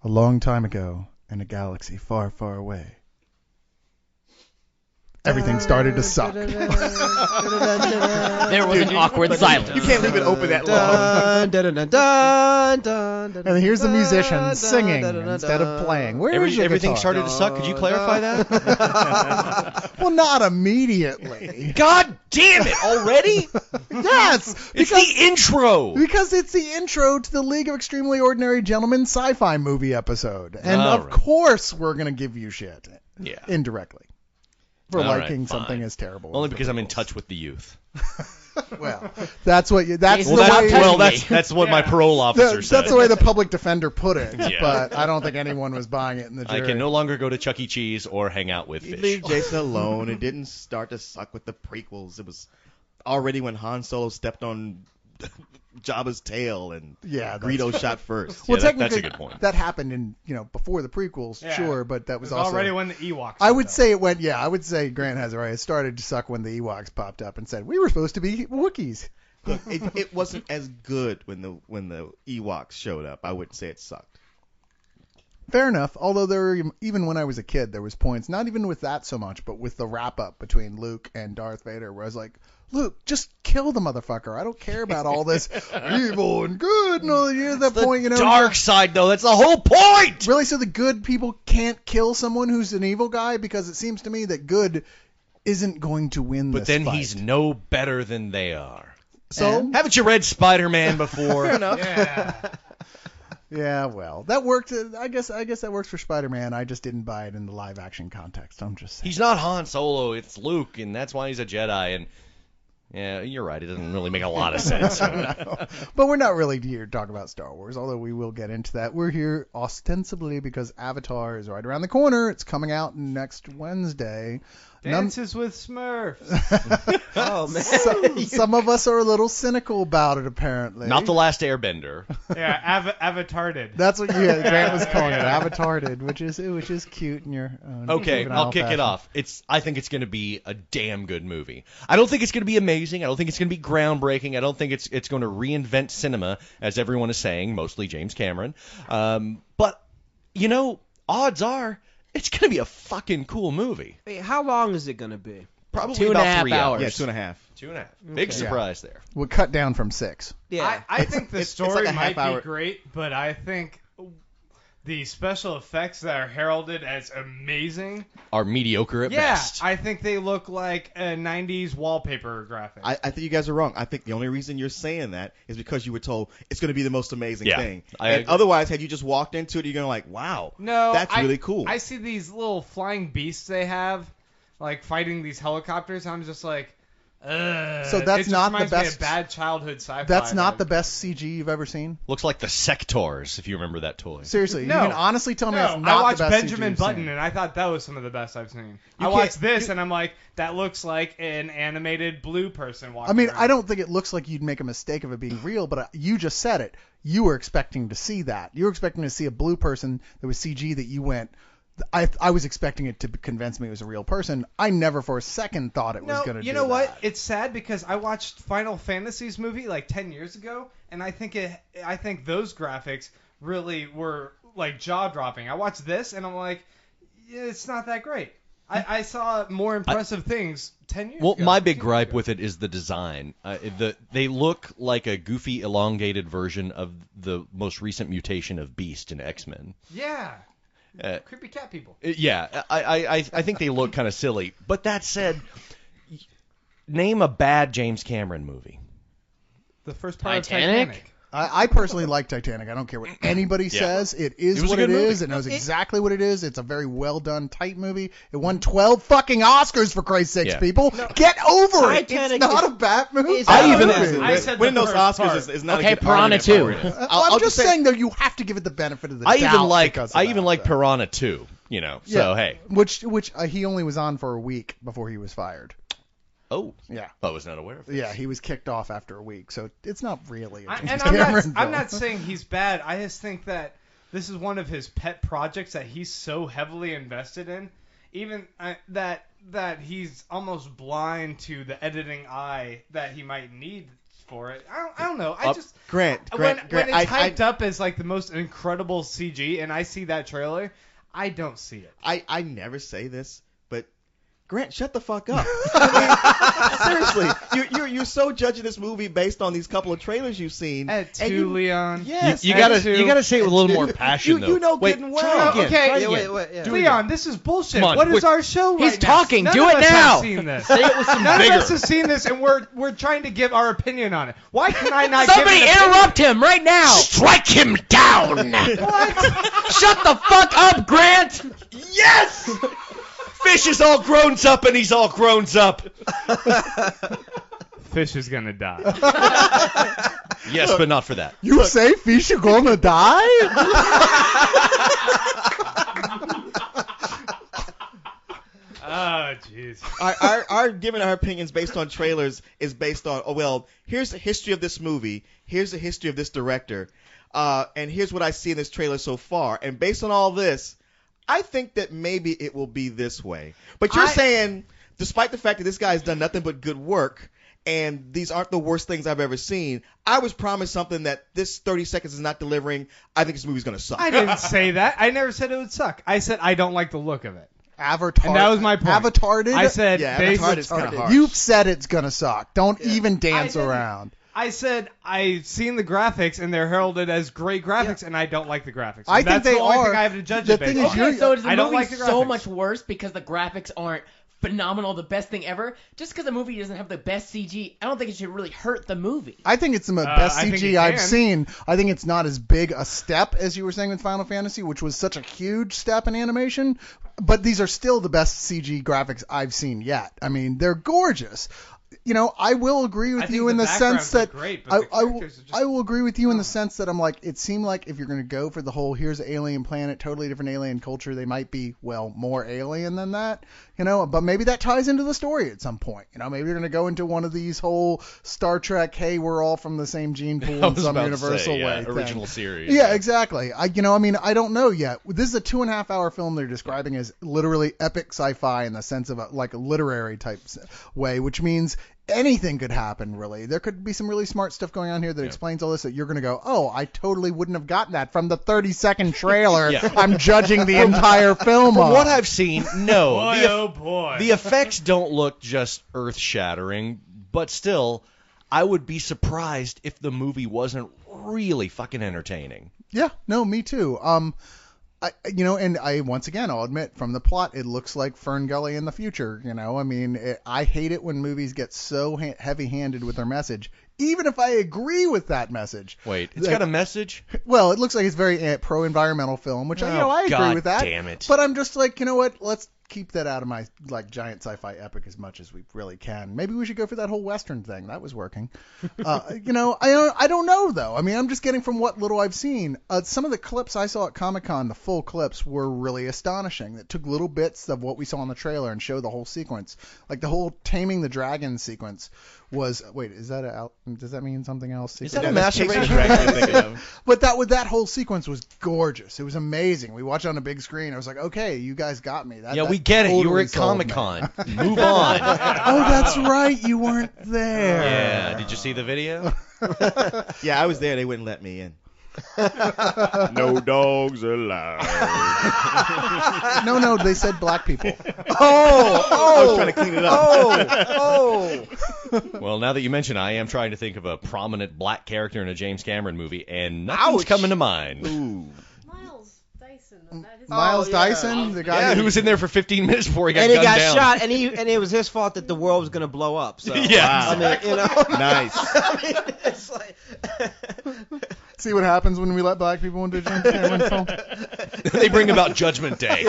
A long time ago, in a galaxy far, far away, everything started to suck. There was an awkward silence. You can't leave it open that long. And here's the musician singing instead of playing. Where is your Everything guitar? started to suck. Could you clarify that? Well, not immediately. God damn it! Already? Yes! It's the intro! Because it's the intro to the League of Extremely Ordinary Gentlemen sci-fi movie episode. And All of right. course we're going to give you shit. Yeah. Indirectly. For All right, liking fine. something as terrible. Only as the because I'm in prequels. touch with the youth. Well, that's what you. That's Well, the that's- way. that's what my parole officer said. That's the way the public defender put it. Yeah. But I don't think anyone was buying it in the jury. I can no longer go to Chuck E. Cheese or hang out with You fish. leave Jason alone. It didn't start to suck with the prequels. It was already when Han Solo stepped on Jabba's tail and Yeah, that's Greedo shot first. Well, Yeah, that's technically, a good point. that happened in before the prequels, Yeah. sure, but that It was was also already when the Ewoks. I would showed up. say it went. Yeah, I would say Grant has it right. It started to suck when the Ewoks popped up and said we were supposed to be Wookiees. Look, it wasn't as good when the Ewoks showed up. I wouldn't say it sucked. Fair enough. Although there were, even when I was a kid, there was points, not even with that so much, but with the wrap up between Luke and Darth Vader, where I was like, Luke, just kill the motherfucker. I don't care about all this evil and good and all. You're the point, Dark side, though. That's the whole point! Really? So the good people can't kill someone who's an evil guy? Because it seems to me that good isn't going to win But this then fight. he's no better than they are. So? Haven't you read Spider-Man before? Yeah. Yeah, well, that worked. I guess that works for Spider-Man. I just didn't buy it in the live action context. I'm just saying. He's not Han Solo, it's Luke, and that's why he's a Jedi. And yeah, you're right. It doesn't really make a lot of sense. No. But we're not really here to talk about Star Wars, although we will get into that. We're here ostensibly because Avatar is right around the corner. It's coming out next Wednesday. Dances with Smurfs. Oh, man. Some of us are a little cynical about it, apparently. Not the last Airbender. Yeah, Avatarded. That's what Grant was calling it, Avatarded, which is cute in your own Okay, juvenile I'll kick fashion. it off. I think it's going to be a damn good movie. I don't think it's going to be amazing. I don't think it's going to be groundbreaking. I don't think it's going to reinvent cinema, as everyone is saying, mostly James Cameron. But, odds are it's going to be a fucking cool movie. Wait, how long is it going to be? Probably 2.5 about 3 hours. hours. Yeah, 2.5. 2.5. Big Okay. surprise there. We'll cut down from 6. Yeah. I think the it's story like a might half hour. be great, but I think the special effects that are heralded as amazing, Are mediocre at yeah, best. I think they look like a 90s wallpaper graphic. I think you guys are wrong. I think the only reason you're saying that is because you were told it's going to be the most amazing Yeah, thing. I And agree. otherwise, had you just walked into it, you're going to like, wow, No, that's really cool. I see these little flying beasts they have, like fighting these helicopters. I'm just like, ugh. So that's it just not the reminds me best- of bad childhood sci-fi. That's not the that- best CG you've ever seen? Looks like the Sectors, if you remember that toy. Seriously, No. you can honestly tell me No, that's not I watched the best Benjamin CG you've Button, seen. and I thought that was some of the best I've seen. I can't- watched this, and I'm like, that looks like an animated blue person walking I mean, around. I don't think it looks like you'd make a mistake of it being real, but you just said it. You were expecting to see that. You were expecting to see a blue person that was CG that you went, I was expecting it to convince me it was a real person. I never for a second thought it was No, going to do you know what? that. It's sad because I watched Final Fantasy's movie like 10 years ago, and I think those graphics really were like jaw-dropping. I watched this, and I'm like, yeah, it's not that great. I saw more impressive things 10 years Well, ago. my big 15 gripe years ago. with it is the design. They look like a goofy, elongated version of the most recent mutation of Beast in X-Men. Yeah. Uh, Creepy cat people. Yeah, I think they look kind of silly. But that said, name a bad James Cameron movie. The first part Titanic? of Titanic. I personally like Titanic. I don't care what anybody says. It is It was a what it good movie. is. It knows exactly what it is. It's a very well done, tight movie. It won 12 fucking Oscars, for Christ's sakes, Yeah. people. Get over it. Titanic It's not is- a bad movie. is- I even- I said winning the those first Oscars part. is not Okay, a good Piranha argument 2. for it. I'm just say- saying, though, you have to give it the benefit of the I doubt. even like because of that. Piranha 2. So hey. Which he only was on for a week before he was fired. Oh, Yeah. I was not aware of this. Yeah, he was kicked off after a week, so it's not really a James And Cameron I'm film. not saying he's bad. I just think that this is one of his pet projects that he's so heavily invested in, even that he's almost blind to the editing eye that he might need for it. I don't know. I just Grant, when it's I hyped up as like the most incredible CG, and I see that trailer, I don't see it. I never say this, but Grant, shut the fuck up. I mean, seriously, you're so judging this movie based on these couple of trailers you've seen. At and two, Leon. Yes, You and gotta say it with a little more passion, though. You know Wait, good and try well. again. Okay, Try yeah, again. wait, Leon, this is bullshit. Come on, What is wait. our show right He's now? talking. None Do of it us have now. seen this. Say it with some None vigor. of us have seen this, and we're trying to give our opinion on it. Why can I not Somebody give an opinion? interrupt him right now. Strike him down! Shut the fuck up, Grant. Yes! Fish is all grown up and he's all grown up. Fish is gonna die. Yes, but not for that. You say fish are gonna die? Oh, jeez. Our giving our opinions based on trailers is based on, oh, well, here's the history of this movie, here's the history of this director, and here's what I see in this trailer so far. And based on all this, I think that maybe it will be this way. But you're saying, despite the fact that this guy's done nothing but good work, and these aren't the worst things I've ever seen, I was promised something that this 30 seconds is not delivering. I think this movie's going to suck. I didn't say that. I never said it would suck. I said I don't like the look of it. Avatar. And that was my point. Avatarded. I said Yeah, they Avatar is kind of harsh. You've said it's gonna suck. Don't even dance didn't. around. I said I've seen the graphics and they're heralded as great graphics, and I don't like the graphics. I And think that's they the only are. thing I have to judge The it based thing is on. you're- Okay, so is the I don't movie like the so graphics. much worse because the graphics aren't phenomenal, the best thing ever? Just because a movie doesn't have the best CG, I don't think it should really hurt the movie. I think it's the best I think CG it I've can. seen. I think it's not as big a step as you were saying with Final Fantasy, which was such a huge step in animation. But these are still the best CG graphics I've seen yet. I mean, they're gorgeous. You know, I will agree with I think you in the the sense backgrounds are that great, but the characters are just- I will agree with you in the sense that I'm like, it seemed like if you're going to go for the whole here's an alien planet, totally different alien culture, they might be, well, more alien than that, you know, but maybe that ties into the story at some point. You know, maybe you're going to go into one of these whole Star Trek, hey, we're all from the same gene pool I in was some about to universal say, way. original thing. series. Yeah, exactly. I don't know yet. This is a 2.5-hour film they're describing as literally epic sci-fi in the sense of a literary type way, which means anything could happen, really. There could be some really smart stuff going on here that explains all this that you're going to go, oh, I totally wouldn't have gotten that from the 30-second trailer. Yeah. I'm judging the entire film From on. what I've seen, no. Boy, The oh boy. The effects don't look just earth-shattering, but still, I would be surprised if the movie wasn't really fucking entertaining. Yeah, no, me too. Once again, I'll admit, from the plot, it looks like Fern Gully in the future. You know, I mean, I hate it when movies get so heavy-handed with their message, even if I agree with that message. Wait, it's got a message? Well, it looks like it's very pro-environmental film, which I agree God with that. damn it. But I'm just like, you know what? Let's keep that out of my giant sci-fi epic as much as we really can. Maybe we should go for that whole Western thing. That was working. I don't know though. I mean, I'm just getting from what little I've seen. Some of the clips I saw at Comic-Con, the full clips, were really astonishing. That took little bits of what we saw in the trailer and showed the whole sequence. Like the whole taming the dragon sequence was. Wait, is that does that mean something else? Is that a Yeah, masturbation? that's Casey you're thinking of. But that whole sequence was gorgeous. It was amazing. We watched it on a big screen. I was like, okay, you guys got me. Yeah, we get it. You were totally at sold me. Comic-Con. Move on. Oh, that's right. You weren't there. Yeah, did you see the video? Yeah, I was there. They wouldn't let me in. No dogs allowed. No, they said black people. I was trying to clean it up. Well, now that you mention it, I am trying to think of a prominent black character in a James Cameron movie, and nothing's coming to mind. Ooh. Miles Dyson. Was that his Miles yeah. Dyson, the guy Yeah, who was in there for 15 minutes before he got And he gunned got down. shot, and it was his fault that the world was gonna blow up. So Yeah, I mean, you know, Nice. I mean, it's like See what happens when we let black people into James Cameron film? They bring about Judgment Day.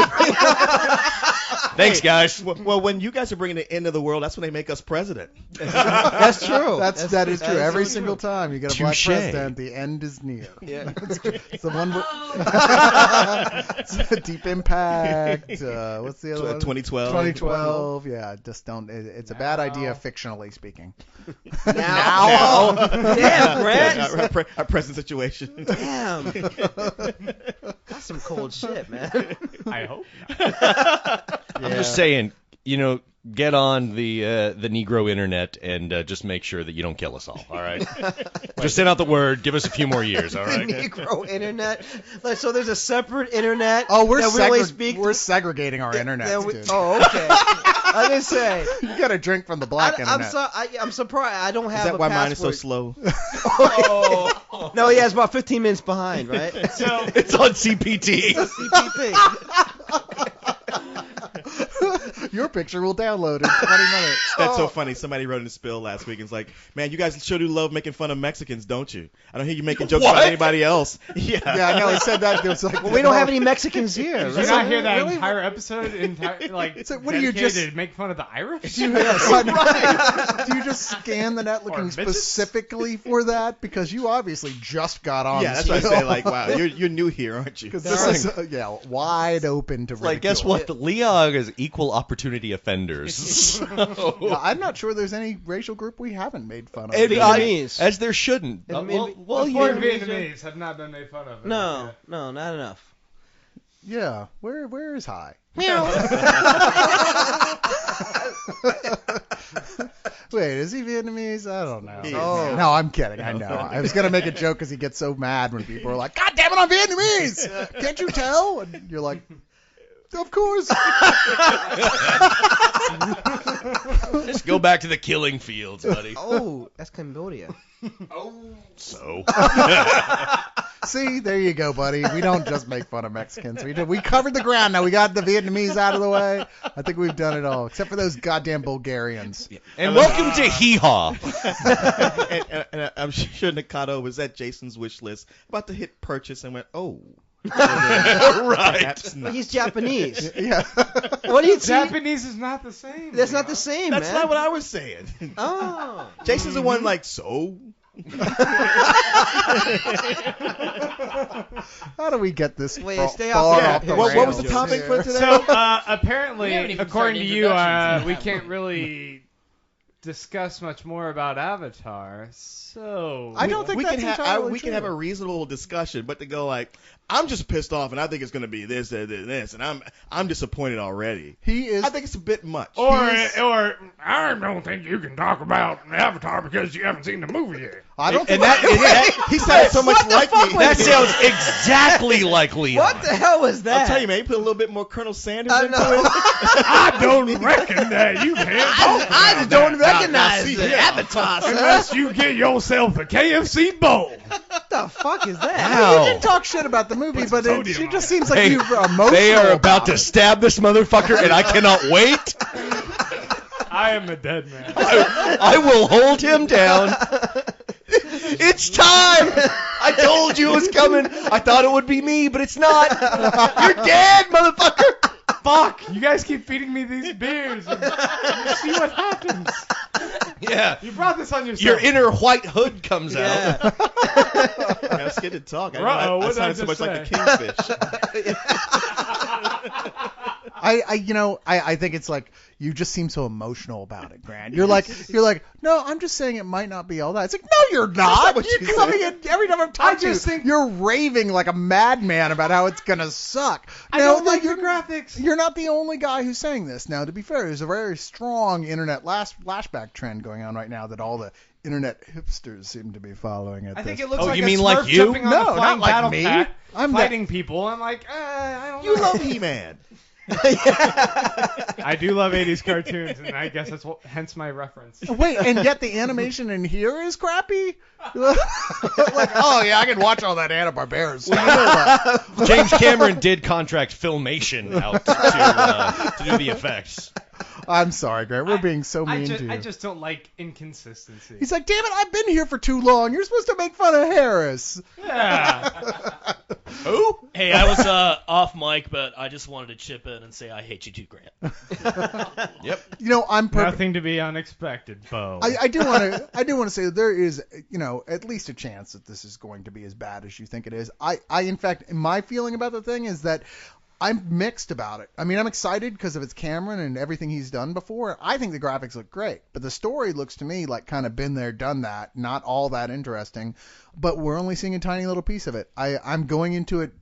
Thanks, guys. Well, when you guys are bringing the end of the world, that's when they make us president. that's true. That is true. Every so single true. time you get a black Touche. president, the end is near. Yeah. It's the one. It's Deep Impact. What's the other one? 2012. 2012. Yeah, just don't. It's a bad idea, fictionally speaking. Now, damn, Grant. Our present situation. Damn. That's some cold shit, man. I hope not. I'm just saying, get on the Negro internet and just make sure that you don't kill us all. All right. Just send out the word. Give us a few more years. All right. Negro internet. Like, so there's a separate internet. Oh, we're that we only speak. we're segregating our internet, dude. Oh, okay. I didn't say. You gotta drink from the black internet. I'm surprised. I don't have Is that a why password. mine is so slow? No, yeah, it's about 15 minutes behind, right? So It's on CPT. CPT. Your picture will download in 20 minutes. That's so funny. Somebody wrote in the spill last week and it's like, man, you guys sure do love making fun of Mexicans, don't you? I don't hear you making jokes about anybody else. Yeah. Yeah, I know. He said that. It was like, Well, we don't have any Mexicans here. did you Right? not hear that Really? entire episode? Like, It's like, what do you just- dedicated to make fun of the Irish? Do you, right. Do you just scan the net looking Or bitches? specifically for that? Because you obviously just got on. Yeah, that's why I say, like, wow, you're new here, aren't you? Because this is wide open to ridicule. Like, guess what? Leog is equal opportunity offenders. So- Well, I'm not sure there's any racial group we haven't made fun of. And Vietnamese. as there shouldn't. And Well, The you poor know, Vietnamese have not been made fun of. No, not enough. Yeah, where is high? Wait, is he Vietnamese? I don't know. He is. Oh. No, I'm kidding. I know. I was gonna make a joke because he gets so mad when people are like, "God damn it, I'm Vietnamese! Can't you tell?" And you're like, "Of course." just go back to the killing fields, buddy. Oh, that's Cambodia. So. See, there you go, buddy. We don't just make fun of Mexicans. We covered the ground. Now we got the Vietnamese out of the way. I think we've done it all, except for those goddamn Bulgarians. And welcome to Hee Haw. and I'm sure Nikado was at Jason's wish list, about to hit purchase, and went, oh. Right. Perhaps not. He's Japanese. Yeah. What do you see? Japanese is not the same. That's not the same, That's man. not what I was saying. Oh. Jason's the one like, so? How do we get this Wait, far stay far off off the the What was the rails topic here? for today? So We apparently, haven't even according to started you, introductions we yet. can't really discuss much more about Avatar. So I don't think we that's can have entirely we can have a true. reasonable discussion, but to go like, I'm just pissed off, and I think it's going to be this, and I'm disappointed already. He is. I think it's a bit much. Or I don't think you can talk about Avatar because you haven't seen the movie yet. I don't think And that He sounded so much like me. that sounds exactly like Leon. What the hell was that? I'll tell you, man. He put a little bit more Colonel Sanders I into know. it. I don't reckon that you can talk I just don't recognize see, the yeah. Avatar, sir. unless you get yourself a KFC bowl. What the fuck is that? You can talk shit about the movie, but sodium she on just it. seems like Hey, you're emotional. They are about to it. stab this motherfucker, and I cannot wait. I am a dead man. I will hold him down. It's time! I told you it was coming. I thought it would be me, but it's not. You're dead, motherfucker. Fuck! You guys keep feeding me these beers. And you see what happens. Yeah. You brought this on yourself. Your inner white hood comes out. Yeah. I was scared to talk. Uh-oh, I what did I sounded so much just like the kingfish. I think it's like you just seem so emotional about it, Grant. You're like, no, I'm just saying it might not be all that. It's like, no, you're not. what You're you coming said. in every time I'm talking to you. just think- you're raving like a madman about how it's gonna suck. I No, don't like you're the graphics. You're not the only guy who's saying this. Now, to be fair, there's a very strong internet flashback trend going on right now that all the internet hipsters seem to be following at I think this. it looks Oh, like you a mean like Smurf you? jumping on No, a not flying like battle me. pack, I'm fighting people. I'm like, I don't You know. love He-Man. I do love 80s cartoons, and I guess that's hence my reference. Wait, and yet the animation in here is crappy? Like, oh yeah, I can watch all that Hanna-Barbera stuff. James Cameron did contract Filmation out to do the effects. I'm sorry, Grant. We're being so mean to you. I just don't like inconsistency. He's like, damn it, I've been here for too long. You're supposed to make fun of Harris. Yeah. Who? Hey, I was off mic, but I just wanted to chip in and say I hate you too, Grant. Yep. You know, I'm perfect. Nothing to be unexpected, Bo. I do want to say that there is, at least a chance that this is going to be as bad as you think it is. I in fact, my feeling about the thing is that I'm mixed about it. I mean, I'm excited because of it's Cameron and everything he's done before. I think the graphics look great, but the story looks to me like kind of been there, done that, not all that interesting, but we're only seeing a tiny little piece of it. I'm going into it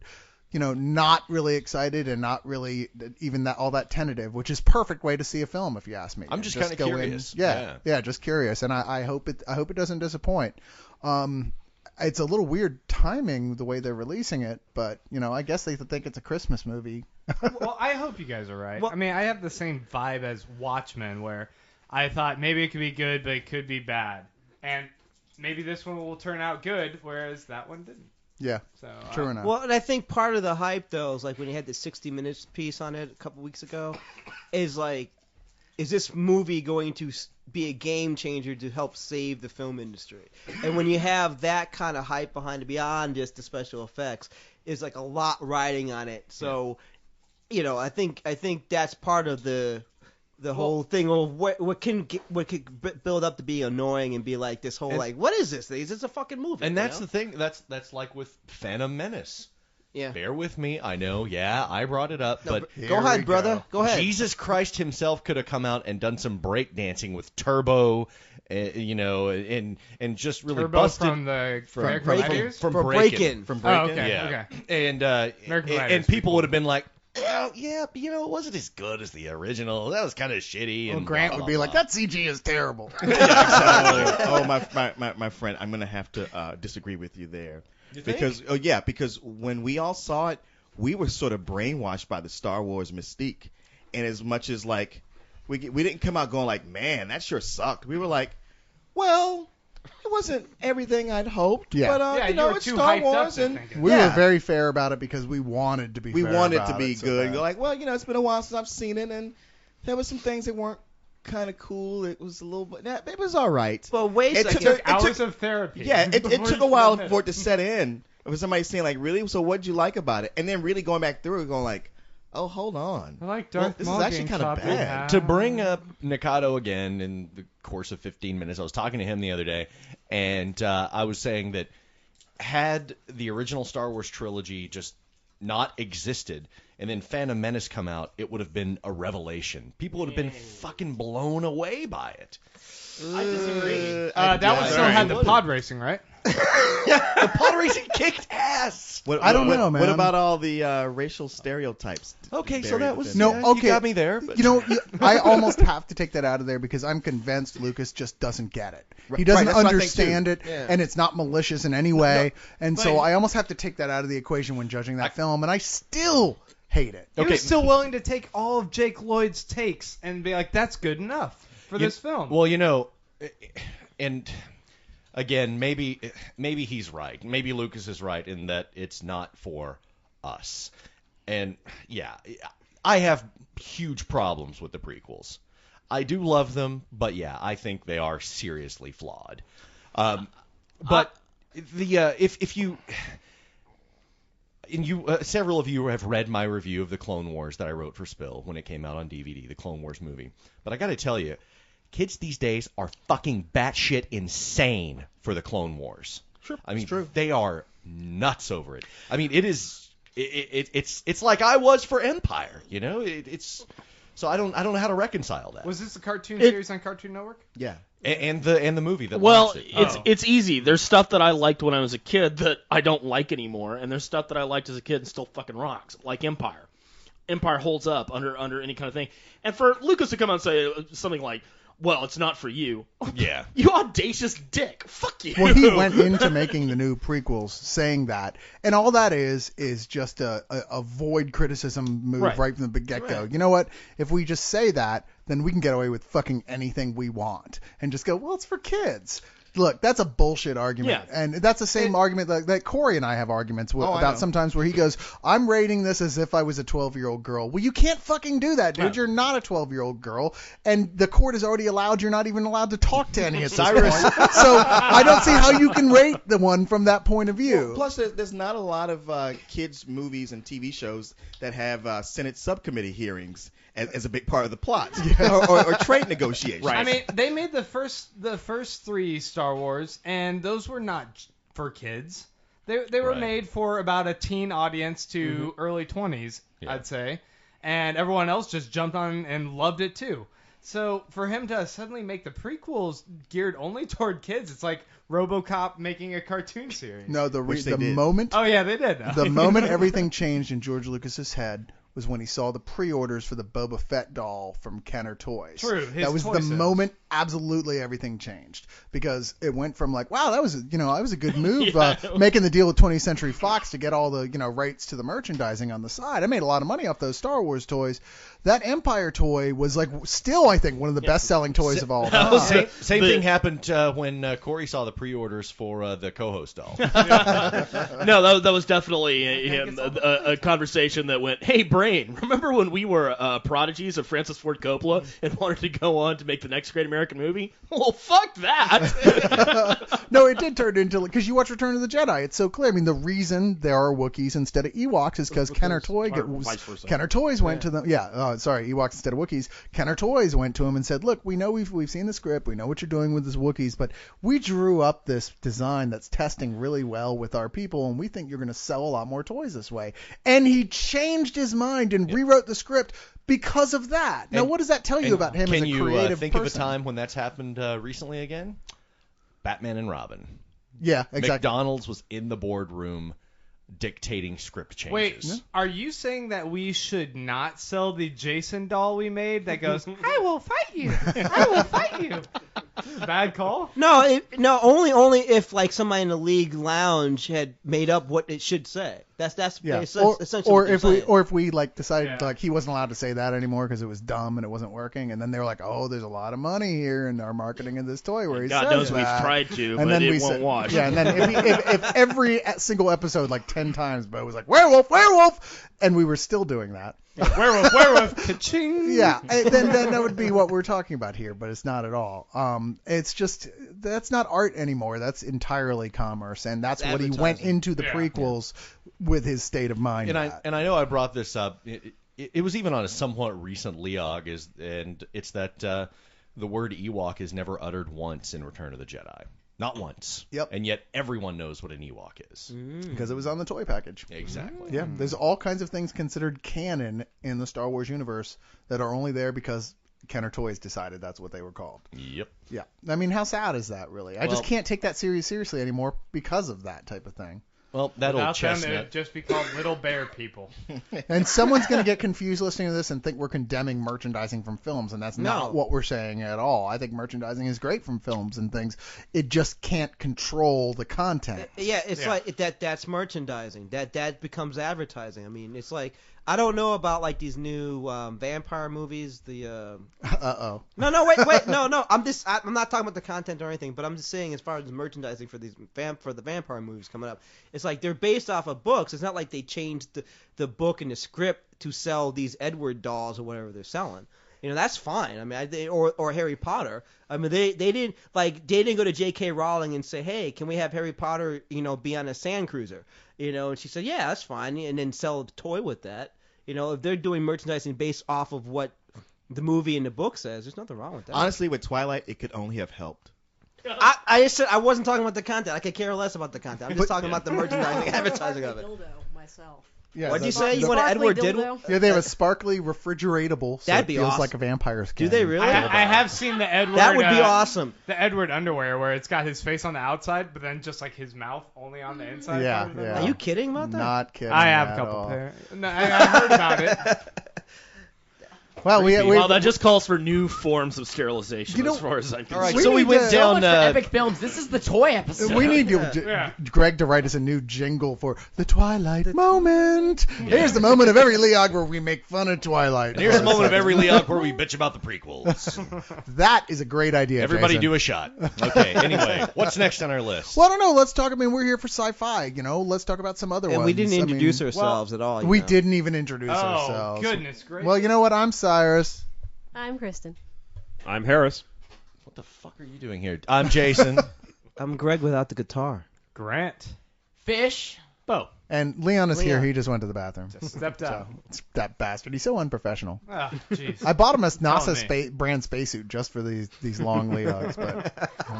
not really excited and not really even that all that tentative, which is perfect way to see a film if you ask me. I'm just go kind of curious. in- yeah, just curious, and I hope it doesn't disappoint. It's a little weird timing the way they're releasing it, but I guess they think it's a Christmas movie. Well, I hope you guys are right. Well- I mean, I have the same vibe as Watchmen, where I thought maybe it could be good, but it could be bad, and maybe this one will turn out good, whereas that one didn't. Yeah, So true enough. Well, and I think part of the hype, though, is like when you had the 60 Minutes piece on it a couple weeks ago, is like, is this movie going to be a game changer to help save the film industry? And when you have that kind of hype behind it, beyond just the special effects, is like a lot riding on it. So, I think that's part of the whole thing of what could build up to be annoying and be like this whole like, what is this? Is this a fucking movie? And that's the thing. That's like with Phantom Menace. Yeah. Bear with me. I know. Yeah, I brought it up, but Here Go ahead, we brother. Go ahead. Jesus Christ himself could have come out and done some breakdancing with Turbo, and just really Turbo busted from the American Breakin'. Gladiators? from For Breakin'. Breakin'. From Oh, Breakin'. okay. Yeah. Okay. And American Gladiators and people people. would have been like, oh, yeah, but it wasn't as good as the original. That was kind of shitty. Well, And Grant blah, would be blah, like, blah. that CG is terrible. Oh, my friend, I'm gonna have to disagree with you there. You think? Because when we all saw it, we were sort of brainwashed by the Star Wars mystique, and as much as like we didn't come out going like, man, that sure sucked. We were like, well, it wasn't everything I'd hoped, Yeah. but Yeah, you were it's too Star hyped up Wars, to and think it. We yeah. were very fair about it because we wanted to be. we fair wanted about to be it so good. And bad. go like, well, it's been a while since I've seen it, and there were some things that weren't kind of cool. It was a little bit. It was all right. Well, wait a It second. took- Hours of therapy. Yeah, it before took you a while could admit for it to set in. For somebody saying like, really? So what'd you like about it? And then really going back through and going like, oh, hold on. I like Well, Darth this is Maul actually being kinda chopped in bad. half. To bring up Nikado again in the course of 15 minutes, I was talking to him the other day, and I was saying that had the original Star Wars trilogy just not existed, and then Phantom Menace come out, it would have been a revelation. People would have been fucking blown away by it. I disagree. That one still had the pod racing, right? The pod racing kicked ass. I don't know, man. What about all the racial stereotypes? Okay, so buried that was within No, there? You okay. got me there. But. I almost have to take that out of there because I'm convinced Lucas just doesn't get it. He Right, doesn't that's what I think, understand too. it, Yeah. and it's not malicious in any way. And so but- I almost have to take that out of the equation when judging that film, and I still hate it. He Okay. was still willing to take all of Jake Lloyd's takes and be like, that's good enough for this film. Well, and again, maybe he's right. Maybe Lucas is right in that it's not for us. And yeah, I have huge problems with the prequels. I do love them, but yeah, I think they are seriously flawed. But if you and you several of you have read my review of the Clone Wars that I wrote for Spill when it came out on DVD, the Clone Wars movie. But I got to tell you, kids these days are fucking batshit insane for the Clone Wars. Sure, I mean, it's true. they are nuts over it. I mean, it is. It's like I was for Empire. It's. So I don't know how to reconcile that. Was this a cartoon series on Cartoon Network? Yeah. And the movie that Well, launched it. it's easy. There's stuff that I liked when I was a kid that I don't like anymore, and there's stuff that I liked as a kid and still fucking rocks, like Empire. Empire holds up under any kind of thing. And for Lucas to come out and say something like, well, it's not for you. Yeah. You audacious dick. Fuck you. Well, he went into making the new prequels saying that, and all that is just a void criticism move right from the get-go. You know what? If we just say that, then we can get away with fucking anything we want and just go, well, it's for kids. Look, that's a bullshit argument, Yeah. and that's the same argument that Corey and I have arguments I know. about sometimes where he goes, I'm rating this as if I was a 12-year-old girl. Well, you can't fucking do that, dude. No. You're not a 12-year-old girl, and the court has already allowed you're not even allowed to talk to any at this Cyrus. point. So I don't see how you can rate the one from that point of view. Well, plus, there's not a lot of kids' movies and TV shows that have Senate subcommittee hearings as a big part of the plot, or trade negotiations. Right. I mean, they made the first 3 Star Wars, and those were not for kids. They were Right. made for about a teen audience to early 20s, Yeah. I'd say. And everyone else just jumped on and loved it too. So for him to suddenly make the prequels geared only toward kids, it's like RoboCop making a cartoon series. No, Which they did. moment Oh yeah, they did. the moment everything changed in George Lucas's head was when he saw the pre-orders for the Boba Fett doll from Kenner Toys. True, his that was toy the sales. moment absolutely everything changed, because it went from like, wow, that was a good move, Yeah. making the deal with 20th Century Fox to get all the rights to the merchandising on the side. I made a lot of money off those Star Wars toys. That Empire toy was like still, I think, one of the best-selling toys of all time. Same thing happened when Corey saw the pre-orders for the co-host doll. No, that was definitely a conversation that went, hey, Brain, remember when we were prodigies of Francis Ford Coppola and wanted to go on to make the next great American movie? Well, fuck that. No, it did turn into, because you watch Return of the Jedi, it's so clear. I mean, the reason there are Wookiees instead of Ewoks is because Kenner Toys went to them. Ewoks instead of Wookiees. Kenner Toys went to him and said, look, we know we've seen the script, we know what you're doing with this Wookiees, but we drew up this design that's testing really well with our people, and we think you're going to sell a lot more toys this way. And he changed his mind and rewrote the script because of that. Now, what does that tell you about him as a creative Can you think of a person? time when that's happened recently again? Batman and Robin. Yeah, exactly. McDonald's was in the boardroom dictating script changes. Wait, are you saying that we should not sell the Jason doll we made that goes, I will fight you, I will fight you? Bad call? No, only if like somebody in the league lounge had made up what it should say. That's Yeah, essentially or what they're if we saying. like decided Yeah. like he wasn't allowed to say that anymore because it was dumb and it wasn't working, and then they were like, oh, there's a lot of money here in our marketing of this toy where he God says knows that. we've tried to, And but then it we won't said, wash. Yeah, and then if every single episode like 10 times, Bo was like werewolf, and we were still doing that. Werewolf, ka-ching. Yeah, and then that would be what we're talking about here, but it's not at all. It's just that's not art anymore. That's entirely commerce, and that's what he went advertising. into the prequels with his state of mind. And I know I brought this up. It was even on a somewhat recent Leog, and it's that the word Ewok is never uttered once in Return of the Jedi. Not once. Yep. And yet everyone knows what an Ewok is. because it was on the toy package. Exactly. Yeah, there's all kinds of things considered canon in the Star Wars universe that are only there because Kenner Toys decided that's what they were called. Yep. Yeah, I mean, how sad is that, really? I just Well- can't take that series seriously anymore because of that type of thing. Well, that old Without them, chestnut. it'd just be called Little Bear People. And someone's going to get confused listening to this and think we're condemning merchandising from films, and that's not what we're saying at all. I think merchandising is great from films and things. It just can't control the content. Yeah, it's like that's merchandising. That becomes advertising. I mean, it's like I don't know about like these new vampire movies. The Uh-oh. no, wait, no. I'm not talking about the content or anything, but I'm just saying as far as the merchandising for these for the vampire movies coming up, it's like they're based off of books. It's not like they changed the book and the script to sell these Edward dolls or whatever they're selling. You know, that's fine. I mean, or Harry Potter. I mean, they didn't go to J.K. Rowling and say, hey, can we have Harry Potter, be on a sand cruiser? And she said, yeah, that's fine, and then sell a toy with that. If they're doing merchandising based off of what the movie and the book says, there's nothing wrong with that. Honestly, with Twilight, it could only have helped. I just said I wasn't talking about the content. I could care less about the content. I'm just talking about the merchandising, advertising of it. Dildo myself. Yeah, What'd you that's- say? You want an Sparkly Edward Diddle? dildo? Yeah, they have a sparkly refrigeratable, so That'd it be feels awesome. like a vampire skin. Do they really? I have seen the Edward. That would be awesome. The Edward underwear where it's got his face on the outside, but then just like his mouth only on the inside. Yeah, kind of thing. yeah. Are you kidding about that? Not kidding. I have a at couple all. pair. No, I heard about it. Well, Well, that just calls for new forms of sterilization, You know- as far as I'm concerned. All right, We so we need went to- So down. much for Epic Films. This is the toy episode. we need Yeah. Greg to write us a new jingle for the Twilight moment. Here's the moment of every Leog where we make fun of Twilight. And here's a moment of every Leog where we bitch about the prequels. That is a great idea. Everybody Jason. do a shot. Okay, anyway, what's next on our list? Well, I don't know. Let's talk. I mean, we're here for sci-fi. Let's talk about some other And ones. we didn't introduce I mean, ourselves at all. We didn't even introduce Oh, ourselves. goodness gracious. Well, you know what? I'm Cyrus. I'm Kristen. I'm Harris. What the fuck are you doing here? I'm Jason. I'm Greg without the guitar. Grant. Fish. Bo. And Leon is here. Leon. He just went to the bathroom. Stepped So, up. it's that bastard. He's so unprofessional. Oh, jeez. I bought him a NASA me. brand spacesuit just for these long Leogs, but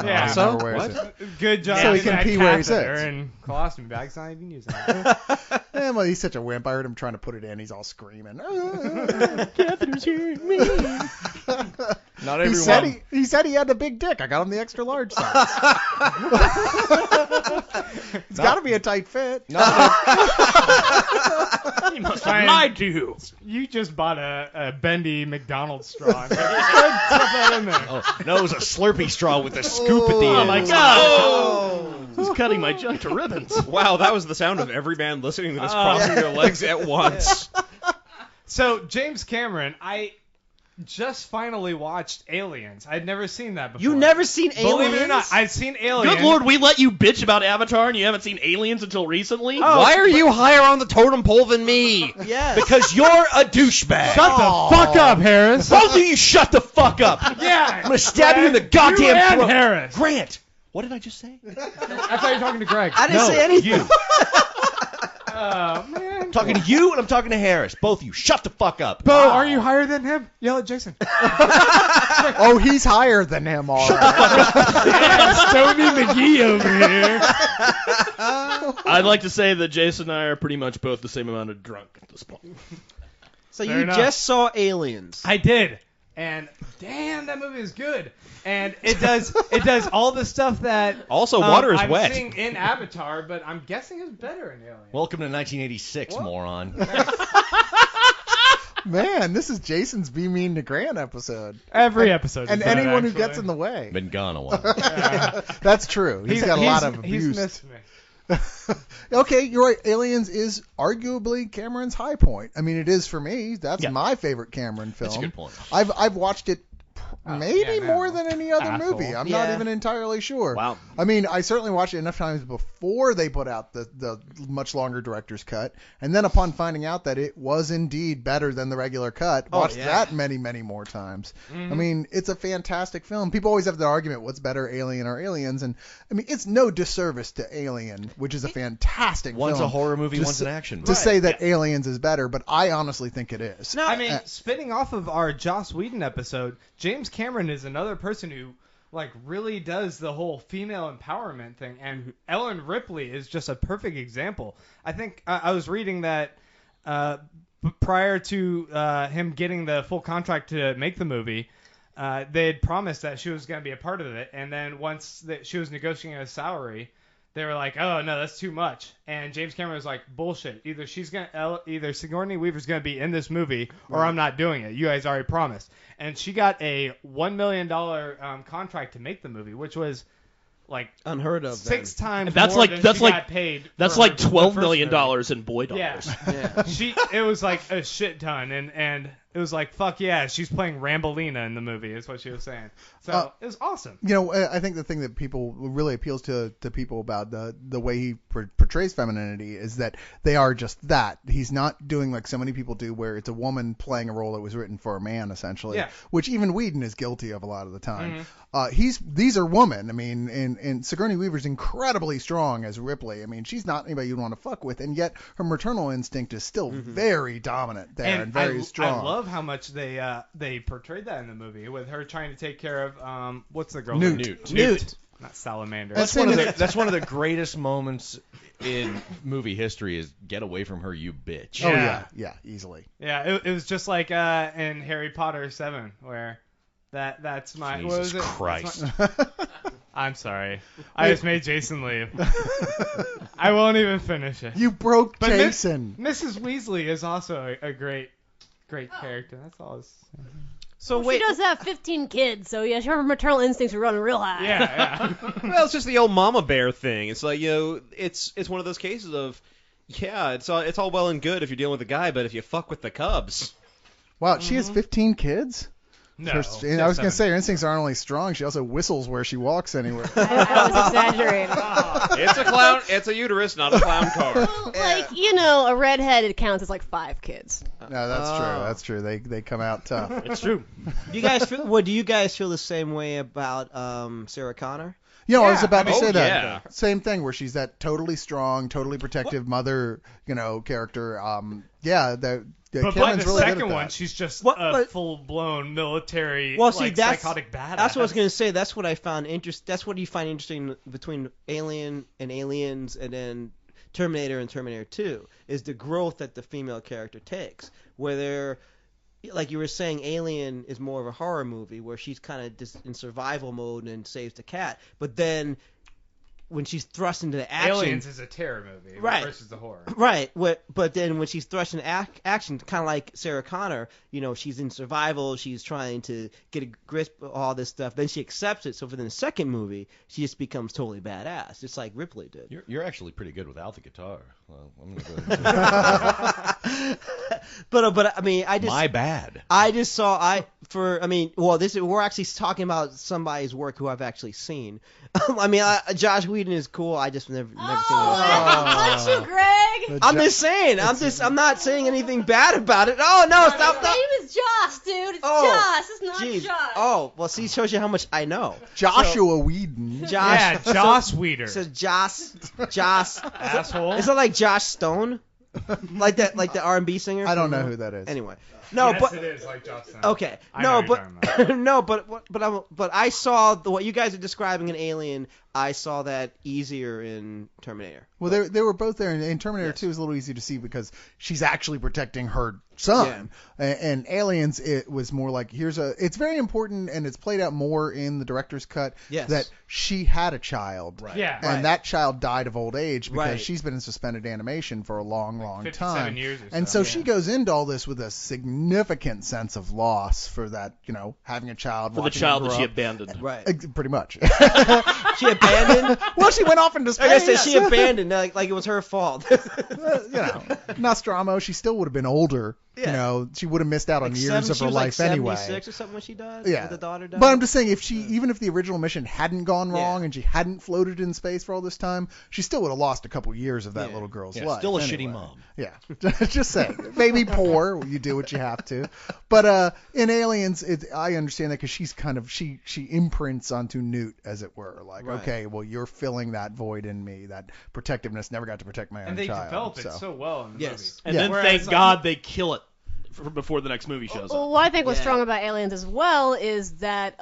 Yeah. he So? never wears What? it. Good job. So he getting can that pee where he catheter sits. And colostomy bag's not even using it. Yeah, well, he's such a wimp. I heard him trying to put it in. He's all screaming. Catheter's hearing me. Not He everyone. said he had a big dick. I got him the extra large size. It's got to be a tight fit. He must have lied to you. You just bought a bendy McDonald's straw. Stuff that in there. Oh, no, it was a Slurpee straw with a scoop at the end. Oh my god! He's cutting my junk to ribbons. Wow, that was the sound of every man listening to this crossing their legs at once. So, James Cameron, I just finally watched Aliens. I'd never seen that before. You never seen Aliens? Believe it or not, I've seen Aliens. Good lord, we let you bitch about Avatar and you haven't seen Aliens until recently? Oh, Why are you higher on the totem pole than me? Yes. Because you're a douchebag. Shut the fuck up, Harris. Both of you shut the fuck up. Yeah. I'm going to stab you in the goddamn you and throat. Harris. Grant. What did I just say? I thought you were talking to Greg. I didn't say anything. Oh, man. I'm talking to you and I'm talking to Harris. Both of you, shut the fuck up. Bo, are you higher than him? Yell at Jason. Oh, he's higher than him, all right. Stony McGee over here. I'd like to say that Jason and I are pretty much both the same amount of drunk at this point. So Fair you enough. just saw Aliens. I did. And damn, that movie is good. And it does all the stuff that Also, water is I'm wet. seeing in Avatar, but I'm guessing it's better in Alien. Welcome to 1986, moron. Man, this is Jason's Be Mean to Grant episode. Every episode. And is that, anyone who actually. gets in the way. Been gone a while. That's true. He's got a lot of He's abuse. missed me. Okay, you're right. Aliens is arguably Cameron's high point. I mean, it is for me. That's Yeah. my favorite Cameron film. That's a good point. I've watched it maybe yeah, no. more than any other Asshole. movie. I'm not Yeah. even entirely sure. Wow. I mean, I certainly watched it enough times before they put out the much longer director's cut, and then upon finding out that it was indeed better than the regular cut, watched yeah. that many more times. I mean, it's a fantastic film. People always have the argument, what's better, Alien or Aliens? And I mean, it's no disservice to Alien, which is a fantastic One's film. a horror movie, to one's s- an action To movie. say that Aliens is better, but I honestly think it is. No, I mean, spinning off of our Joss Whedon episode, James Cameron is another person who like really does the whole female empowerment thing, and Ellen Ripley is just a perfect example. I think I was reading that prior to him getting the full contract to make the movie, they had promised that she was going to be a part of it, and then once that she was negotiating a salary, they were like, "Oh no, that's too much." And James Cameron was like, "Bullshit! Either Sigourney Weaver's gonna be in this movie, or I'm not doing it. You guys already promised." And she got a $1 million contract to make the movie, which was like unheard of. 6 times That's more like- than that's she like- got paid. That's for like her- the $12 first million movie. in boy Yeah, dollars. Yeah. it was like a shit ton, and it was like, fuck yeah, she's playing Rambolina in the movie, is what she was saying. So it was awesome. You know, I think the thing that people really appeals to people about the way he portrays femininity is that they are just that. He's not doing like so many people do, where it's a woman playing a role that was written for a man, essentially. Yeah. Which even Whedon is guilty of a lot of the time. These are women. I mean, and Sigourney Weaver's incredibly strong as Ripley. I mean, she's not anybody you'd want to fuck with, and yet her maternal instinct is still very dominant there and very strong. I love how much they portrayed that in the movie with her trying to take care of what's the girl Newt. Newt. not Salamander. That's one of the greatest moments in movie history is get away from her, you bitch. Oh Yeah. yeah, easily. Yeah, it was just like in Harry Potter 7 where that's my what was Jesus it? Christ. That's my- I'm sorry. I just made Jason leave. I won't even finish it. You broke But Jason. Mrs. Weasley is also a great character. That's all. So She wait, does have 15 kids, so yeah, her maternal instincts are running real high. Yeah. Well, it's just the old mama bear thing. It's like, it's one of those cases of, yeah, it's all well and good if you're dealing with a guy, but if you fuck with the cubs. Wow, she has 15 kids? No. I was going to say, her instincts aren't only strong, she also whistles where she walks anywhere. I was exaggerating. It's a clown. It's a uterus, not a clown car. Like, a redhead, it counts as like 5 kids. No, that's true. That's true. They come out tough. It's true. do you guys feel the same way about Sarah Connor? I was about to say that. yeah. Same thing, where she's that totally strong, totally protective mother, character. But by Cameron's the really good at second that. one, she's just What- a but- full-blown military, Well, see, that's psychotic badass. That's what I was gonna say. That's what I found interesting. That's what you find interesting between Alien and Aliens, and then Terminator and Terminator 2 is the growth that the female character takes, where like you were saying, Alien is more of a horror movie where she's kind of just in survival mode and saves the cat. But then when she's thrust into the action, Aliens is a terror movie versus the horror. Right. But then when she's thrust into action, kind of like Sarah Connor, she's in survival. She's trying to get a grasp of all this stuff. Then she accepts it. So for the second movie, she just becomes totally badass, just like Ripley did. You're actually pretty good without the guitar. Well, I'm gonna go ahead and But I mean, my bad. I just saw we're actually talking about somebody's work who I've actually seen. I mean, Josh Whedon is cool. I just never seen it. Punch you, Greg. I'm just saying. I'm not saying anything bad about it. Oh no, stop. His name is Josh, dude. It's Oh, Josh. It's not Jeez. Josh. Oh, well, see, shows you how much I know. Joshua Whedon. Josh. Yeah, Joss Whedon. So Josh. Asshole. Is it like Josh Stone? like the R&B singer? I don't know who that is. Anyway. No, yes, but it is like Joss Stone. okay. I know No, what you're talking but no, but I saw what you guys are describing in Alien. I saw that easier in Terminator. Well, they were both there, and Terminator 2 is a little easy to see because she's actually protecting her son. And Aliens, it was more like, it's very important, and it's played out more in the director's cut, that she had a child. Right. Yeah. And that child died of old age because Right. she's been in suspended animation for a long, long 57 time. years or so. And so she goes into all this with a significant sense of loss for that, having a child. For the watching child her that grow she up. abandoned. Right. Pretty much. She abandoned. Well, she went off into space. Like I said, she abandoned like it was her fault. Nostromo, she still would have been older. Yeah. She would have missed out on years of she her was life like anyway. 76 or something when she died. Yeah. When the daughter died. But I'm just saying, even if the original mission hadn't gone wrong and she hadn't floated in space for all this time, she still would have lost a couple years of that little girl's life. Still a anyway. shitty mom. Yeah, just saying. Maybe poor. You do what you have to. But in Aliens, I understand that because she's kind of she imprints onto Newt, as it were. Like, Right. okay, well, you're filling that void in me, that protectiveness. Never got to protect my own And they child. develop it so well in the movie. And then Whereas, thank God they kill it before the next movie shows up. Well, what I think was strong about Aliens as well is that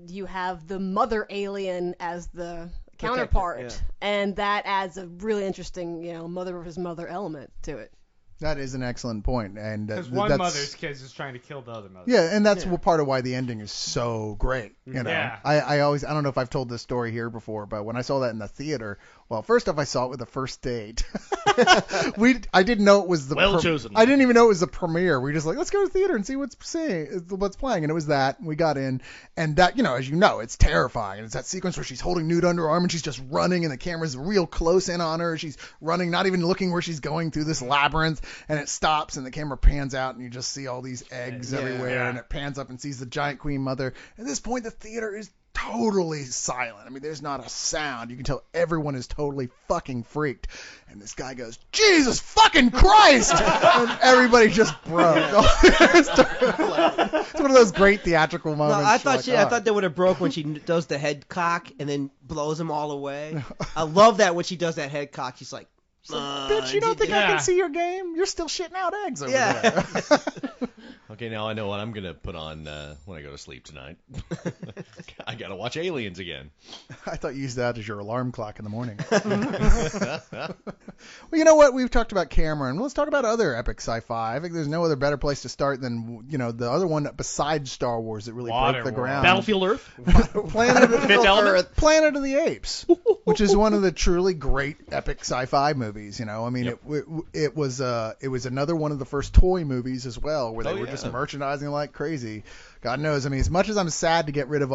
you have the mother alien as the counterpart, and that adds a really interesting, mother versus mother element to it. That is an excellent point, and Because one mother's kid is trying to kill the other mother. Yeah, and that's part of why the ending is so great. Yeah. I don't know if I've told this story here before, but when I saw that in the theater, well, first off, I saw it with a first date. I didn't know it was the chosen. I didn't even know it was the premiere. We just like, let's go to the theater and see what's playing, and it was that. We got in, and that, as you know, it's terrifying. And it's that sequence where she's holding Newt under her arm and she's just running, and the camera's real close in on her. She's running, not even looking where she's going through this labyrinth. And it stops, and the camera pans out, and you just see all these eggs everywhere, and it pans up and sees the giant queen mother. At this point, the theater is totally silent. I mean, there's not a sound. You can tell everyone is totally fucking freaked. And this guy goes, Jesus fucking Christ! And everybody just broke. It's one of those great theatrical moments. No, I thought they would have broke when she does the head cock and then blows them all away. I love that when she does that head cock. She's like, bitch, you don't think I can see your game? You're still shitting out eggs over there. Okay, now I know what I'm going to put on when I go to sleep tonight. I got to watch Aliens again. I thought you used that as your alarm clock in the morning. Well, you know what? We've talked about Cameron. Let's talk about other epic sci-fi. I think there's no other better place to start than, the other one besides Star Wars that really broke the ground. Battlefield Earth? Planet of the Apes, which is one of the truly great epic sci-fi movies. I mean, it was another one of the first toy movies as well, where they were just merchandising like crazy. God knows. I mean, as much as I'm sad to get rid of,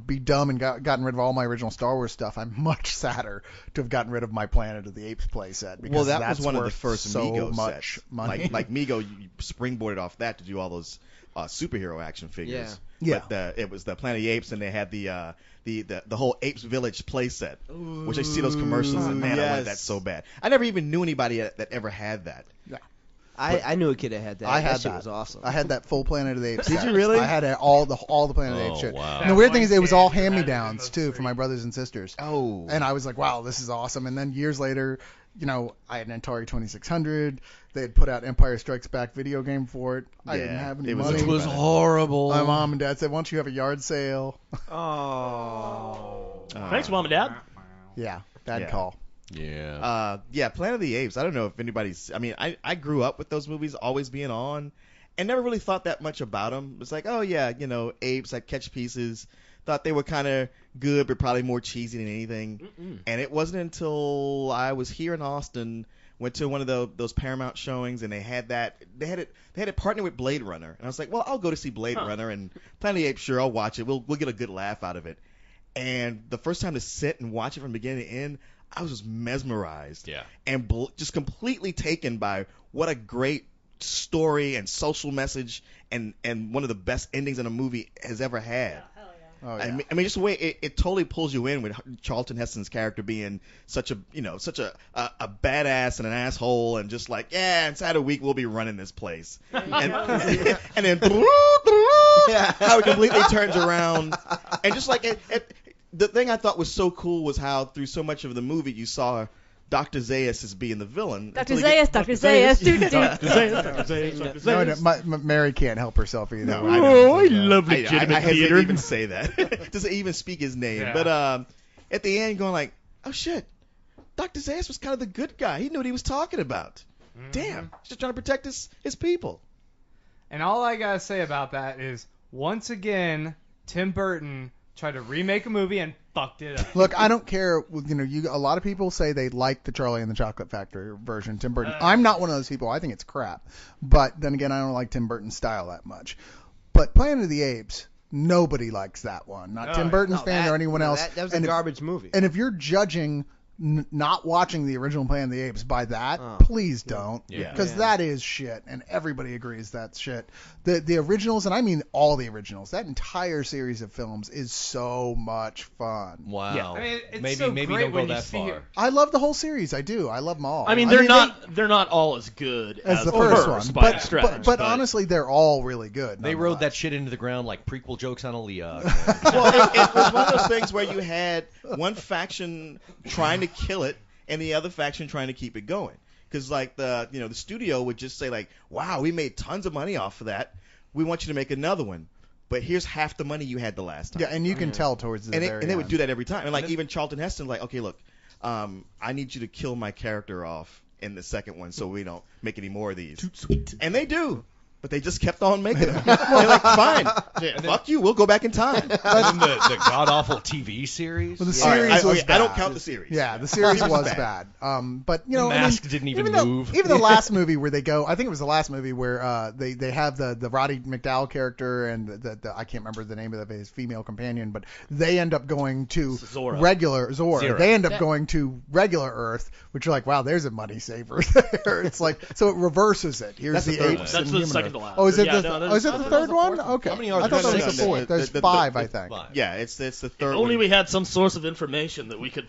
be dumb and gotten rid of all my original Star Wars stuff, I'm much sadder to have gotten rid of my Planet of the Apes playset. Because that that's was one of the worth first so Mego much sets. money. Like Mego, you springboarded off that to do all those superhero action figures. Yeah. But it was the Planet of the Apes, and they had the whole Apes Village playset, which I see those commercials, and man, I wanted that so bad. I never even knew anybody that ever had that. Yeah. I knew a kid that had that. I had that shit that. was awesome. I had that full Planet of the Apes. Did set. you really? I had all the Planet of the Apes shit. Wow. And the weird thing is, it was all One kid hand-me-downs had too those for my brothers and sisters. Oh. And I was like, wow, this is awesome. And then years later, I had an Atari 2600. They had put out Empire Strikes Back video game for it. I didn't have any money. Which was horrible. My mom and dad said, why don't you have a yard sale? Oh. Thanks, Mom and Dad. Yeah, bad Yeah. call. Yeah. Planet of the Apes. I don't know if anybody's. I mean, I grew up with those movies always being on, and never really thought that much about them. It's like, oh yeah, apes like catch pieces. Thought they were kind of good, but probably more cheesy than anything. And it wasn't until I was here in Austin, went to one of those Paramount showings, and they had it partnered with Blade Runner, and I was like, well, I'll go to see Blade Runner, and Planet of the Apes, sure, I'll watch it. We'll get a good laugh out of it. And the first time to sit and watch it from beginning to end, I was just mesmerized. Yeah. And just completely taken by what a great story and social message and one of the best endings in a movie has ever had. Oh, yeah. I mean, just the way it totally pulls you in with Charlton Heston's character being such a badass and an asshole, and just like, yeah, inside a week we'll be running this place, and then how it completely turns around, and just like the thing I thought was so cool was how through so much of the movie you saw Dr. Zaius as being the villain. Dr. Zaius. No, Mary can't help herself either. No, I know. I love I legitimate hesitate theater. to even say that. Doesn't even speak his name. Yeah. But at the end, going like, oh shit, Dr. Zaius was kind of the good guy. He knew what he was talking about. Damn, he's just trying to protect his people. And all I gotta say about that is, once again, Tim Burton tried to remake a movie and fucked it up. Look, I don't care. A lot of people say they like the Charlie and the Chocolate Factory version, Tim Burton. I'm not one of those people. I think it's crap. But then again, I don't like Tim Burton's style that much. But Planet of the Apes, nobody likes that one. Not Tim Burton's fan or anyone else. That was a garbage movie. And if you're judging not watching the original Planet of the Apes by that, please don't. Yeah. Because that is shit, and everybody agrees that's shit. The originals, and I mean all the originals, that entire series of films is so much fun. Wow. Yeah. I mean, it's maybe so maybe great don't go when you that see far. it. I love the whole series. I do. I love them all. I mean, they're not all as good as the the first one, by a but, stretch. but honestly, they're all really good. They rode that nonetheless. shit into the ground like prequel jokes on Aaliyah. Well, it was one of those things where you had one faction trying to kill it and the other faction trying to keep it going. Because like the studio would just say like, wow, we made tons of money off of that. We want you to make another one. But here's half the money you had the last time. Yeah, and you can tell towards the very And they would end. do that every time. And like even Charlton Heston, like, okay, look, I need you to kill my character off in the second one so we don't make any more of these. Too sweet. And they do. But they just kept on making them. They're like, fine, fuck you, we'll go back in time. And then the god awful TV series. Well, the All right, series was I don't bad. count the series. Yeah, the series Series was was bad. But The mask didn't even move. Even the last movie where they go, I think it was the last movie where they have the Roddy McDowall character and the I can't remember the name of his female companion, but they end up going to Zora. regular Zora. Zero. They end up going to regular Earth, which you're like, wow, there's a money saver there. It's like so it reverses it. Here's That's the the third apes. one. That's and the human second Earth. to last. Oh, is it Yeah, the no, oh, is it that's- the that's third the one? fourth. Okay. How many are I there? thought that was the No, fourth. There's the- 5, I think. Five. Yeah, it's the third Only one. we had some source of information that we could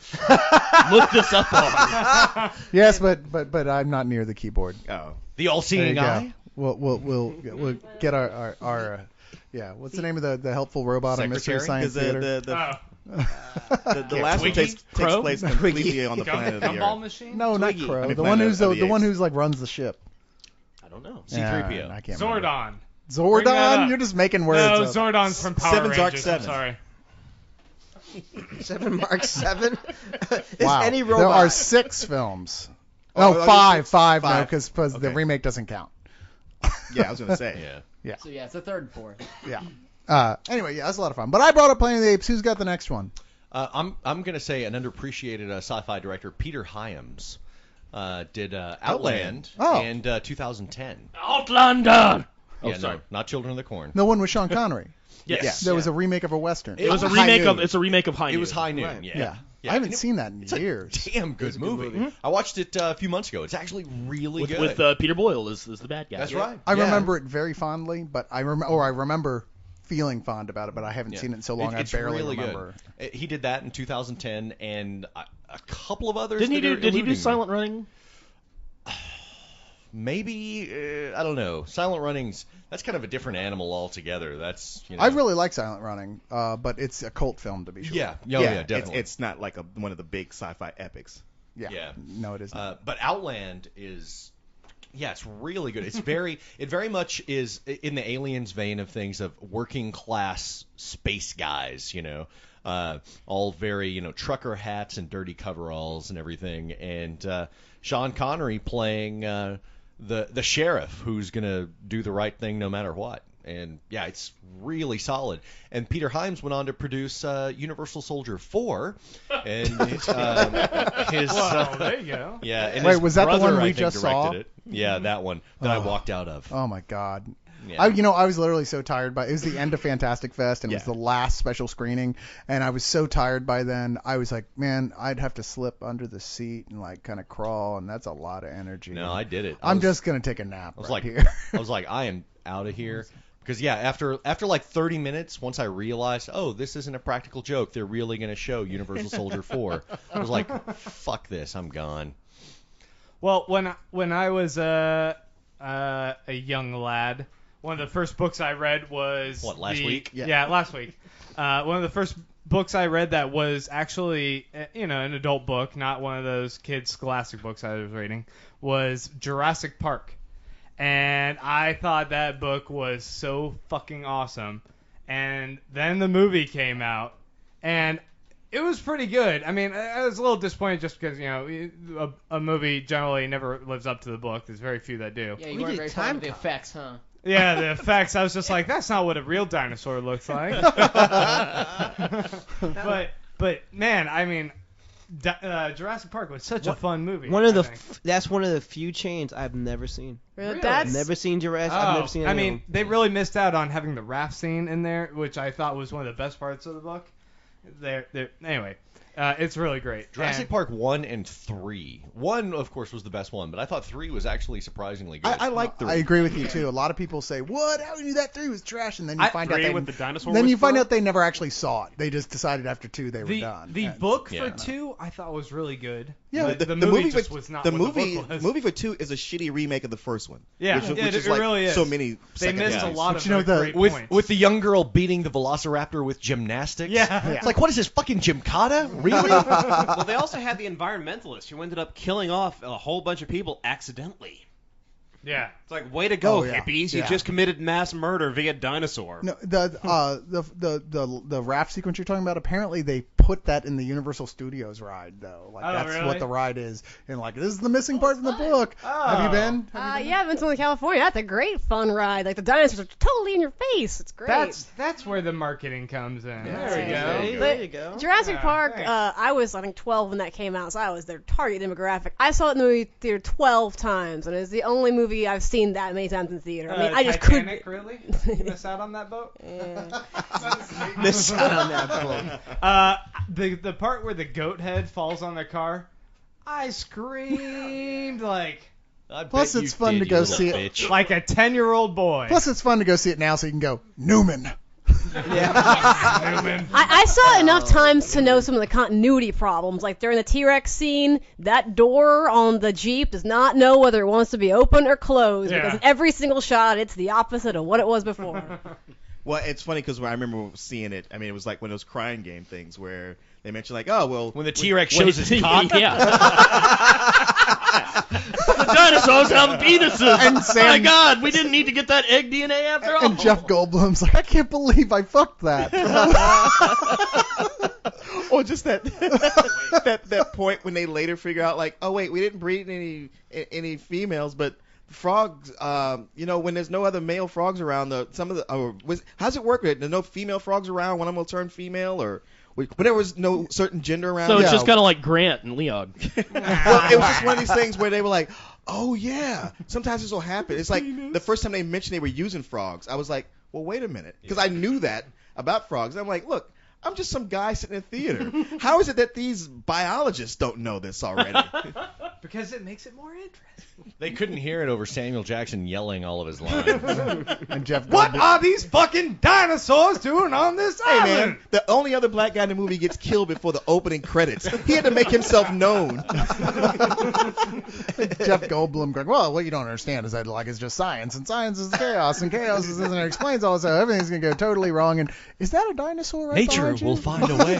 look this up on. Yes, but I'm not near the keyboard. Oh. The There you all-seeing go. eye. We'll get our yeah. What's the name of the helpful robot on Mystery Secretary? Science Because Theater? the last one Twiggy? takes Crow? place completely on the planet of the Gumball Earth. machine? No, not Twiggy. Crow. I mean, the one Planet who's of the the one Apes. who's like runs the ship. I don't know. C-3PO. I can't remember. Zordon. Bring that Zordon? up. You're just making words No, up. Zordon's from Power Seven's Arc Rangers. I'm 7. sorry. 7 Mark 7. Is Wow. any robot? There are 6 films. Oh, No, oh, five. No, five. because the Okay. remake doesn't count. Yeah, I was gonna say. Yeah. So yeah, it's the third and fourth. Yeah. Anyway, yeah, that's a lot of fun. But I brought up Planet of the Apes. Who's got the next one? I'm gonna say an underappreciated sci-fi director, Peter Hyams, did Outland Oh. and 2010. Outlander. Oh, Yeah, sorry. no, not Children of the Corn. The one with Sean Connery. Yes. There was a remake of a western. It was a High remake Noon. of. It's a remake of High It Noon. was High Noon. Right. Yeah. I haven't And it- seen that in It's a years. damn good movie. I watched it a few months ago. It's actually really with, good. with Peter Boyle is the bad guy. That's right. I Yeah. remember it very fondly, but I remember feeling fond about it, but I haven't Yeah. seen it in so long It's I barely really remember. Good. He did that in 2010, and a couple of others. Didn't he that do? are Did he do eluding me. Silent Running? Maybe I don't know. Silent Running's that's kind of a different animal altogether. That's I really like Silent Running, but it's a cult film to be sure. yeah, yeah, definitely. It's not like one of the big sci-fi epics. Yeah. No, it isn't. But Outland is, yeah, it's really good. It very much is in the Aliens vein of things of working class space guys, all very, trucker hats and dirty coveralls and everything. And Sean Connery playing the sheriff who's gonna do the right thing no matter what. And yeah, it's really solid. And Peter Hyams went on to produce Universal Soldier 4, and his there you go. yeah. And Wait, his was that the brother, one we I think, just saw? directed it. Yeah, that one that I walked out of. Oh my God. Yeah. I was literally so tired by it was the end of Fantastic Fest and it was Yeah. the last special screening and I was so tired by then. I was like, man, I'd have to slip under the seat and like kind of crawl and that's a lot of energy. No, I did it. I'm just gonna take a nap I was right like, here. I was like, I am out of here. Because yeah, after like 30 minutes, once I realized, oh, this isn't a practical joke, they're really gonna show Universal Soldier 4. I was like, fuck this, I'm gone. Well, when I was a young lad, one of the first books I read was Last week? Yeah, last week. One of the first books I read that was actually an adult book, not one of those kids' scholastic books I was reading, was Jurassic Park. And I thought that book was so fucking awesome. And then the movie came out, and it was pretty good. I mean, I was a little disappointed just because, a movie generally never lives up to the book. There's very few that do. Yeah, you We weren't did very fond of the time effects, huh? Yeah, the effects, I was just like, that's not what a real dinosaur looks like. But man, I mean, Jurassic Park was such a fun movie. That's one of the few chains I've never seen. Really? I've never seen Jurassic. I've never seen. I mean, they really missed out on having the raft scene in there, which I thought was one of the best parts of the book. Anyway, it's really great. Jurassic Park 1 and 3. 1, of course, was the best one, but I thought 3 was actually surprisingly good. I like 3. I agree with you too. A lot of people say, "What? How knew that 3 was trash?" And then you find out 3 with the dinosaur then you whisperer? find out they never actually saw it. They just decided after 2 they were done. The And- book yeah. for 2 I thought was really good. Yeah, the movie just was not the what movie. the book was. Movie for 2 is a shitty remake of the first one. Yeah, which it is like really is. so many. They second missed a movies. lot But of you know, great with points. the young girl beating the Velociraptor with gymnastics. Yeah. It's like, what is this, fucking Gymkata? Really? Well, they also had the environmentalists who ended up killing off a whole bunch of people accidentally. Yeah. It's like, way to go, Oh, yeah. hippies! You Yeah. just committed mass murder via dinosaur. No, the raft sequence you're talking about. Apparently, they put that in the Universal Studios ride, though. Like Oh, that's really? what the ride is, and like this is the missing part in the book. Have you been? Yeah, I've been to California. That's a great fun ride. Like the dinosaurs are totally in your face. It's great. That's where the marketing comes in. Yeah. There we go. There you go. Jurassic Yeah, Park, thanks. I was, I think, 12 when that came out, so I was their target demographic. I saw it in the movie theater 12 times, and it was the only movie I've seen that many times in theater. I mean, I just Titanic, couldn't. really? You miss out on that boat? Miss out on that book. The part where the goat head falls on the car, I screamed like I bet Plus, you it's fun did, to you go little see it. bitch. like a 10-year-old boy. Plus, it's fun to go see it now, so you can go Newman. I saw it enough times to know some of the continuity problems. Like during the T-Rex scene, that door on the Jeep does not know whether it wants to be open or closed Yeah. because in every single shot, it's the opposite of what it was before. Well, it's funny because I remember seeing it. I mean, it was like one of those crying game things where they mentioned like, oh well, When the T-Rex shows his cock. Yeah. The dinosaurs have penises. And My God, we didn't need to get that egg DNA after all. And Jeff Goldblum's like, I can't believe I fucked that. or just that that point when they later figure out like, oh wait, we didn't breed any females, but frogs, when there's no other male frogs around, how's it work? There's no female frogs around. One of them will turn female, or when there was no certain gender around. So it's Yeah. just kind of like Grant and Leon. Well, it was just one of these things where they were like, oh yeah, sometimes this will happen. It's like the first time they mentioned they were using frogs, I was like, well, wait a minute, because I knew that about frogs. And I'm like, look, I'm just some guy sitting in a theater. How is it that these biologists don't know this already? Because it makes it more interesting. They couldn't hear it over Samuel Jackson yelling all of his lines. And Jeff What Goldblum. are these fucking dinosaurs doing on this Hey island? man, the only other black guy in the movie gets killed before the opening credits. He had to make himself known. Jeff Goldblum going, well, what you don't understand is that like it's just science, and science is chaos, and chaos is and it explains all, so everything's gonna go totally wrong. And is that a dinosaur? Right Nature behind you? will find a way.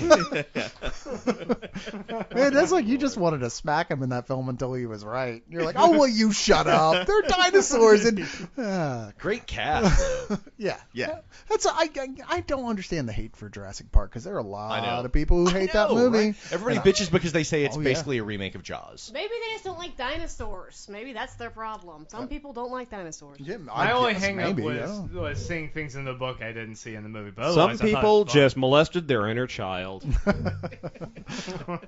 Man, that's like you just wanted to smack him in that film him until he was right. You're like, oh, well, you shut up. They're dinosaurs. And Great cast. yeah. Yeah. I don't understand the hate for Jurassic Park because there are a I know. lot of people who hate that know, movie. right? Everybody And bitches because they say it's Oh, yeah. basically a remake of Jaws. Maybe they just don't like dinosaurs. Maybe that's their problem. Some people don't like dinosaurs. Yeah, My only guess hang up maybe, yeah. was seeing things in the book I didn't see in the movie. But Some otherwise, I thought it people was fun. just molested their inner child.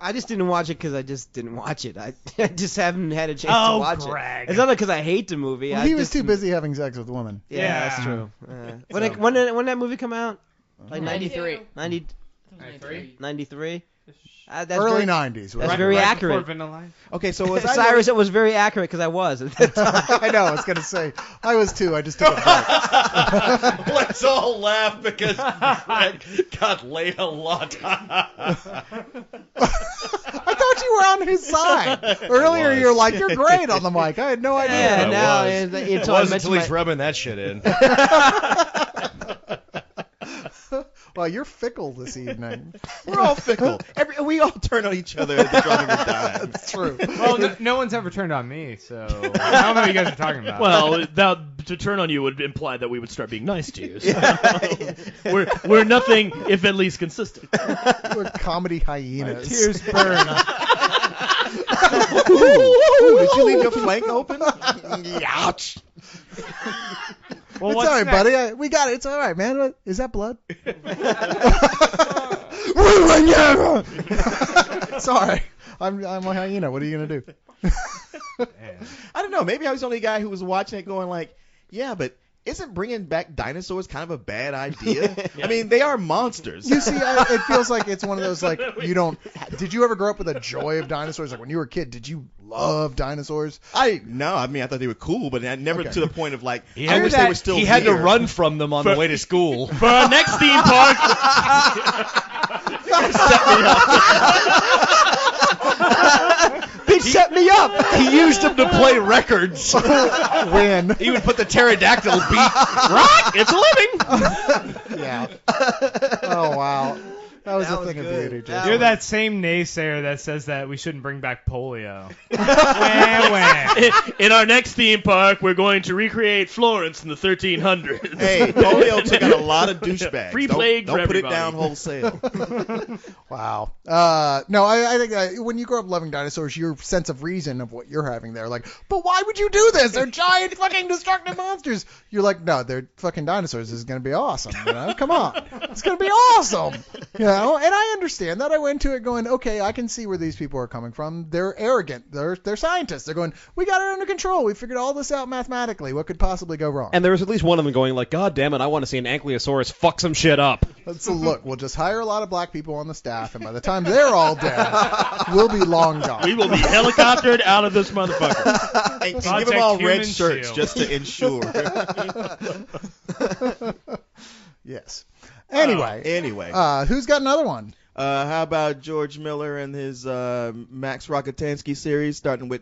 I just didn't watch it because I just didn't watch it. I just haven't had a chance Oh, to watch Greg. it. It's not because I hate the movie. Well, I he was just- too busy having sex with women. Yeah, that's Yeah. true. When did that movie come out? Like 93. 90, 93? 93? That's Early very, 90s. That's Right- very right accurate. before Vanilla Ice? Okay, so was I Cyrus, it was very accurate because I was at that time. I know. I was gonna say I was too. I just took a break. Let's all laugh because Greg got laid a lot. I thought you were on his side earlier. was. You're like, you're great on the mic. I had no idea. Yeah, It now was. it's It all I wasn't mentioned until he's my- rubbing that shit in. Well, you're fickle this evening. We're all fickle. We all turn on each other at the drop of a dime. That's true. Well, no one's ever turned on me, so I don't know what you guys are talking about. Well, that to turn on you would imply that we would start being nice to you. So we're nothing if at least consistent. We're comedy hyenas. tears burn. Ooh, did you leave your flank open? Ouch. Well, It's what's all right, next? buddy. We got it. It's all right, man. Is that blood? Sorry. I'm a hyena. What are you gonna do? I don't know. Maybe I was the only guy who was watching it going like, yeah, but isn't bringing back dinosaurs kind of a bad idea? I mean, they are monsters. You see, it feels like it's one of those like you don't. Did you ever grow up with a joy of dinosaurs? Like when you were a kid, did you love dinosaurs? I thought they were cool, but never Okay. to the point of like, He I had wish that- they were still He had to here. run from them on the way to school. For our next theme park, He set me up. He used them to play records. Win. He would put the pterodactyl beat. rock, it's a living. Yeah. Oh wow. That was That a was thing of good. beauty. That Jason. You're that same naysayer that says that we shouldn't bring back polio. Wah, wah. In our next theme park, we're going to recreate Florence in the 1300s. Hey, polio took out a lot of douchebags. Free Don't- plague Don't for put it everybody. down wholesale. Wow. No, I think when you grow up loving dinosaurs, your sense of reason of what you're having there, like, but why would you do this? They're giant fucking destructive monsters. You're like, no, they're fucking dinosaurs. This is gonna be awesome. You know, come on, it's gonna be awesome. You know, and I understand that. I went to it going, okay, I can see where these people are coming from. They're arrogant. They're scientists. They're going, we got it under control. We figured all this out mathematically. What could possibly go wrong? And there was at least one of them going like, God damn it, I want to see an Ankylosaurus fuck some shit up. So look, we'll just hire a lot of black people on the staff, and by the time they're all dead, we'll be long gone. We will be helicoptered out of this motherfucker. and give Project them all Human red shirts Shield. just to ensure. Yes. Anyway, Anyway, who's got another one? how about George Miller and his Max Rockatansky series, starting with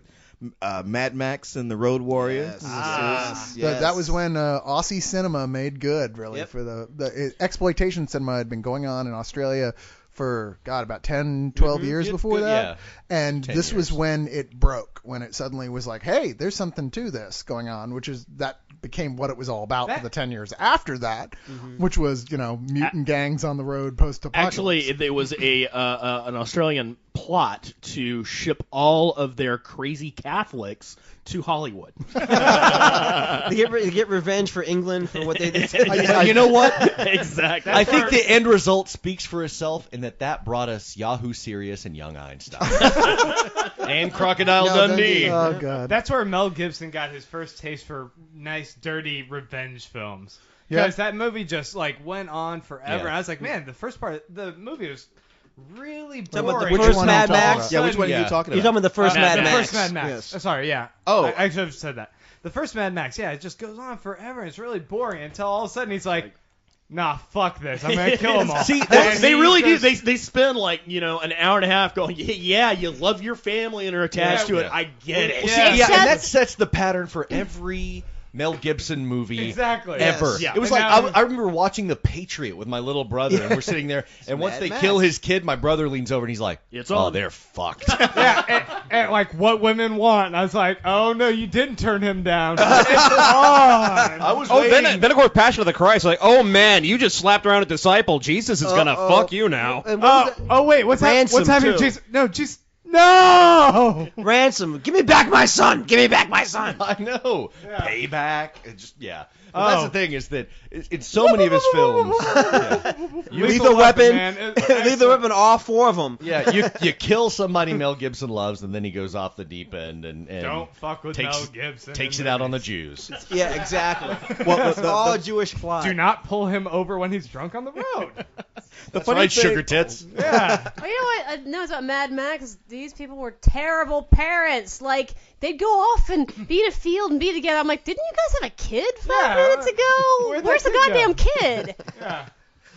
Mad Max and the Road Warrior? That was when Aussie cinema made good, really, Yep. for the exploitation cinema had been going on in Australia for, God, about 10, 12 years before that. Yeah. And 10 this was years. when it broke, when it suddenly was like, hey, there's something to this going on, which is that became what it was all about for the 10 years after that, which was, mutant gangs on the road post-apocalypse. Actually, it was an Australian plot to ship all of their crazy Catholics to Hollywood. They get revenge for England for what they did. You know what? Exactly. I think the end result speaks for itself in that brought us Yahoo Serious and Young Einstein. And Crocodile No, Dundee. Oh, God. That's where Mel Gibson got his first taste for nice, dirty revenge films. Yeah. Because that movie just went on forever. Yeah. And I was like, man, the first part of the movie was really Talking about the boring. first one Mad are you talking Max? about? Yeah, which one are Yeah. you talking You're about? talking about the first Mad the Max. first Mad Max. Yes. Sorry, yeah. Oh. I should have said that. The first Mad Max, yeah, it just goes on forever. It's really boring until all of a sudden he's like, nah, fuck this. I'm going to kill them all. See, And they he really do. goes- They spend an hour and a half going, yeah, you love your family and are attached to it. Yeah. I get it. Yeah. Yeah, and that sets the pattern for every Mel Gibson movie Exactly. ever. Yes. Yeah. It was And like now- I remember watching The Patriot with my little brother, and we're sitting there, and once Mad they Max. kill his kid, my brother leans over and he's like, It's "Oh, on." they're fucked." Yeah, and like what women want. And I was like, oh no, you didn't turn him down. It's on. I was Oh, waiting. then of course, Passion of the Christ. Like, oh man, you just slapped around a disciple. Jesus is gonna fuck you now. And what was that? Oh wait, what's Ransom, happening? too. Jesus, no, Jesus, no. Ransom. Give me back my son. Give me back my son. I know. Yeah. Payback. It just But that's Oh. the thing is that in so many of his films, Lethal Weapon. man. Lethal Weapon. All 4 of them. you kill somebody Mel Gibson loves, and then he goes off the deep end and Don't fuck with takes, Mel Gibson. takes in it out on the movies. Jews. Yeah, exactly. Well, It's all a Jewish plot. Do not pull him over when he's drunk on the road. That's funny right, thing- sugar tits. Yeah. Well, you know what I noticed about Mad Max? These people were terrible parents. Like, they'd go off and be in a field and be together. I'm like, didn't you guys have a kid 5 minutes ago? where'd Where's the that kid goddamn kid? Yeah.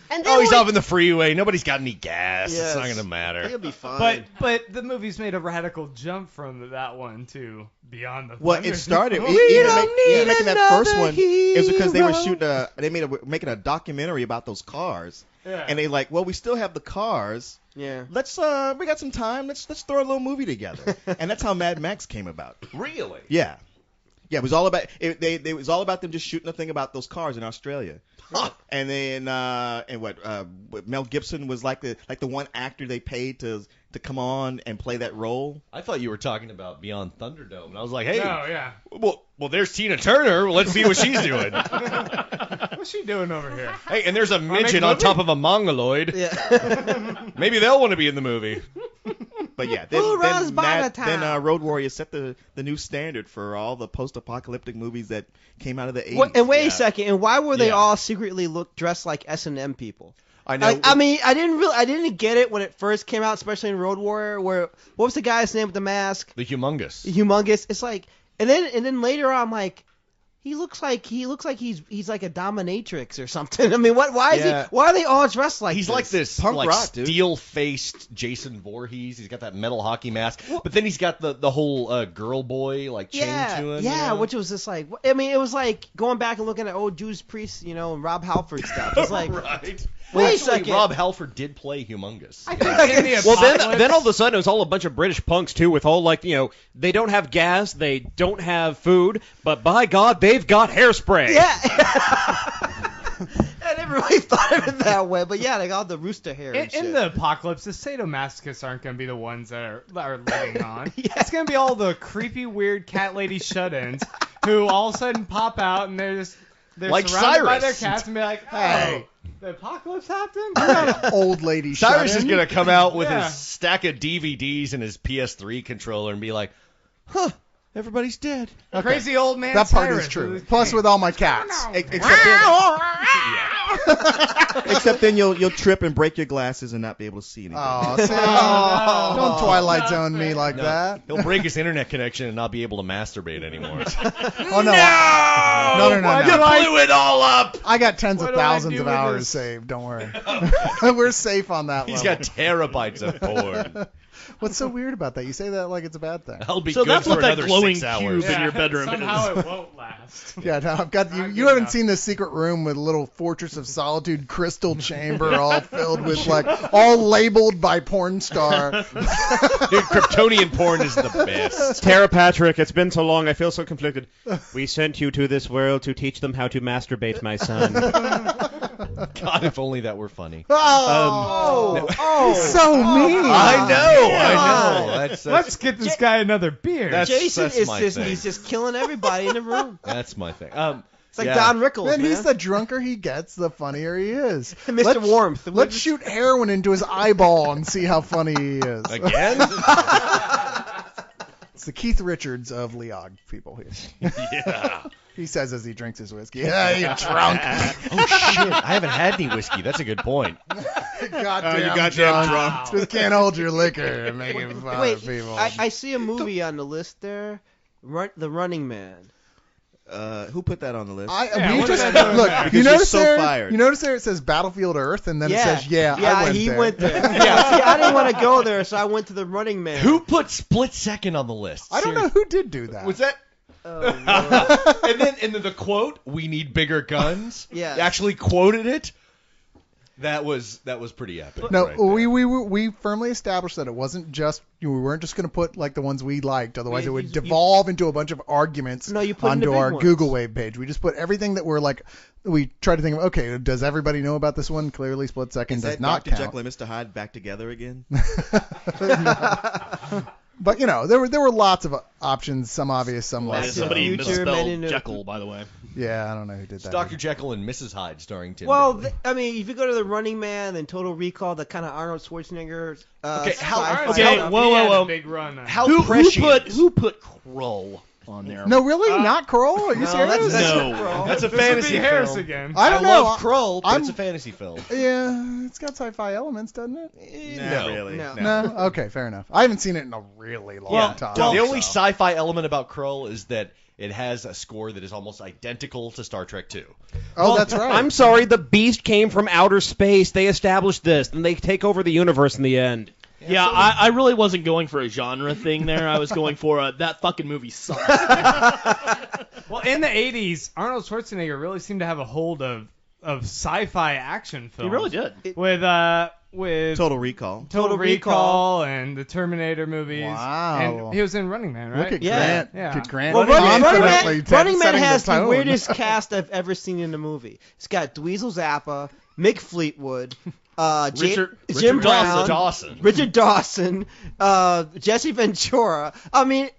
And then Oh, he's when- off in the freeway. Nobody's got any gas. Yes. It's not gonna matter. He'll be fine. But the movie's made a radical jump from that one to Beyond the Well, Thunder. it started. We Even don't need making that first one is because they were hero. shooting making a documentary about those cars, Yeah. and they like, well, we still have the cars. yeah. Let's we got some time. Let's throw a little movie together, and that's how Mad Max came about. Really? Yeah, it was all about it was all about them just shooting a thing about those cars in Australia. And then Mel Gibson was like the one actor they paid to come on and play that role. I thought you were talking about Beyond Thunderdome, and I was like, hey, No, yeah. well, there's Tina Turner. Well, let's see what she's doing. What's she doing over here? Hey, and there's a midget make a on movie? top of a mongoloid. Yeah. Maybe they'll want to be in the movie. But yeah, Who runs then Bartertown? Road Warrior set the new standard for all the post-apocalyptic movies that came out of the 80s. And wait Yeah. a second. And why were they Yeah. all secretly dressed like S&M people? I know. Like, I mean, I didn't get it when it first came out, especially in Road Warrior. What was the guy's name with the mask? the humongous. Humongous. It's like, and then later on, I'm like, he looks like he's like a dominatrix or something. I mean, why is Yeah. he? Why are they all dressed like He's this? like this Punk like rock, dude. steel-faced Jason Voorhees. He's got that metal hockey mask, but then he's got the whole girl boy like chain Yeah, to him. yeah, you know? which was just like, I mean, it was like going back and looking at old Judas Priest, and Rob Halford stuff. It's like, right. Wait a Actually, second. Rob Halford did play Humongous. In the Well, apocalypse- then all of a sudden it was all a bunch of British punks too, with all like they don't have gas, they don't have food, but by God they've got hairspray. yeah. I never really thought of it that way, but yeah, they got the rooster hair. And In shit. the apocalypse, the sadomasochists aren't going to be the ones that are living on. It's going to be all the creepy, weird cat lady shut-ins who all of a sudden pop out and they're Like surrounded by Cyrus. their cats and be like, Hey. oh, the apocalypse happened? Old lady Cyrus is shut-in. gonna come out with Yeah. his stack of DVDs and his PS3 controller and be like, "Huh, everybody's dead." Crazy old man That part Cyrus is true. with his Plus, cane. with all my cats. Except then you'll trip and break your glasses and not be able to see anything. Oh, see, don't Twilight Zone me like that. He'll break his internet connection and not be able to masturbate anymore. Oh no! No. You blew it all up. I got tens What of do I thousands do of with hours this? saved. Don't worry. We're safe on that He's level. got terabytes of porn. What's so weird about that? You say that like it's a bad thing. I'll be So good that's for what that another glowing 6 hours. cube in your bedroom somehow is. it won't last. Yeah, no, I've got you. Not You good haven't enough. seen this secret room with a little Fortress of Solitude crystal chamber, all filled with like all labeled by porn star. Dude, Kryptonian porn is the best. Tara Patrick, it's been so long, I feel so conflicted. We sent you to this world to teach them how to masturbate, my son. God, if only that were funny. Oh, so mean. I know. That's Let's get this guy another beer. Jason that's is my just thing. he's just killing everybody in the room. That's my thing. It's like yeah. Don Rickles, Man, man. he's the drunker he gets, the funnier he is. Mr. Let's- Warmth. Let's shoot heroin into his eyeball and see how funny he is. Again? It's the Keith Richards of Leog people here. Yeah. He says as he drinks his whiskey. Yeah, you drunk. Oh shit! I haven't had any whiskey. That's a good point. Goddamn drunk. Just can't hold your liquor and make it fun Wait, of people. I see a movie on the list there. The Running Man. Who put that on the list? Yeah, we what just did I do look. there? Because You you're notice so there. fired. You notice there it says Battlefield Earth, and then yeah. it says I went he there. went there. Yeah, see, I didn't want to go there, so I went to the Running Man. Who put Split Second on the list? I don't know who did do that. Was that? and then the quote, "We need bigger guns." Yes. Actually quoted it. That was pretty epic. No, right there. we firmly established that it wasn't just we weren't just going to put like the ones we liked, otherwise it would devolve into a bunch of arguments No, you put in the onto big our ones. Google Wave page. We just put everything that we're like. We tried to think of, okay, does everybody know about this one? Clearly, Split Second Is does that not Dr. count. Jekyll and Mr. Hyde back together again? But there were lots of options, some obvious, some That less. is so. somebody Future misspelled Men in- Jekyll, by the way. Yeah, I don't know who did It's that. Dr. Jekyll and Mrs. Hyde starring Tim. Well, Daly. I mean, if you go to the Running Man and Total Recall, the kind of Arnold Schwarzenegger. Okay, how- sci-fi okay, stuff. whoa, He had whoa. a big run. How Who prescient. put Krull on there? No, really, not Kroll. Are you No, serious? No. That's a This would fantasy be Harris film. again. I don't know. love Krull, but I'm- it's a fantasy film. Yeah, it's got sci-fi elements, doesn't it? Not really. No. No. Okay, fair enough. I haven't seen it in a really long time. The only sci-fi element about Krull is that it has a score that is almost identical to Star Trek 2. Oh, that's right. I'm sorry, the Beast came from outer space. They established this, and they take over the universe in the end. Yeah, I really wasn't going for a genre thing there. I was going for that fucking movie sucks. Well, in the 80s, Arnold Schwarzenegger really seemed to have a hold of sci-fi action He films. really did. With Total Recall. Total Recall and the Terminator movies. Wow. And he was in Running Man, right? Look at Yeah. Grant. Yeah. Look at Grant. Well, confidently Running Man setting has the tone. weirdest cast I've ever seen in a movie. It's got Dweezil Zappa, Mick Fleetwood, Richard Jim Brown, Dawson. Richard Dawson, Jesse Ventura. I mean,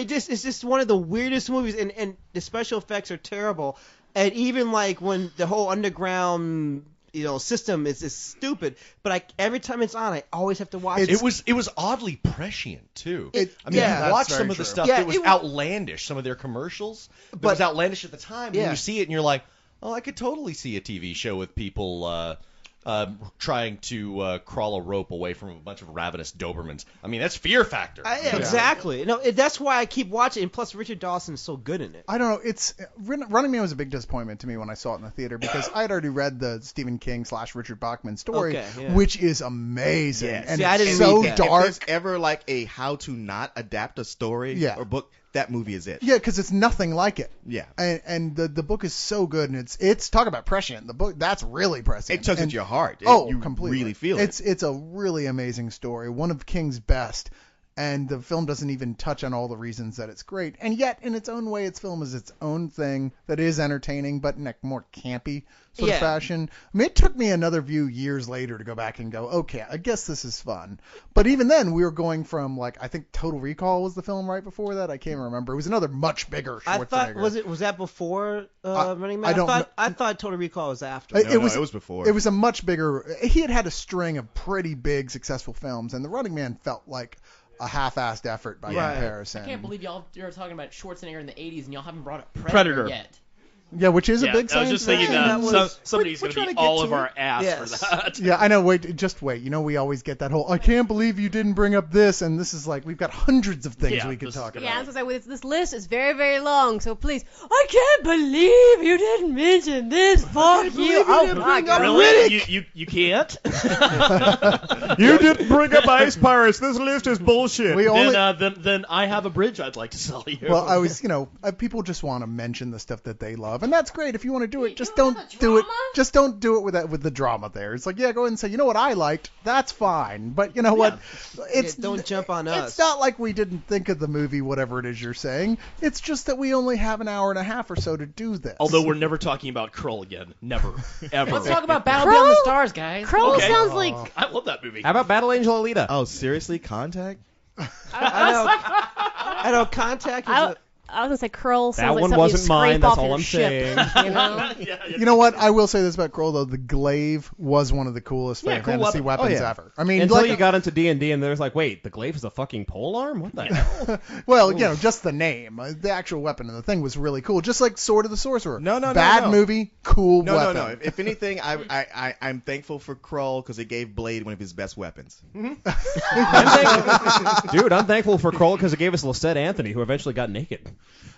this is just one of the weirdest movies, and the special effects are terrible. And even like when the whole underground, system is stupid. But every time it's on, I always have to watch it. It was oddly prescient too. Yeah, you that's watch very some of the true. stuff Yeah, that was it was- outlandish. Some of their commercials that was outlandish at the time. And Yeah. you see it and you're like, oh, I could totally see a TV show with people trying to crawl a rope away from a bunch of ravenous Dobermans. I mean, that's Fear Factor. Exactly. No, that's why I keep watching. And plus, Richard Dawson is so good in it. I don't know. It's Running Man was a big disappointment to me when I saw it in the theater because I had already read the Stephen King / Richard Bachman story, Okay, yeah. which is amazing Yes. and See, I it's didn't so read that. If dark. there's ever like a how to not adapt a story Yeah. or book, that movie is it. Yeah, because it's nothing like it. Yeah. And the book is so good, and it's talk about prescient. The book that's really prescient. It tugs And- at your heart. You completely. really feel It's a really amazing story, one of King's best, and the film doesn't even touch on all the reasons that it's great. And yet, in its own way, its film is its own thing that is entertaining, but in a more campy sort of Yeah. fashion. I mean, it took me another view years later to go back and go, okay, I guess this is fun. But even then, we were going from I think Total Recall was the film right before that. I can't remember. It was another much bigger I thought Schwarzenegger. was that before Running Man? I don't know. I thought Total Recall was after. It was before. It was a much bigger. He had a string of pretty big successful films, and The Running Man felt like a half-assed effort by Right. comparison. I can't believe you're talking about Schwarzenegger in the 80s and y'all haven't brought up Predator. yet. Yeah, which is a Yeah, big I was science just thinking fiction. that somebody's we're going to trying be to get all to of it. our ass Yes. for that. Yeah, I know. Just wait. We always get that whole, I can't believe you didn't bring up this, and this is like, we've got hundreds of things Yeah, we could this is talk gonna- about. Yeah, I was gonna say, this list is very, very long, so please. I can't believe you didn't mention this. Fuck you. Oh my god. Really? You can't? You didn't bring up Ice Pirates. This list is bullshit. We only, Then I have a bridge I'd like to sell you. well, I was, people just want to mention the stuff that they love, and that's great. If you want to do it, just don't do it. Just don't do it with the drama there. It's like, yeah, go ahead and say, you know what I liked, that's fine. But you know what? It's don't jump on us. It's not like we didn't think of the movie, whatever it is you're saying. It's just that we only have an hour and a half or so to do this. Although we're never talking about Krull again. Never. Ever. Let's talk about Battle Beyond the Stars, guys. Kroll Okay. sounds like I love that movie. How about Battle Angel Alita? Oh, seriously? Contact? I know Contact is I was gonna say Kroll sounds That like one something wasn't you mine, scrape that's off all your I'm ship, saying. You know? You know what? I will say this about Kroll though: the glaive was one of the coolest Yeah, cool fantasy weapon. weapons Oh, yeah. ever. I mean, Until like, you got into D&D and there's like, wait, the glaive is a fucking polearm? What the hell? well, just the name, the actual weapon of the thing was really cool. Just like Sword of the Sorcerer. No. Bad movie, cool No, weapon. no. If anything, I'm thankful for Krull because it gave Blade one of his best weapons. Dude, I'm thankful for Kroll because it gave us Lisette Anthony, who eventually got naked.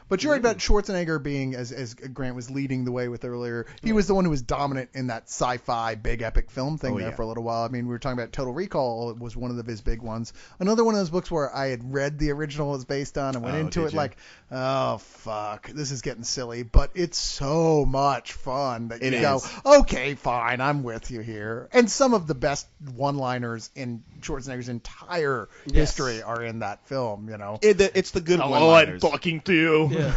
But you're right about Schwarzenegger being, as Grant was leading the way with earlier, he was the one who was dominant in that sci-fi big epic film thing for a little while. I mean, we were talking about Total Recall was one of his big ones. Another one of those books where I had read the original it was based on and went into it like, oh, fuck, this is getting silly. But it's so much fun that you go, okay, fine, I'm with you here. And some of the best one-liners in Schwarzenegger's entire history are in that film, you know. It's the good Hello, one-liners. I'm talking to you. Yeah.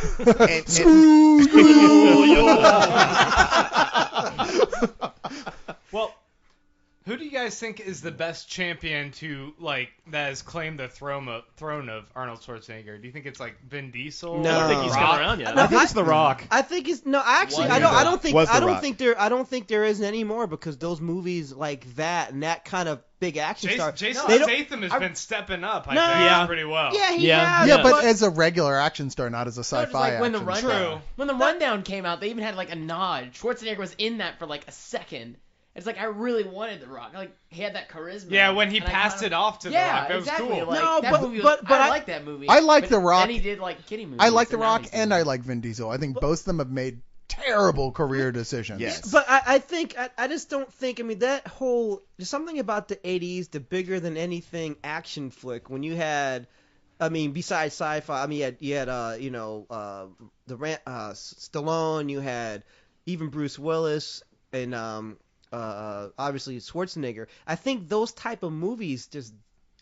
Well, who do you guys think is the best champion to that has claimed the throne of Arnold Schwarzenegger? Do you think it's like Vin Diesel? No. I don't think he's Rock? been around yet. No, I think it's The Rock. I think it's no. Actually, I don't think there is anymore because those movies like that and that kind of big action star. Jason they don't- Statham has been stepping up. I No. think Yeah. pretty well. Yeah, he Yeah. has. Yeah, but as a regular action star, not as a No, just sci-fi like when the action rundown, star. True. when the rundown came out, they even had like a nod. Schwarzenegger was in that for like a second. It's like I really wanted The Rock. Like he had that charisma. Yeah, when he and I passed kinda- it off to The Yeah, Rock, that was exactly. cool. Like, No, that but- movie but I I- like that movie. I like But The Rock. Then he did like kiddie movies. I like The and now Rock he's and doing- I like Vin Diesel. I think both of them have made terrible career decisions. Yes. But I think I just don't think. I mean, that whole there's something about the '80s, the bigger than anything action flick. When you had, I mean, besides sci-fi, I mean, you had Stallone, you had even Bruce Willis, and obviously Schwarzenegger. I think those type of movies just.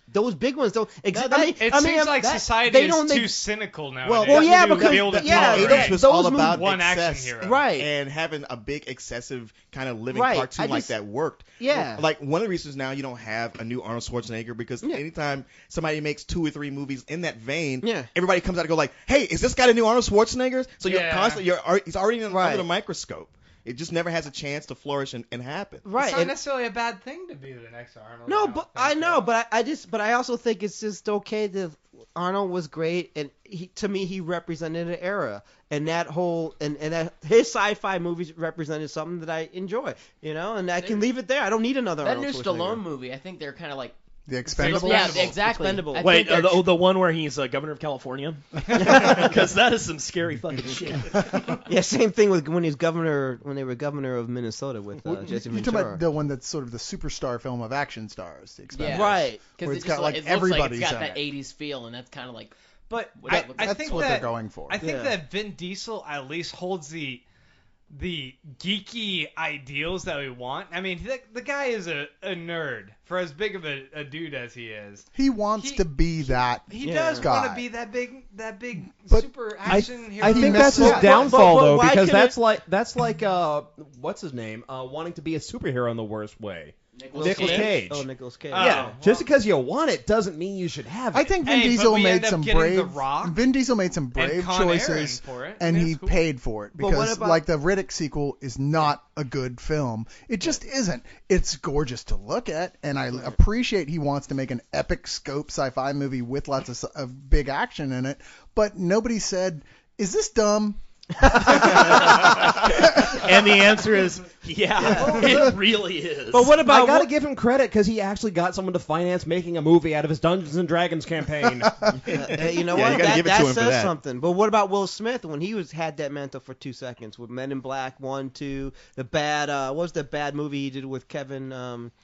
Those big ones don't exist. It seems like society they is don't too make- cynical nowadays. Well, yeah, to because be able to the 80s was those all movies- about one action excess hero. Right. and having a big excessive kind of living Right. cartoon I like just- that worked. Yeah. Like one of the reasons now you don't have a new Arnold Schwarzenegger because anytime somebody makes 2 or 3 movies in that vein, everybody comes out and go like, "Hey, is this guy the new Arnold Schwarzenegger?" So you're constantly he's already under the microscope. It just never has a chance to flourish and happen. Right. It's not and- necessarily a bad thing to be the next Arnold. No, don't but think I know, so. but I also think it's just okay that Arnold was great, and to me he represented an era, and that whole and that his sci-fi movies represented something that I enjoy, and I can leave it there. I don't need another That Arnold new Schwarzenegger. Stallone movie. I think they're kind of like. The Expendables? Yeah, exactly. Expendables. I Wait, think they're- the one where he's governor of California? Because that is some scary fucking shit. Yeah, same thing with when they were governor of Minnesota with Jesse You're talking Ventura. about the one that's sort of the superstar film of action stars, The Expendables. Yeah. Right. Where Because it's got like it looks like everybody's it's got in that it. 80s feel, and that's kind of like. But What I That's think what that, they're going for. I think Yeah. that Vin Diesel at least holds the geeky ideals that we want. I mean, the guy is a nerd for as big of a dude as he is. He wants to be that. He Yeah. does guy. want to be that big But super action hero. I think that's misses his that. downfall But though, why because couldn't- that's like what's his name? Wanting to be a superhero in the worst way. Nicolas Cage. Cage. Oh, Nicolas Cage. Yeah, Oh, just because you want it doesn't mean you should have it. I think Vin Hey, but Diesel we made end up some getting brave. The Rock Vin Diesel made some brave Con Aaron choices, for it. and That's he cool. paid for it But what because, about- like the Riddick sequel, is not a good film. It just isn't. It's gorgeous to look at, and I appreciate he wants to make an epic scope sci-fi movie with lots of big action in it. But nobody said, "Is this dumb?" And the answer is, yeah, it really is. But what about I gotta give him credit because he actually got someone to finance making a movie out of his Dungeons and Dragons campaign. You know Yeah, what? you gotta give it to him for says that. something. But what about Will Smith when he had that mantle for 2 seconds with Men in Black 1, 2, the bad what was the bad movie he did with Kevin?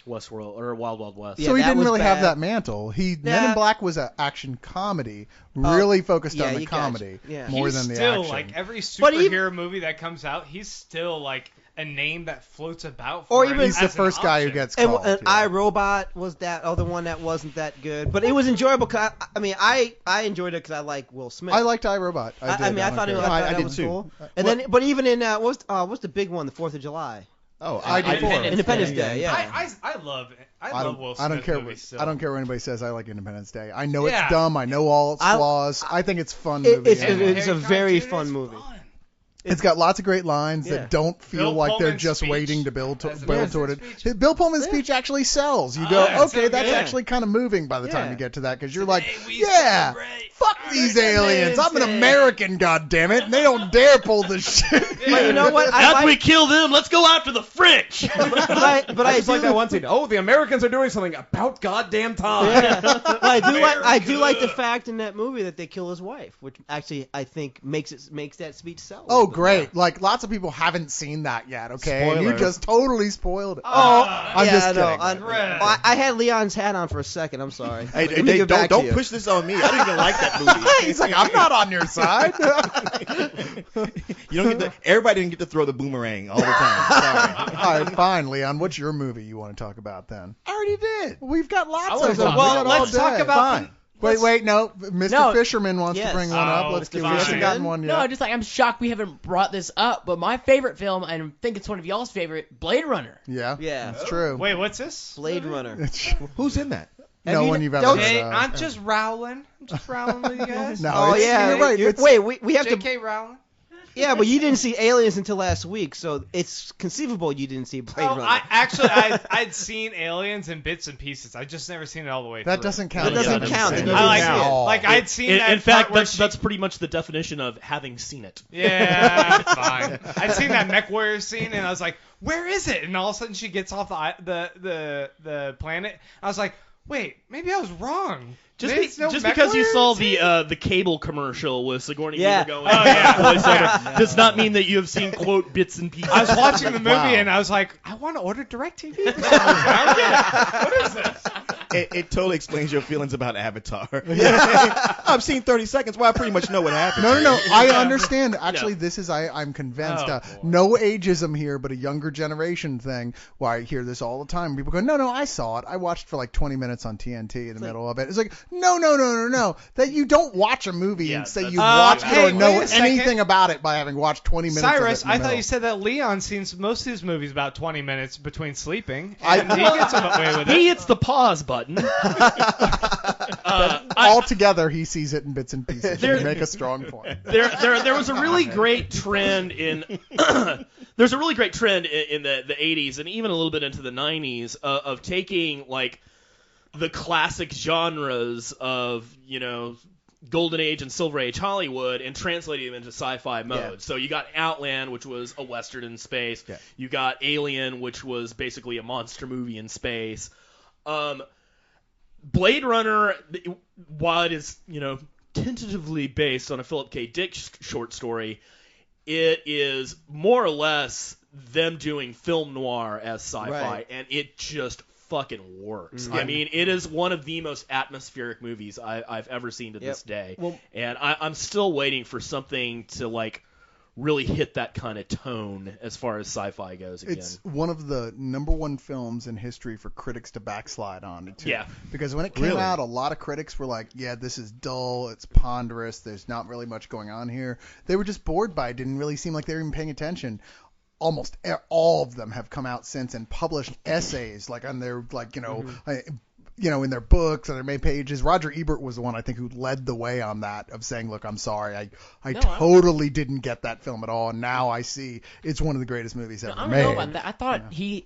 Westworld or Wild Wild West. Yeah, So he that didn't was really have bad. that mantle. Men in Black was an action comedy, really focused yeah, on the you gotcha. comedy Yeah. more he's than the still action. like every But even- superhero movie that comes out, he's still like a name that floats about. Or For even- it He's the as an first guy who option. gets And, called. and yeah. iRobot was that other one that wasn't that good, but it was enjoyable. Cause I enjoyed it because I like Will Smith. I liked iRobot. I I mean, I don't thought, care. that did was too. cool. And then, but even in what's the big one, the 4th of July, Oh, Independence Day. Yeah. I love it. I I love don't, Will Smith I don't care. movies still. I don't care what anybody says. I like Independence Day. I know Yeah. it's dumb. I know all its I- flaws. I think it's a fun movie. it's anyway. a very fun movie. It's got lots of great lines Yeah. that don't feel Bill like they're Pullman's just speech waiting to build as an toward speech. it. Bill Pullman's speech actually sells. You go, yeah, okay, so that's good. actually kind of moving by the time Yeah. you get to that, because you're like, we yeah, celebrate fuck these aliens. I'm an American, goddammit, and they don't dare pull this shit. But you know what? After we kill them, let's go after the French. but I I just like do- that one scene. Oh, the Americans are doing something about goddamn time. Yeah. But I do like the fact in that movie that they kill his wife, which actually I think makes that speech sell. Oh, great. Like, lots of people haven't seen that yet, okay? And you Spoiler. just totally spoiled it. Oh, I'm yeah, just I know. kidding. I had Leon's hat on for a second. I'm sorry. Hey, Let me get back to don't you. push this on me. I didn't even like that movie. He's like, I'm not on your side. You don't get to. Everybody didn't get to throw the boomerang all the time. Sorry. All right, fine, Leon. What's your movie you want to talk about then? I already did. We've got lots wanna of them. talk We about got all let's talk day. about Fine. Wait, no. Mr. No. Fisherman wants to Yes. bring one up. Oh, Let's Mr. give. We hasn't Fisherman? gotten one yet. No, just like I'm shocked we haven't brought this up, but my favorite film, and I think it's one of y'all's favorite, Blade Runner. Yeah, Yeah. it's true. Wait, what's this? Blade Runner. Who's in that? No you- one you've ever don't- heard Hey, of. I'm just rowling. I'm just rowling with you guys. No, Oh it's, yeah, you're right. It's, wait, we have to. J.K. Rowling. Yeah, but you didn't see Aliens until last week, so it's conceivable you didn't see Blade Oh, Runner. I'd seen Aliens in bits and pieces. I just never seen it all the way. that through. doesn't count. That doesn't as count. an It example. doesn't I like count. it. Like I'd seen that. In fact, part where that's pretty much the definition of having seen it. Yeah, fine. I'd seen that Mech Warrior scene, and I was like, "Where is it?" And all of a sudden, she gets off the planet. I was like, "Wait, maybe I was wrong." Just, There's no just Mech because you Warrior saw scene? the cable commercial with Sigourney Yeah. Weaver going, Oh, yeah. voiceover, does not mean that you have seen quote bits and pieces. I was watching the movie, Wow. and I was like, "I want to order DirecTV." For some reason. I don't get it. What is this? It totally explains your feelings about Avatar. I've seen 30 seconds. Well, I pretty much know what happened. No. I understand. Actually, this is I'm convinced. Oh, boy. No ageism here, but a younger generation thing. Why I hear this all the time. People go, no, I saw it. I watched for like 20 minutes on TNT in the middle of it. It's like, no. That you don't watch a movie Yeah, and say that's- you watched hey, it or know wait a second. anything about it by having watched 20 minutes Cyrus, of it in I the thought you middle. said that Leon seen most of his movies about 20 minutes between sleeping. I- And he gets away with He it. hits the pause button. Altogether, he sees it in bits and pieces. There- You make a strong point. There was a really great trend in there's a really great trend in the 80s and even a little bit into the 90s of taking like the classic genres of Golden Age and Silver Age Hollywood and translating them into sci-fi mode. Yeah. So you got Outland, which was a western in space. Yeah. You got Alien, which was basically a monster movie in space. Blade Runner, while it is, tentatively based on a Philip K. Dick short story, it is more or less them doing film noir as sci-fi, Right. and it just fucking works. Mm-hmm. I mean, it is one of the most atmospheric movies I've ever seen to this day, Well- and I'm still waiting for something to really hit that kind of tone as far as sci-fi goes again. It's one of the number one films in history for critics to backslide on, too. Yeah. Because when it came Really? out, a lot of critics were like, yeah, this is dull, it's ponderous, there's not really much going on here. They were just bored by it, didn't really seem like they were even paying attention. Almost all of them have come out since and published essays, like on their, in their books and their main pages. Roger Ebert was the one, I think, who led the way on that, of saying, look, I'm sorry, I totally didn't get that film at all, and now I see it's one of the greatest movies ever I don't made. know about that. I thought he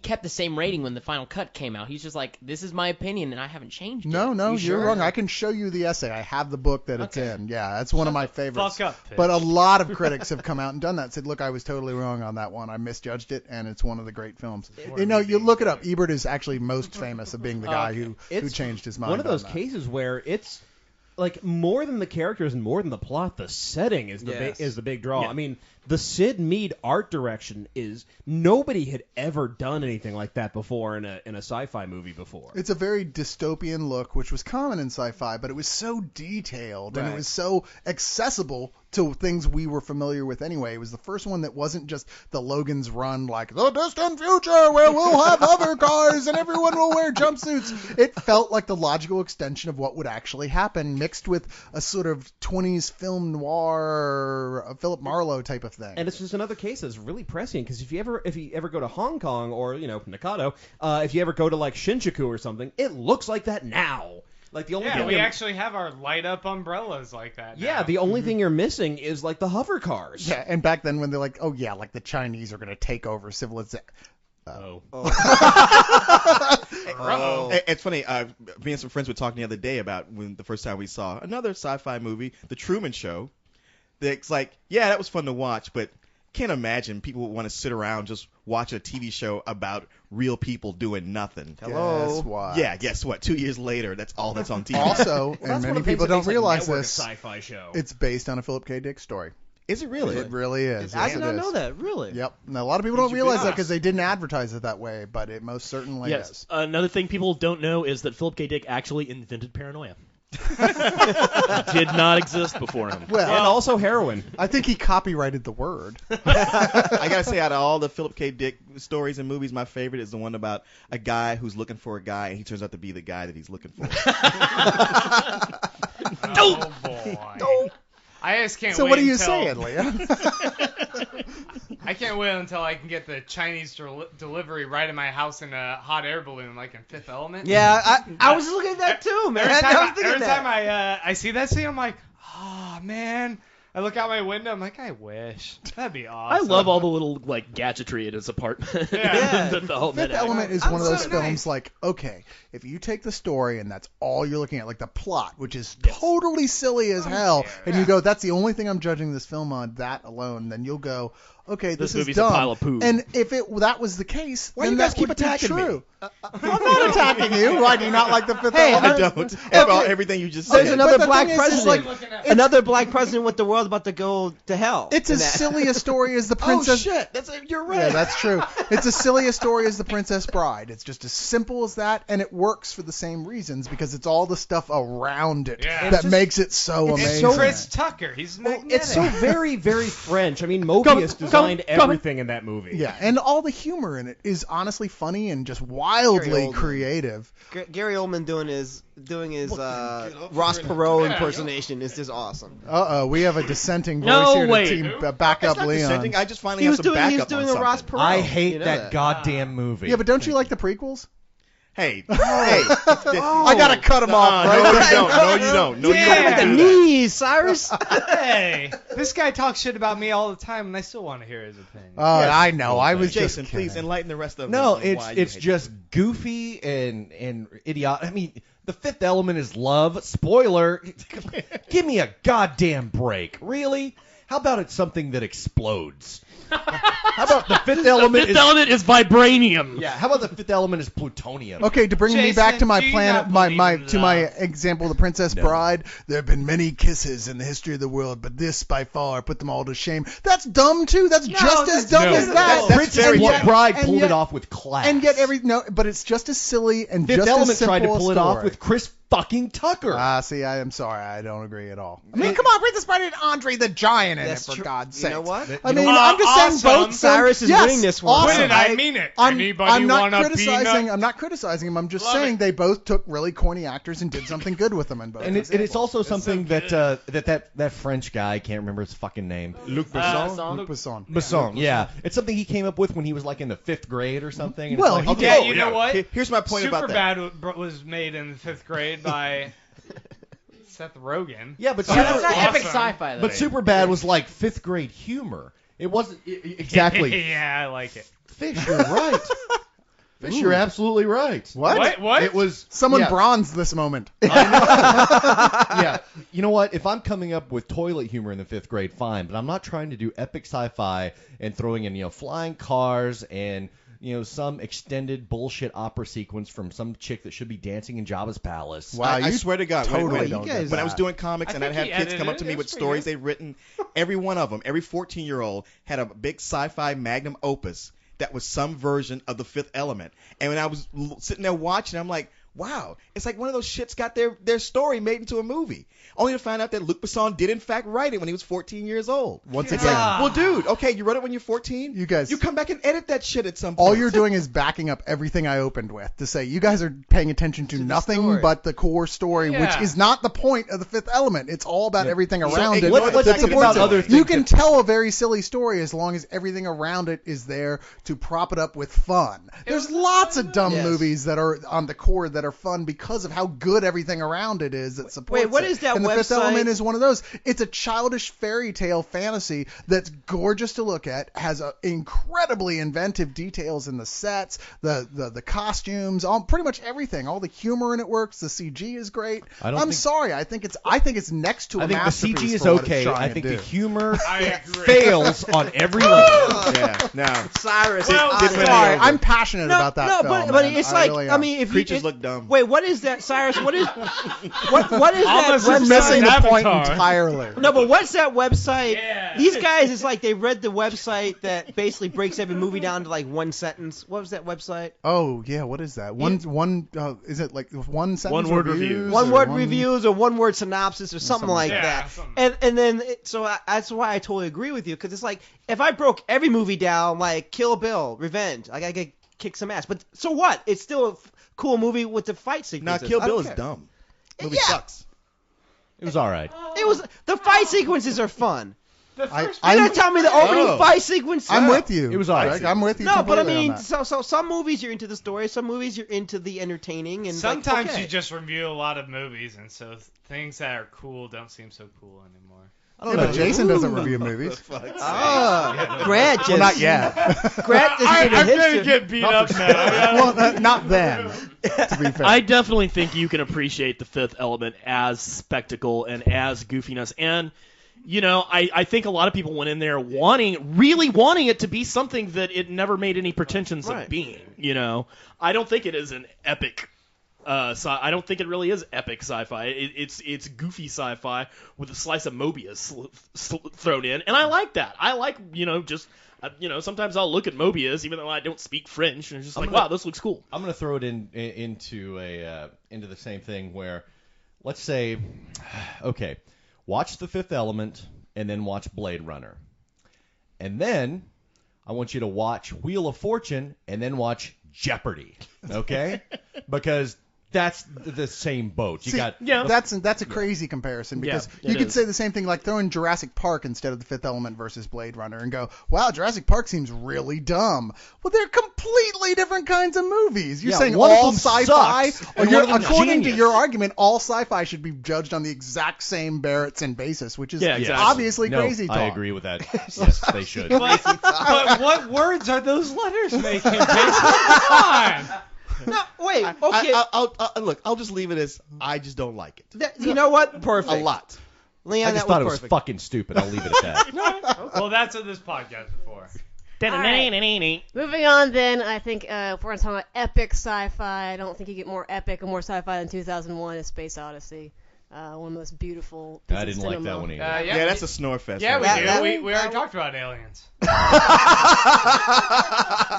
kept the same rating when the final cut came out. He's just like, this is my opinion, and I haven't changed it. No, You you're sure? wrong. I can show you the essay. I have the book that it's Okay. in. Yeah, that's one of my favorites. Fuck up, Pitch. But a lot of critics have come out and done that. Said, look, I was totally wrong on that one. I misjudged it, and it's one of the great films. You look it up. Ebert is actually most famous of being the guy who It's changed his mind. One of those on that. cases where it's like more than the characters and more than the plot, the setting is the Yes. is the big draw. Yeah. I mean, the Sid Mead art direction is nobody had ever done anything like that before in a sci-fi movie before. It's a very dystopian look, which was common in sci-fi, but it was so detailed and it Right. was so accessible to things we were familiar with anyway. It was the first one that wasn't just the Logan's Run, like the distant future where we'll have hover cars and everyone will wear jumpsuits. It felt like the logical extension of what would actually happen, mixed with a sort of 20s film noir, Philip Marlowe type of thing. And it's just another case that's really prescient because if you ever go to Hong Kong or Nakado, if you ever go to like Shinjuku or something, it looks like that now. Like the only Yeah, thing we I'm- actually have our light up umbrellas like that. Yeah, now. the only thing you're missing is like the hover cars. Yeah, and back then when they're like, oh yeah, like the Chinese are gonna take over civilization. Oh. It's funny. Me and some friends were talking the other day about when the first time we saw another sci-fi movie, The Truman Show. It's like, yeah, that was fun to watch, but can't imagine people would want to sit around just watch a TV show about real people doing nothing. Guess what? Yeah, guess what? 2 years later, that's all that's on TV. Also, and Well, that's one many of the things people that don't makes, like, realize Network a this, sci-fi show. it's based on a Philip K. Dick story. Is it really? It really is. I Yes, did it not is. know that. Really? Yep. Now, a lot of people don't realize that because they didn't advertise it that way, but it most certainly Yes. is. Another thing people don't know is that Philip K. Dick actually invented paranoia. Did not exist before him. Well, and also heroin. I think he copyrighted the word. I gotta say, out of all the Philip K. Dick stories and movies, my favorite is the one about a guy who's looking for a guy, and he turns out to be the guy that he's looking for. Oh boy. I just can't So wait what are you until- saying, Leah? I can't wait until I can get the Chinese delivery right in my house in a hot air balloon, like in Fifth Element. Yeah, I was looking at that too, man. Every time I see that scene, I'm like, oh man. I look out my window, I'm like, I wish. That'd be I awesome. love all the little like gadgetry in his apartment. Yeah. The whole Fifth minute. Element is I'm one of those so films nice. like, okay, if you take the story and that's all you're looking at, like the plot, which is totally silly as hell, and you go, that's the only thing I'm judging this film on, that alone, then you'll go, okay, this is movie's a dumb. pile of poo. And if that was the case, Why then you guys that keep would be attacking me? true. I'm not attacking you. Why do you not like the Fifth Hey, Element? I don't. About everything you just There's said. another But the black thing is, it's president. like, Another black president with the world about to go to hell. It's in as that. silly a story as the Oh Princess. shit! You're right. Yeah, that's true. It's as silly a story as The Princess Bride. It's just as simple as that, and it works for the same reasons because it's all the stuff around it Yeah. that makes it so it's amazing. so- Chris Tucker, he's magnetic. It's so very, very French. I mean, Mobius designed everything in that movie. Yeah, and all the humor in it is honestly funny and just wildly Gary Oldman. creative. Gary Oldman doing his Ross Perot impersonation is just awesome. We have a dissenting voice No, here wait. to team back That's up not Leon. dissenting. I just finally He have was some doing backup a on Ross something. Perot. I hate You know that goddamn movie. Yeah, but don't you like the prequels? Hey, hey! I gotta cut him off, right? No, you don't. No, you don't. No, you Yeah. don't. The knees, Cyrus. Hey, this guy talks shit about me all the time, and I still want to hear his opinion. Oh, Yes. I know. I was Jason, just please kidding. enlighten the rest of No, them on why you it's hate just goofy and idiotic. I mean, the Fifth Element is love. Spoiler. Give me a goddamn break. Really? How about it's something that explodes? How about the Fifth Element Fifth Element is vibranium. Yeah, how about the Fifth Element is plutonium? Okay, to bring me back to my Jason, do you planet, not my believe to in my love? example, The Princess No. Bride. There have been many kisses in the history of the world, but this by far put them all to shame. That's dumb too. That's just as dumb as that. Princess And yet- Bride and pulled yet- it off with class. And yet but it's just as silly and Fifth just Element as simple tried to a pull it off story. with Chris fucking Tucker. See, I am sorry. I don't agree at all. I mean, come on, Princess Bride had Andre the Giant in That's it, for true. God's You sake. know what? I mean, know what? I'm just saying Awesome. both films. Cyrus is yes, winning this one. awesome. Put it, I mean it. Anybody I'm not want a criticizing. peanut? I'm not criticizing him. I'm just Love saying it. they both took really corny actors and did something good with them in both. and it's examples. also something so that French guy, I can't remember his fucking name. Luc Luc Besson. Besson. Besson, yeah. It's something he came up with when he was like in the 5th grade or something. And Well, it's like, he Yeah, Oh, you know what? Here's my point about that. Superbad was made in the 5th grade by Seth Rogen. yeah, but Yeah, that's not Awesome. epic sci-fi though. but Superbad was like 5th grade humor. It wasn't exactly. Yeah, I like it. Fish, you're right. Fish, you're absolutely right. What? What? It was Someone yeah, bronzed this moment. yeah. You know what? If I'm coming up with toilet humor in the 5th grade, fine. But I'm not trying to do epic sci-fi and throwing in flying cars and some extended bullshit opera sequence from some chick that should be dancing in Jabba's palace. Wow, I you swear to God, totally when, don't get when I was that. doing comics I and I'd think have he kids come up to edited me it. with That's stories pretty they've written, every one of them, every 14-year-old had a big sci-fi magnum opus that was some version of the Fifth Element. And when I was sitting there watching, I'm like, wow, it's like one of those shits got their story made into a movie. Only to find out that Luc Besson did in fact write it when he was 14 years old. Once It's again, like, well, dude, okay, you wrote it when you're 14. You guys- you come back and edit that shit at some point. all you're doing is backing up everything I opened with to say you guys are paying attention to the nothing story. but the core story, which Yeah. is not the point of the Fifth Element. It's all about everything around it. ignore the that fact that supports it's it. other things You can that- tell a very silly story as long as everything around it is there to prop it up with fun. There's lots of dumb Yes. movies that are on the core that that are fun because of how good everything around it is that supports Wait, what it. is that And The Fifth website? Element is one of those. It's a childish fairy tale fantasy that's gorgeous to look at, has incredibly inventive details in the sets, the costumes, pretty much everything. All the humor in it works. The CG is great. I'm sorry. I think it's next to a I think the masterpiece CG is for what it's okay. trying I to think do. the humor I agree. fails on every level. Yeah. Now, Cyrus. I'm sorry. I'm passionate about that film. but man. it's I like, really I am. mean, if creatures you look dumb. wait, what is that, Cyrus? What is what is that Almost You're as missing website? the point Avatar. entirely. No, but what's that website? Yeah. These guys, it's like they read the website that basically breaks every movie down to like one sentence. What was that website? Oh yeah, what is that? Is it like one sentence One-word reviews reviews. One or word reviews or one word synopsis or something like Yeah, that. something. And then that's why I totally agree with you, because it's like if I broke every movie down like Kill Bill, Revenge, I gotta kick some ass. But so what? It's still a cool movie with the fight Now, sequences. Kill I Bill don't is care. dumb. Movie Yeah. sucks. It was all right. It was the fight sequences are fun. The first You're gonna tell me the opening Oh. fight sequence? I'm with you. It was all right. Greg, I'm with you. No, but I completely on mean, that. so some movies you're into the story, some movies you're into the entertaining, and Sometimes like, okay. you just review a lot of movies, and so things that are cool don't seem so cool anymore. I don't Yeah, know. but Jason doesn't review movies. Grant just Well, not yet. Grant just did a I'm gonna history. get beat up now. Well, not then. To be fair. I definitely think you can appreciate The Fifth Element as spectacle and as goofiness. And, you know, I think a lot of people went in there really wanting it to be something that it never made any pretensions Right. of being. You know, I don't think it is an epic. I don't think it really is epic sci-fi. It's goofy sci-fi with a slice of Mobius thrown in, and I like that. I like, sometimes I'll look at Mobius even though I don't speak French, and it's just like, wow, this looks cool. I'm going to throw it into the same thing where, let's say, okay, watch The Fifth Element and then watch Blade Runner, and then I want you to watch Wheel of Fortune and then watch Jeopardy, okay? Because that's the same boat. That's a crazy comparison because Yeah, you it could is. say the same thing like throw in Jurassic Park instead of The Fifth Element versus Blade Runner and go, wow, Jurassic Park seems really dumb. Well, they're completely different kinds of movies. You're Yeah, saying one of all them sci-fi, sucks, or and one of them's according to genius. your argument, all sci-fi should be judged on the exact same merits and basis, which is Yeah, exactly. obviously No, crazy talk. I agree with that. Yes, they should. But what words are those letters making? Jason? Come on. No, wait, okay. Look, I'll just leave it as I just don't like it. You know what? Perfect. A lot. Leon, I just that thought it was was perfect. fucking stupid. I'll leave it at that. Well, that's what this podcast is for. Moving on, then, I think if we're talking about epic sci-fi, I don't think you get more epic or more sci-fi than 2001: A Space Odyssey. One of the most beautiful pieces I didn't of like cinema. that one either. Yeah, that's a snore fest. Yeah, we right do. there. We already talked about aliens.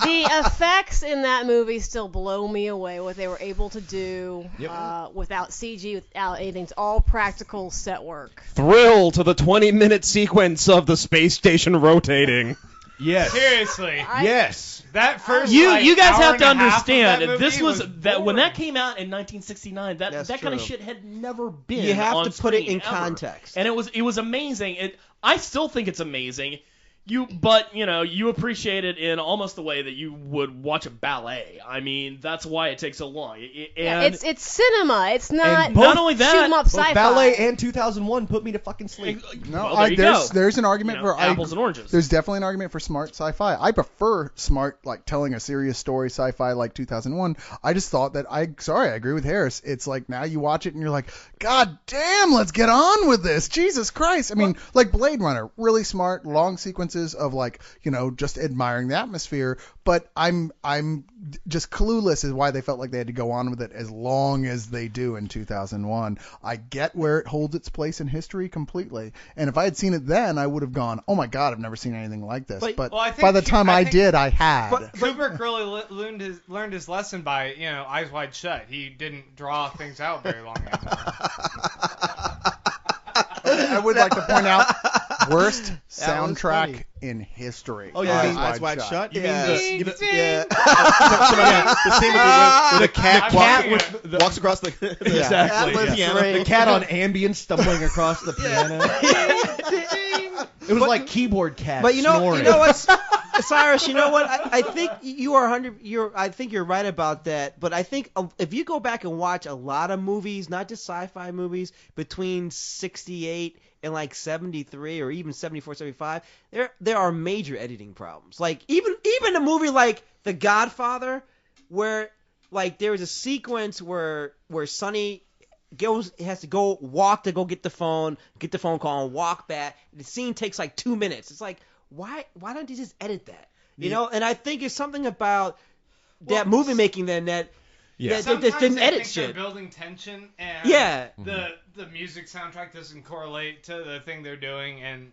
The effects in that movie still blow me away. What they were able to do without CG, without anything. It's all practical set work. Thrill to the 20-minute sequence of the space station rotating. Yes. Seriously. Yes. That first You guys hour have to and a half of understand that this movie was that when that boring. came out in 1969 that That's kind of true. shit had never been. You have on to put it screen in ever. context. And it was amazing. I still think it's amazing. But you appreciate it in almost the way that you would watch a ballet. I mean, that's why it takes so long. Yeah, it's cinema. It's not. And not only that, shoot 'em up Both sci-fi. Ballet and 2001 put me to fucking sleep. No, Well, there you go. there's an argument for apples and oranges. There's definitely an argument for smart sci-fi. I prefer smart, like telling a serious story sci-fi like 2001. I just thought that I agree with Harris. It's like now you watch it and you're like, God damn, let's get on with this. Jesus Christ. I mean, like Blade Runner, really smart, long sequences of like, just admiring the atmosphere. But I'm just clueless as why they felt like they had to go on with it as long as they do in 2001. I get where it holds its place in history completely. And if I had seen it then, I would have gone, oh my God, I've never seen anything like this. But Well, I think by the time I did, I had. Kubrick really learned his lesson by, Eyes Wide Shut. He didn't draw things out very long anymore. I would like to point out, worst That was funny. soundtrack in history. Oh, you mean Eyes Wide Shut? You Yeah. mean the scene where the cat walks across the Exactly. That was yeah. great. The cat on Ambien stumbling across the piano. It was like keyboard cat But you know snoring. what's Cyrus, you know what? I think you are 100. I think you're right about that. But I think if you go back and watch a lot of movies, not just sci-fi movies, between 68 and like 73 or even 74, 75, there are major editing problems. Like even a movie like The Godfather, where like there was a sequence where Sonny has to go walk to go get the phone call, and walk back. The scene takes like 2 minutes. It's like, why don't you just edit that? You know, and I think it's something about that movie making then that they just didn't edit shit. They're building tension, and the music soundtrack doesn't correlate to the thing they're doing, and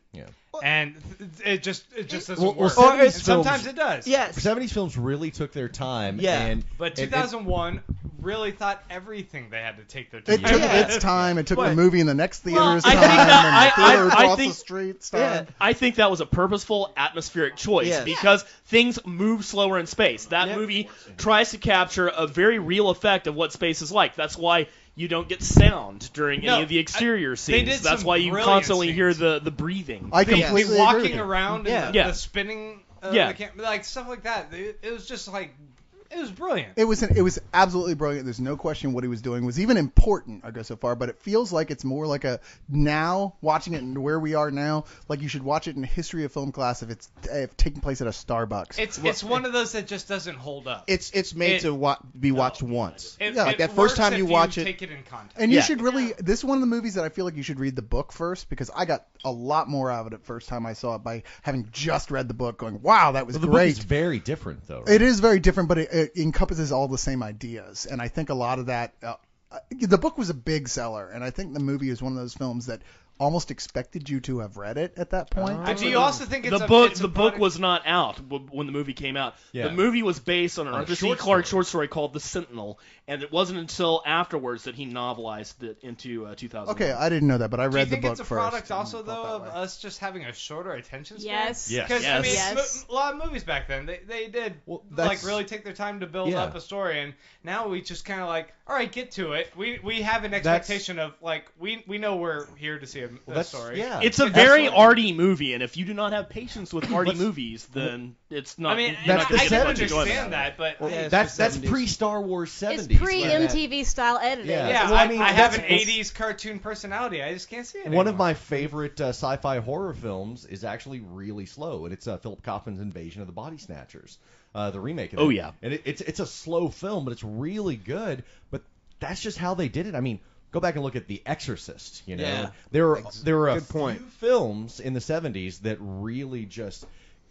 it just doesn't work. Or sometimes it does. Yes. 70s films really took their time. Yeah. But 2001 really thought everything they had to take their time. It took its time. It took the movie in the next theater's I time. think that- and the theater I across think- the street's time. I think that was a purposeful atmospheric choice because things move slower in space. That movie tries to capture a very real effect of what space is like. That's why you don't get sound during any of the exterior scenes. That's why you constantly hear the breathing. I completely agree with walking you. around and the spinning, like stuff like that. It was just like, it was brilliant. It was absolutely brilliant. There's no question what he was doing was even important. I go so far, but it feels like it's more like a now watching it and where we are now. Like you should watch it in a history of film class if taking place at a Starbucks. It's one of those that just doesn't hold up. It's made to be watched once. Like that first time you watch it, take it in context. And you should really. This is one of the movies that I feel like you should read the book first because I got a lot more out of it first time I saw it by having just read the book. Going, wow, that was the great. book is very different though. Right? It is very different, but it encompasses all the same ideas, and I think a lot of that. The book was a big seller, and I think the movie is one of those films that almost expected you to have read it at that point. Do you also think it's the book was not out when the movie came out? Yeah. The movie was based on an Arthur C. Clarke short story called The Sentinel, and it wasn't until afterwards that he novelized it into 2000. Okay, I didn't know that, but I read the book first. Do you think it's a first. product also though of us just having a shorter attention span? Yes. Because I mean, a lot of movies back then they did like really take their time to build up a story, and now we just kind of like, all right, get to it. We have an expectation of like we know we're here to see a story. Yeah. It's a very arty movie, and if you do not have patience with arty movies, then it's not. I mean, That's the I can 70s. understand that, but That's pre-Star Wars 70s. It's pre-MTV style editing. Yeah. well, I have an 80s cartoon personality. I just can't see it One of anymore. my favorite sci-fi horror films is actually really slow, and it's Philip Kaufman's Invasion of the Body Snatchers, the remake of it. Oh, yeah. And it's a slow film, but it's really good. But that's just how they did it. I mean, go back and look at The Exorcist. You know, Yeah. there were a Good point. few films in the 70s that really just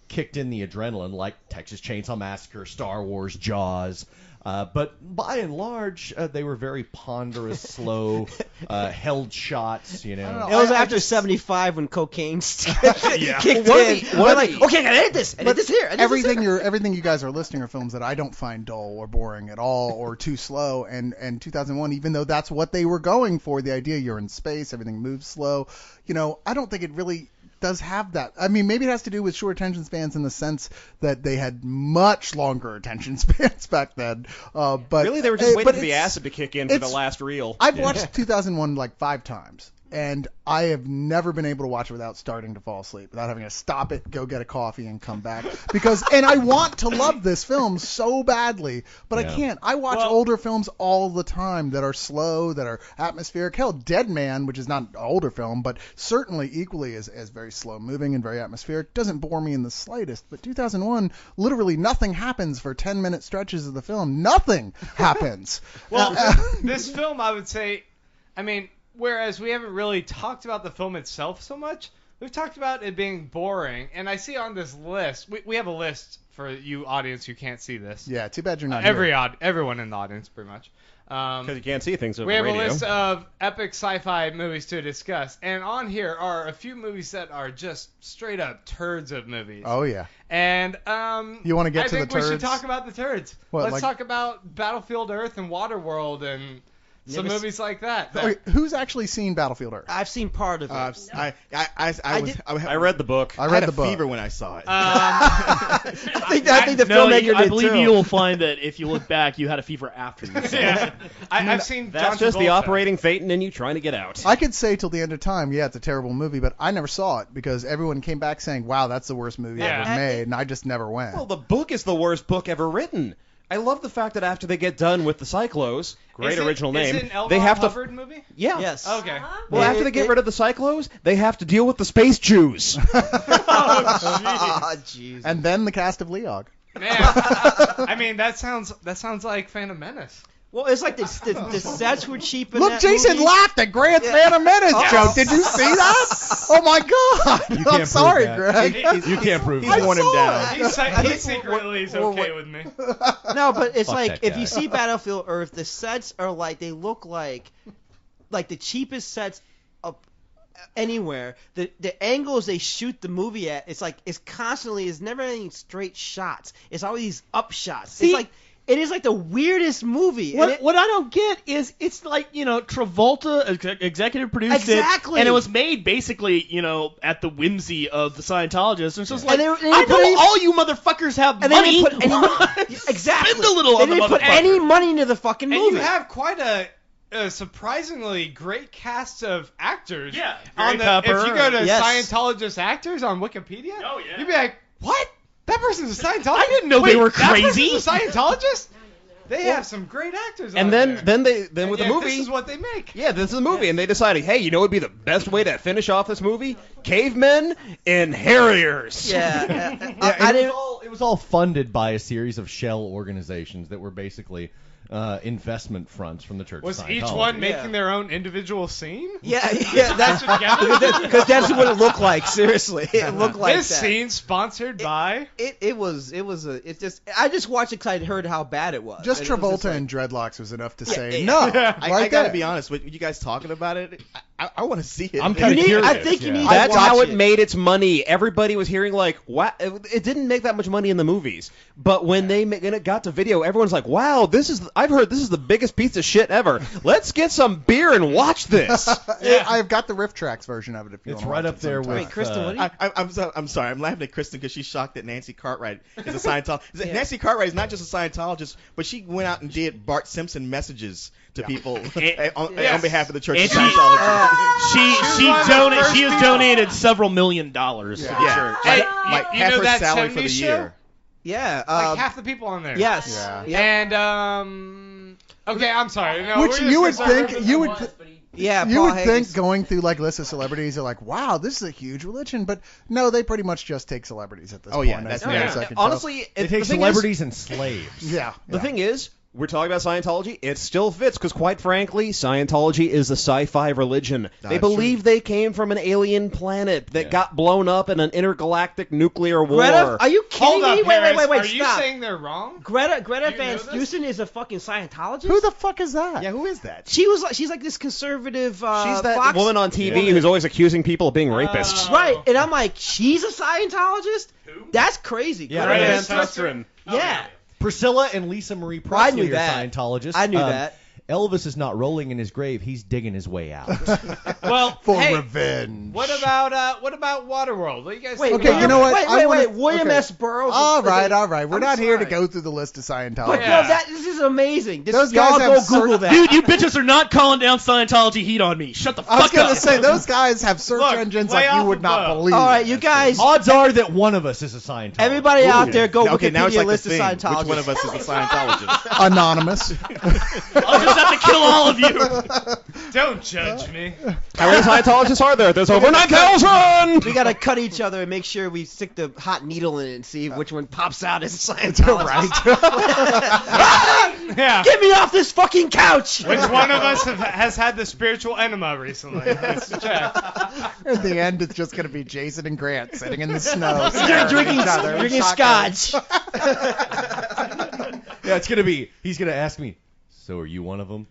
kicked in the adrenaline, like Texas Chainsaw Massacre, Star Wars, Jaws. But by and large, they were very ponderous, slow, held shots. You know, It was after 75 when cocaine kicked in. We're like, okay, I gotta edit this. Edit this here. Everything you guys are listing are films that I don't find dull or boring at all or too slow. And 2001, even though that's what they were going for, the idea you're in space, everything moves slow. You know, I don't think it really does have that. I mean, maybe it has to do with short attention spans in the sense that they had much longer attention spans back then. But Really, they were just waiting but for the it's- acid to kick in for the last reel. I've watched 2001 like 5 times, and I have never been able to watch it without starting to fall asleep, without having to stop it, go get a coffee, and come back. And I want to love this film so badly, but I can't. I watch older films all the time that are slow, that are atmospheric. Hell, Dead Man, which is not an older film, but certainly equally as very slow moving and very atmospheric, doesn't bore me in the slightest. But 2001, literally nothing happens for 10-minute stretches of the film. Nothing happens. Well, this film, I would say, I mean, whereas we haven't really talked about the film itself so much, we've talked about it being boring. And I see on this list, we have a list for you audience who can't see this. Yeah, too bad you're not here. Everyone in the audience, pretty much. Because you can't see things over We have radio. a list of epic sci-fi movies to discuss. And on here are a few movies that are just straight up turds of movies. Oh, yeah. And You want to get I to the think we should turds? talk about the turds. What, Let's like- talk about Battlefield Earth and Waterworld and Some movies like that. Okay, who's actually seen Battlefield Earth? I've seen part of it. I read the book. I read had the book. a fever when I saw it. I think the No, filmmaker I did believe too. you will find that if you look back, you had a fever after you saw Yeah. it. I've seen That's John just the Travolta. operating Phaeton in you trying to get out. I could say till the end of time, yeah, it's a terrible movie, but I never saw it because everyone came back saying, wow, that's the worst movie Yeah. ever made, and I just never went. Well, the book is the worst book ever written. I love the fact that after they get done with the Cyclos, great original name, Is it an L. they Ron have to. Hubbard movie? Yeah. Yes. Okay. Well, after they get rid of the Cyclos, they have to deal with the space Jews. Ah, jeez. And then the cast of Leog. Man, I mean that sounds like Phantom Menace. Well, it's like the sets were cheap in Look, that Jason movie. laughed at Grant's Phantom Menace joke. Did you see that? Oh my God! You I'm can't sorry, prove that. Greg. You can't prove He's that. worn him down. He secretly is okay with me. No, but it's Fuck like that if guy. you see Battlefield Earth, the sets are like they look like the cheapest sets up anywhere. The angles they shoot the movie at, it's never any straight shots. It's always these up shots. See- It is like the weirdest movie. And What I don't get is it's like, Travolta executive produced Exactly. it, and it was made basically, at the whimsy of the Scientologists. And it's just like, And they I put know any- all you motherfuckers have and money. they didn't put any money. Exactly. Spend a little They on the didn't put motherfucker. any money into the fucking And movie. you have quite a surprisingly great cast of actors. Yeah, On Gary Pepper. if you go to Yes. Scientologist actors on Wikipedia, Oh, yeah. you'd be like, what? That person's a Scientologist? I didn't know Wait, they were that crazy. person's a Scientologist? They have some great actors on And there. then with And the yet movie, this is what they make. yeah, this is the movie, and they decided, hey, what would be the best way to finish off this movie? Cavemen and harriers. Yeah. It was all funded by a series of shell organizations that were basically investment fronts from the Church Was of each Scientology. one making their own individual scene? Yeah, that's That's what together? because that's what it looked like. Seriously, it looked like This that. scene sponsored by. I just watched it because I heard how bad it was. Just And it was Travolta like- and dreadlocks was enough to Yeah, say yeah. no. I right gotta there. be honest with you guys talking about it. I want to see it. I'm kinda You need- curious. I think you need- That's I'd how watch it it. made its money. Everybody was hearing like, wow, it didn't make that much money in the movies, but when it got to video, everyone's like, wow, I've heard this is the biggest piece of shit ever. Let's get some beer and watch this. Yeah, I've got the Riff Tracks version of it. If you It's wanna right watch up it there sometime. with. Wait, Kristen, what do you? I'm sorry. I'm laughing at Kristen because she's shocked that Nancy Cartwright is a Scientologist. Nancy Cartwright is not just a Scientologist, but she went out and did Bart Simpson messages to people on behalf of the Church And of Scientology. she one of the first has people. donated several $1 million to the Yeah. church. Hey, like you half know her that salary for 70s the show? year. Yeah. Like half the people on there. Yes. Yeah. And okay, I'm sorry. No, Which we're just you would gonna start think ripping you them would off. Yeah. you Paul would Haggis. think going through like lists of celebrities are like, wow, this is a huge religion, but no, they pretty much just take celebrities at this Oh, point. yeah, as that's- near yeah. as I can tell. Honestly, They the take thing celebrities and slaves. yeah. The yeah. thing is, we're talking about Scientology. It still fits because, quite frankly, Scientology is a sci-fi religion. They That's believe they came from an alien planet that Yeah. got blown up in an intergalactic nuclear war. Greta, are you kidding Hold up, me? Harris. Wait, Are you stop. saying they're wrong? Greta You Van know this? Dusen is a fucking Scientologist? Who the fuck is that? Yeah, who is that? She's like this conservative. She's that Fox woman on TV who's always accusing people of being rapists. Right, and I'm like, she's a Scientologist? That's crazy. Yeah, Greta Greta Van Van Susteren. Yeah. Priscilla and Lisa Marie I Presley knew are that. Scientologists. I knew that. Elvis is not rolling in his grave; he's digging his way out. Well, For hey, revenge. what about Waterworld? What do you guys Wait, think Okay, about you know what? Wait, I wanna- William okay. S. Burroughs. All right. We're I'm not here to sorry. go through the list of Scientology. But Yeah. no, this is amazing. Those y'all guys go have Google that. Dude, you bitches are not calling down Scientology heat on me. Shut the I was fuck gonna up. say those guys have search Look, engines way like you off would not above. believe. All right, you guys. Odds are that one of us is a Scientologist. Everybody out there, go Okay, now it's Wikipedia like list the of thing. Scientologists. Which one of us is a Scientologist? Anonymous. I'll just have to kill all of you. Don't judge me. How many Scientologists are there? There's over 9,000! We gotta cut each other and make sure we stick the hot needle in it and see which one pops out as a Scientologist. Yeah. Get me off this fucking couch! Which one of us has had the spiritual enema recently? Let's check. At the end, it's just gonna be Jason and Grant sitting in the snow, They're staring at drinking each other, drinking shotgun. scotch. Yeah, it's gonna be. He's gonna ask me. So are you one of them?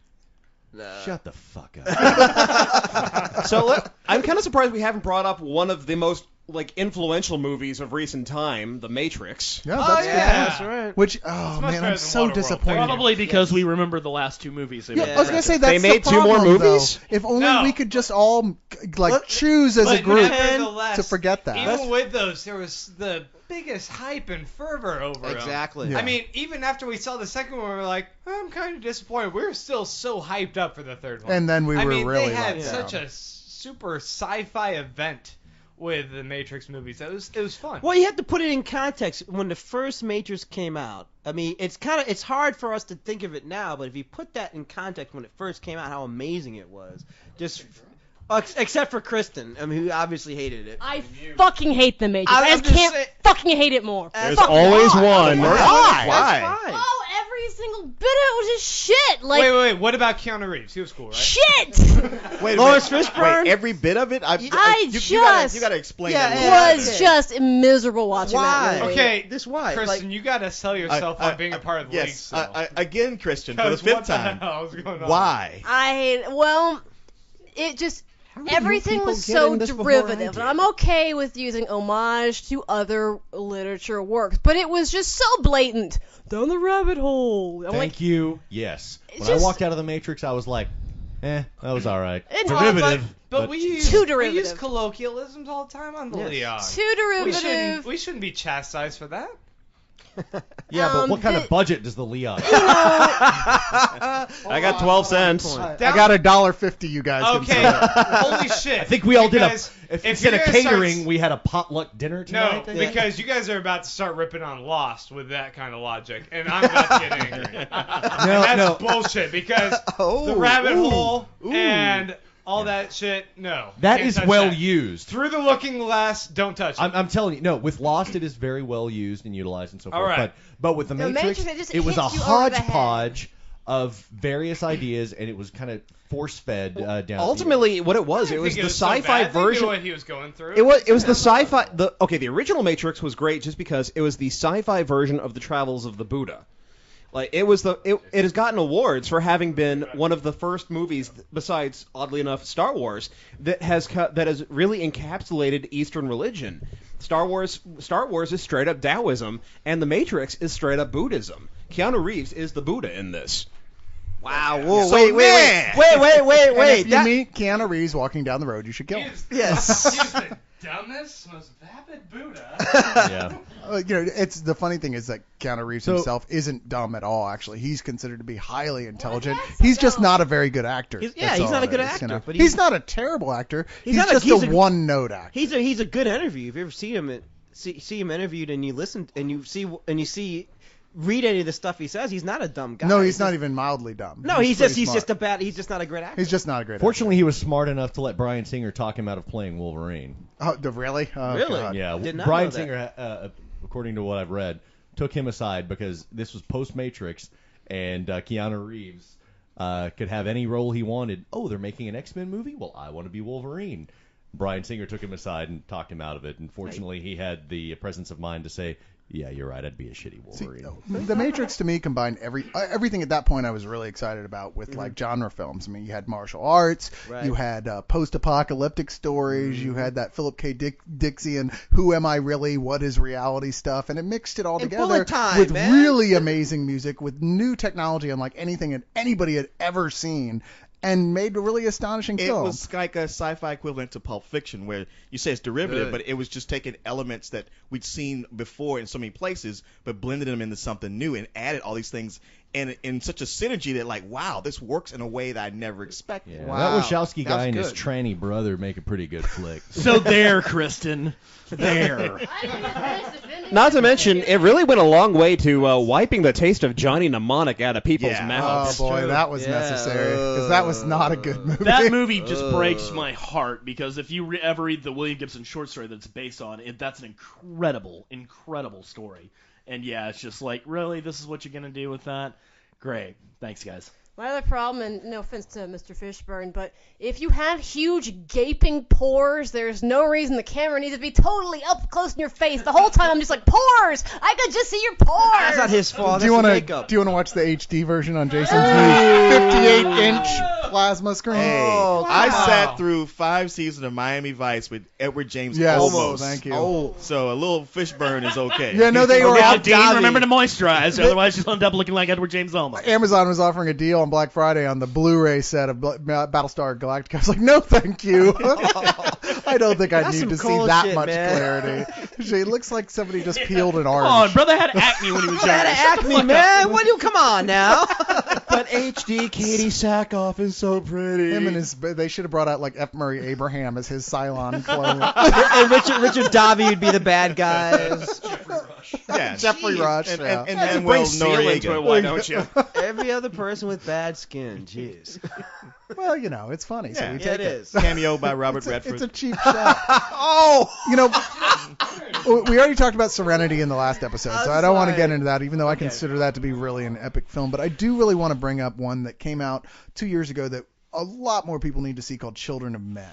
Shut the fuck up. So I'm kind of surprised we haven't brought up one of the most like influential movies of recent time, The Matrix. Yeah, Oh, that's yeah. good. That's right. Which, It's oh much man, better I'm than so Waterworld. disappointed. Probably because we remember the last two movies. Yeah, Yeah. I was gonna say that's They made the two more problem, movies? though. If only No. we could just all like But- choose as a But group nevertheless, to forget that. Even with those, there was the biggest hype and fervor over 'em. Exactly. Yeah. I mean, even after we saw the second one, we were like, I'm kind of disappointed. We were still so hyped up for the third one. And then we I were mean, really they had let such down. a super sci-fi event with the Matrix movies. It was fun. Well, you have to put it in context. When the first Matrix came out, I mean, it's hard for us to think of it now, but if you put that in context when it first came out, how amazing it was. Just except for Kristen, I mean, who obviously hated it. I fucking hate the Matrix. I'm I just just can't saying- fucking hate it more. There's Fuck always why? one. Why? That's fine. Oh, every single bit of it was just shit. Like wait. What about Keanu Reeves? He was cool, right? shit. Wait, Lawrence wait, Fishburne? wait, every bit of it? I you just- gotta explain Yeah, that. a yeah. little was bit. just miserable watching Why? that movie. Okay, This why? Kristen, Like, you gotta sell yourself on being a part of the league. Yes, Still. again, Christian, for the 'Cause fifth what the time. hell is going on? Why? It just did you everything people was get so in this before I derivative. did? And I'm okay with using homage to other literature works, but it was just so blatant. Down the rabbit hole. I'm Thank like, you. Yes. When just- I walked out of the Matrix, I was like, that was all right. It- Derivative. But we use Too we derivative. use colloquialisms all the time on the Leon. too derivative. We shouldn't be chastised for that. Yeah, but what kind the- of budget does the Leon? I got 12 cents. I got $1.50. You guys. can Okay, sell it. holy shit. I think we all did Because if if instead you of guys catering, start- we had a potluck dinner No, tonight. because you guys are about to start ripping on Lost with that kind of logic, and I'm about to get angry. And that's no. bullshit because Oh, the rabbit ooh, hole ooh. and all that shit, no. That Can't is touch well that. used. Through the Looking Glass, don't touch it. I'm telling you, no. With Lost, it is very well used and utilized and so forth. All right. But with the The Matrix, Matrix, it just it was a hits you over the head. hodgepodge of various ideas, and it was kind of force-fed down. Ultimately, what it was, I it didn't was think the so sci-fi bad. I think version. what he was going through. It was the sci-fi. The original Matrix was great just because it was the sci-fi version of the Travels of the Buddha. Like it has gotten awards for having been one of the first movies, besides oddly enough Star Wars, that has really encapsulated Eastern religion. Star Wars is straight up Taoism, and The Matrix is straight up Buddhism. Keanu Reeves is the Buddha in this. wow. Whoa. So wait. man. And if you That, meet Keanu Reeves walking down the road, you should kill him. yes. He's the dumbest, most vapid Buddha. Yeah. It's the funny thing is that Keanu Reeves So- himself isn't dumb at all. Actually, he's considered to be highly intelligent. that's so He's just dumb. not a very good actor. He's That's not all a it good is, actor, but he's he's- not a terrible actor. he's He's not a- just he's a a- one-note actor. He's a good interview. If you ever see him, see him interviewed, and you listen, and you see, read any of the stuff he says, he's not a dumb guy. No, he's not even mildly dumb. No, he's pretty just smart. he's just not a great actor. He's just not a great Fortunately, he was smart enough to let Bryan Singer talk him out of playing Wolverine. actor. Oh, really? Oh, Really? God. Yeah, Did not Bryan know that. Singer, according to what I've read, took him aside because this was post-Matrix, and Keanu Reeves could have any role he wanted. Oh, they're making an X-Men movie? Well, I want to be Wolverine. Bryan Singer took him aside and talked him out of it, and fortunately, he had the presence of mind to say, yeah, you're right, I'd be a shitty See, Wolverine. the Matrix to me combined everything at that point I was really excited about with like genre films. I mean, you had martial arts, Right. you had post-apocalyptic stories, you had that Philip K. Dixon "Who Am I Really? What Is Reality?" stuff, and it mixed it all And together bullet time, with man. really amazing music, with new technology unlike anything that anybody had ever seen, and made a really astonishing It film. was like a sci-fi equivalent to Pulp Fiction, where you say it's derivative, Good. but it was just taking elements that we'd seen before in so many places, but blended them into something new and added all these things in such a synergy that, like, wow, this works in a way that I never expected. Yeah, Wow. that Wachowski guy That's and his good. tranny brother make a pretty good flick. So there, Kristen. There. Not to mention, it really went a long way to wiping the taste of Johnny Mnemonic out of people's Yeah. Oh mouths. boy, true. that was Yeah. necessary because that was not a good movie. That movie just breaks my heart because if you ever read the William Gibson short story that it's based on, that's an incredible, incredible story. And yeah, it's just like, really, this is what you're gonna do with that? Great, thanks, guys. My other problem, and no offense to Mr. Fishburne, but if you have huge gaping pores, there's no reason the camera needs to be totally up close in your face. The whole time I'm just like, pores! I could just see your pores! That's not his fault. Do you That's want the to makeup. do you want to watch the HD version on Jason's new 58-inch plasma screen? Hey, Oh, I wow. sat through 5 seasons of Miami Vice with Edward James Yes, Olmos. thank you. Oh. So a little Fishburne is okay. Yeah, no, they were. Now, Rob Dean, Davi. remember to moisturize, otherwise you'll end up looking like Edward James Olmos. Amazon was offering a deal on Black Friday on the Blu-ray set of Battlestar Galactica. I was like, no, thank you. I don't think I That's need some to see cold that shit, much man. clarity. She looks like somebody just peeled an Come orange. on, brother had acne when he was That younger. Acme, man. What do you come on now? But HD Katie Sackhoff is so pretty. Him and his, they should have brought out like F. Murray Abraham as his Cylon clone. And Richard Davi would be the bad guys. yeah, Jeffrey Rush, and, yeah. and Bring Manuel Seal into it, Noriega. why don't you? Every other person with bad skin. Jeez. Well, you know, it's funny, so Yeah. we Yeah, take it is. Cameo by Robert It's a, Redford. it's a cheap shot. Oh! You know, we already talked about Serenity in the last episode, so I don't want to get into that, even though I consider that to be really an epic film. But I do really want to bring up one that came out 2 years ago that a lot more people need to see, called Children of Men.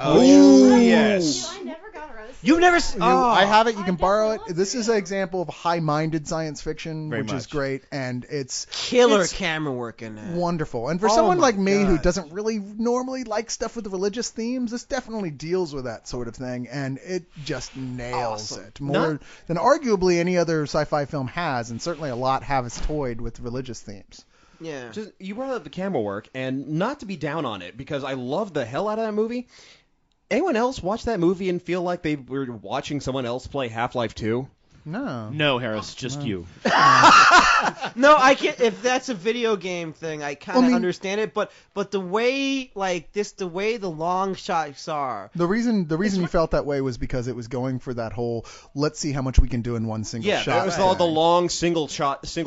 Oh, yes. I never got around to You've never seen. Oh, I have it. You can I borrow it. definitely This is an example of high-minded science fiction, Very which is much. great, and it's killer it's camera work in that. wonderful. And for Oh someone my like me who God. doesn't really normally like stuff with religious themes, this definitely deals with that sort of thing, and it just nails Awesome. it more than arguably any other sci-fi film has, and certainly a lot has toyed with religious themes. Yeah. Just, you brought up the camera work, and not to be down on it, because I love the hell out of that movie. Anyone else watch that movie and feel like they were watching someone else play Half-Life 2? No. No, Harris, just you. No, I can't. If that's a video game thing, I kind of I mean- understand it. But the way the way the long shots are. The reason you felt that way was because it was going for that whole let's see how much we can do in one single Yeah, shot. that was all the thing. long single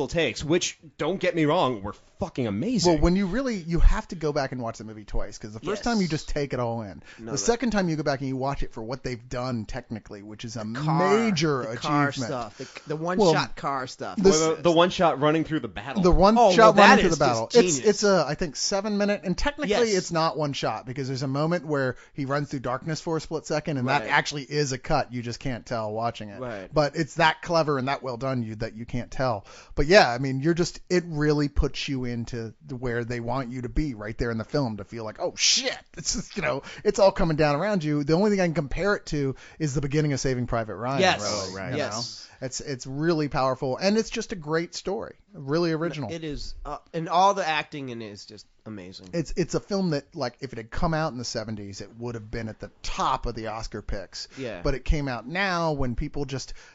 takes, which, don't get me wrong, were fucking amazing. Well, when you have to go back and watch the movie twice, because the first Yes. time you just take it all in. No, The second time you go back and you watch it for what they've done technically, which is a major the car achievement. stuff, the one Well, shot car stuff. this- the one shot running through the battle. The one Oh, shot well, running that through the is battle. just It's genius. a I think 7 minute, and technically Yes. it's not one shot because there's a moment where he runs through darkness for a split second, and that Right. actually is a cut. You just can't tell watching it. Right. But it's that clever and that well done that you can't tell. But yeah, I mean, it really puts you into where they want you to be right there in the film to feel like, oh shit, it's just, it's all coming down around you. The only thing I can compare it to is the beginning of Saving Private Ryan. Yes. really, Oh, right. you Yes. know? It's really powerful, and it's just a great story, really original. It is, and all the acting in it is just amazing. It's a film that, like, if it had come out in the 70s, it would have been at the top of the Oscar picks. Yeah. But it came out now when people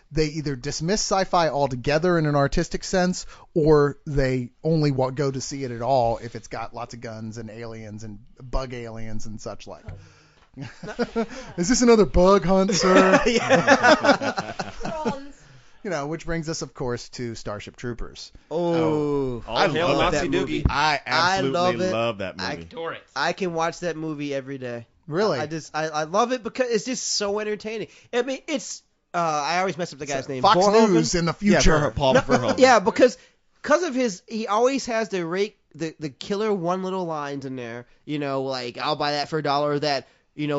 they either dismiss sci-fi altogether in an artistic sense, or they only go to see it at all if it's got lots of guns and aliens and bug aliens and such like. Is this another bug hunt, sir? Prawns. Which brings us, of course, to Starship Troopers. Oh, I hail love Nazi that movie. Doogie. I absolutely love it. love that I movie. Adore it. I can watch that movie every day. Really? I love it because it's just so entertaining. I mean, it's I always mess up the guy's name. Fox Verhoeven? News in the Yeah, future. Paul Verhoeven. Yeah, because of he always has the killer one little lines in there. Like I'll buy that for $1, or that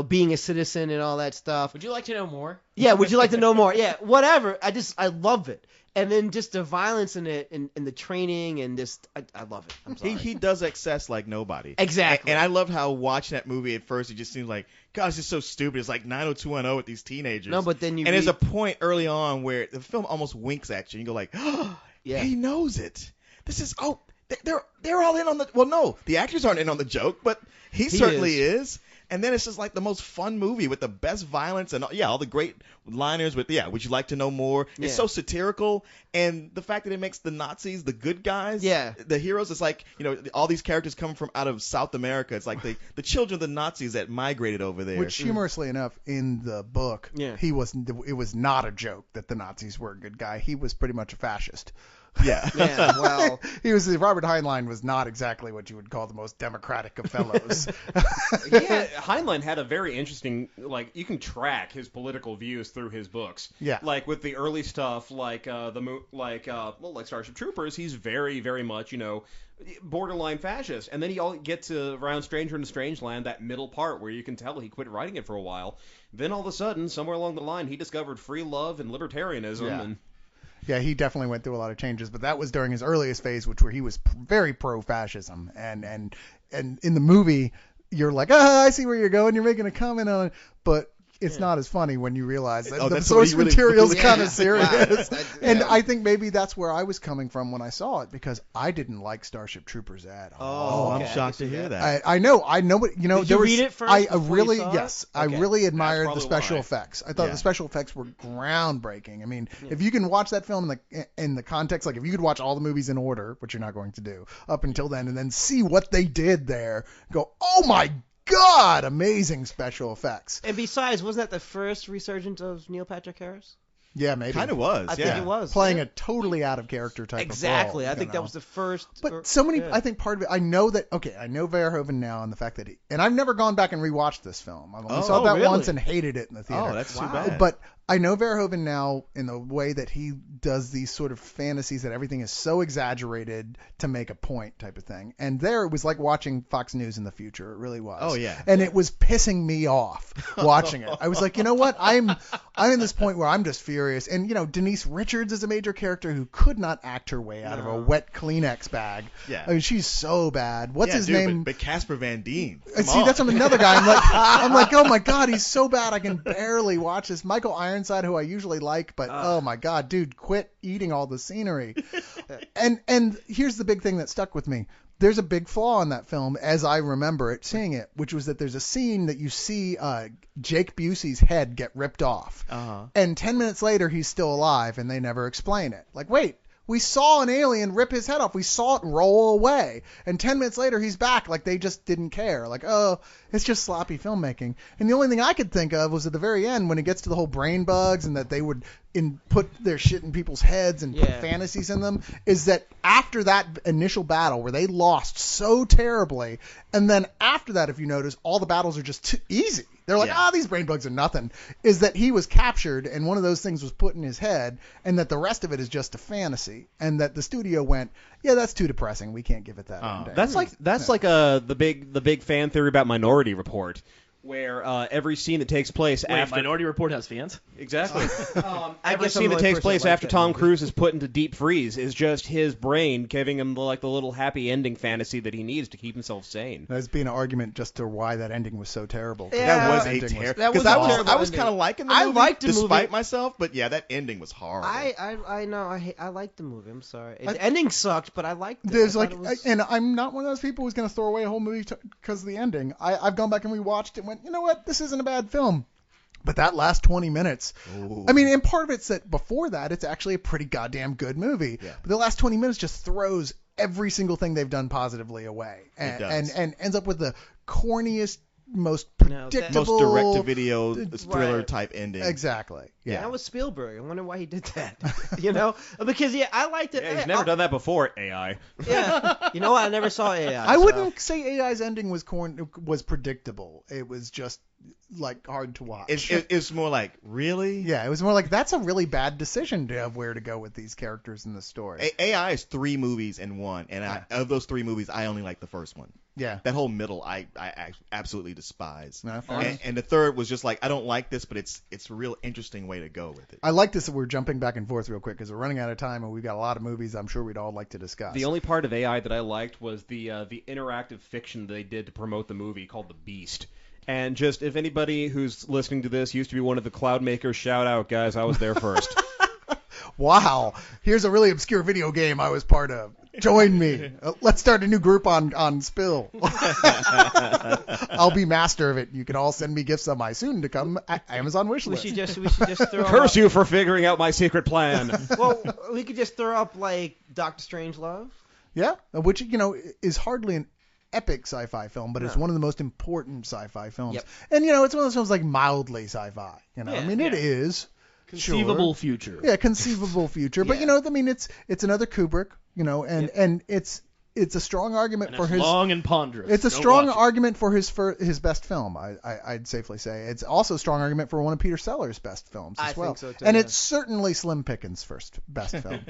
being a citizen and all that stuff. Would you like to know more? Yeah, would you like to know more? Yeah, whatever. I love it. And then just the violence in it and the training and just I love it. I'm sorry. He does excess like nobody. Exactly. And I love how watching that movie at first, it just seems like, God, it's just so stupid. It's like 90210 with these teenagers. No, but then you and there's a read- point early on where the film almost winks at you. And you go like, Yeah. he knows it. This is, they're all in on the, well, no, the actors aren't in on the joke, but he certainly is. And then it's just like the most fun movie with the best violence and all the great liners with, would you like to know more? Yeah. It's so satirical. And the fact that it makes the Nazis the good guys, Yeah. the heroes, it's like, all these characters come from out of South America. It's like the children of the Nazis that migrated over there. Which, humorously enough, in the book, Yeah. it was not a joke that the Nazis were a good guy. He was pretty much a fascist. Yeah. Yeah, well, Robert Heinlein was not exactly what you would call the most democratic of fellows. Yeah, Heinlein had a very interesting, you can track his political views through his books. Yeah. Like with the early stuff, like the like Starship Troopers, he's very, very much, borderline fascist. And then you all get to around Stranger in a Strange Land, that middle part where you can tell he quit writing it for a while. Then all of a sudden, somewhere along the line, he discovered free love and libertarianism. Yeah. And Yeah, he definitely went through a lot of changes, but that was during his earliest phase, where he was very pro-fascism. And in the movie, you're like, I see where you're going. You're making a comment on it, but it's not as funny when you realize that the that's source what he really material's believes. kind of serious. Wow. And I think maybe that's where I was coming from when I saw it, because I didn't like Starship Troopers at all. Oh, I'm okay. shocked to hear that. I know, but Did there you was, read it first I before you really, saw it? yes, I Okay. really admired the probably special why. effects. I thought Yeah. the special effects were groundbreaking. I mean, if you can watch that film in the context, like if you could watch all the movies in order, which you're not going to do up until then, and then see what they did there, go, oh my God, amazing special effects. And besides, wasn't that the first resurgence of Neil Patrick Harris? Yeah, maybe. Kind of was. I yeah. think it was. Playing yeah. a totally out of character type Exactly. of role. I think that was the first. But so many, yeah. I think part of it, I know Verhoeven now, and the fact that and I've never gone back and rewatched this film. I've only saw that really? once and hated it in the theater. Oh, that's too bad. But I know Verhoeven now in the way that he does these sort of fantasies that everything is so exaggerated to make a point type of thing. And there it was like watching Fox News in the future. It really was. Oh, yeah. And it was pissing me off watching it. I was like, you know what? I'm in this point where I'm just furious. And Denise Richards is a major character who could not act her way out of a wet Kleenex bag. Yeah. I mean, she's so bad. What's his dude, name? But Casper Van Dien. And Come see, on. that's another guy. I'm like, oh my God, he's so bad. I can barely watch this. Michael Ironside, who I usually like, but oh my God, dude, quit eating all the scenery. And here's the big thing that stuck with me. There's a big flaw in that film, as I remember it, seeing it, which was that there's a scene that you see Jake Busey's head get ripped off, and 10 minutes later he's still alive, and they never explain it. Like, wait. We saw an alien rip his head off. We saw it roll away. And 10 minutes later, he's back. Like, they just didn't care. Like, oh, it's just sloppy filmmaking. And the only thing I could think of was at the very end when it gets to the whole brain bugs and that they would put their shit in people's heads and put fantasies in them, is that after that initial battle where they lost so terribly, and then after that, if you notice, all the battles are just too easy. They're like, these brain bugs are nothing. Is that he was captured and one of those things was put in his head, and that the rest of it is just a fantasy, and that the studio went, yeah, that's too depressing. We can't give it that ending. That's like the big fan theory about Minority Report, where every scene that takes place after Minority Report has fans. Exactly. I Every guess I'm scene the that only takes person place that likes after that Tom movie. Cruise is put into deep freeze is just his brain giving him the little happy ending fantasy that he needs to keep himself sane. There's been an argument just to why that ending was so terrible. Yeah. That was That a ending terrible. that was Because a terrible I was ending. kind of liking the I movie, liked the despite movie. myself, but yeah, that ending was horrible. I know. I liked the movie. I'm sorry. The ending sucked, but I liked it. There's I like, thought it was- and I'm not one of those people who's going to throw away a whole movie because of the ending. I've gone back and rewatched it and went, you know what, this isn't a bad film. But that last 20 minutes, I mean, and part of it's that before that, it's actually a pretty goddamn good movie. Yeah. But the last 20 minutes just throws every single thing they've done positively away. It And, does. and ends up with the corniest, most No, that- predictable. Most direct-to-video thriller Right. type ending. Exactly. Yeah. That was Spielberg. I wonder why he did that. Because I liked it. Yeah, he's never done that before, AI. Yeah. You know what? I never saw AI. I so- wouldn't say AI's ending was predictable. It was just like hard to watch. It's more like, really? Yeah, it was more like that's a really bad decision to have where to go with these characters in the story. AI is 3 movies in one, and of those 3 movies, I only like the first one. Yeah. That whole middle, I absolutely despise. No, fair enough. And the third was just like, I don't like this, but it's a real interesting way to go with it. I like this that we're jumping back and forth real quick because we're running out of time and we've got a lot of movies I'm sure we'd all like to discuss. The only part of AI that I liked was the interactive fiction they did to promote the movie called The Beast. And just if anybody who's listening to this used to be one of the cloud makers, shout out, guys. I was there first. Wow, here's a really obscure video game I was part of. Join me. Let's start a new group on Spill. I'll be master of it. You can all send me gifts on my soon to come Amazon wish We list. should just throw. Curse you for figuring out my secret plan. Well, we could just throw up like Doctor Strangelove. Yeah, which is hardly an epic sci-fi film, but it's one of the most important sci-fi films. Yep. And it's one of those films like mildly sci-fi. I mean, it is Conceivable sure. future. Yeah, conceivable future. But Yeah. I mean, it's another Kubrick. And it's it's a strong argument And for it's his long and ponderous. It's a Don't strong watch it. argument for his best film. I'd safely say it's also a strong argument for one of Peter Sellers' best films as I well. think so, too, and yeah. it's certainly Slim Pickens' first best film.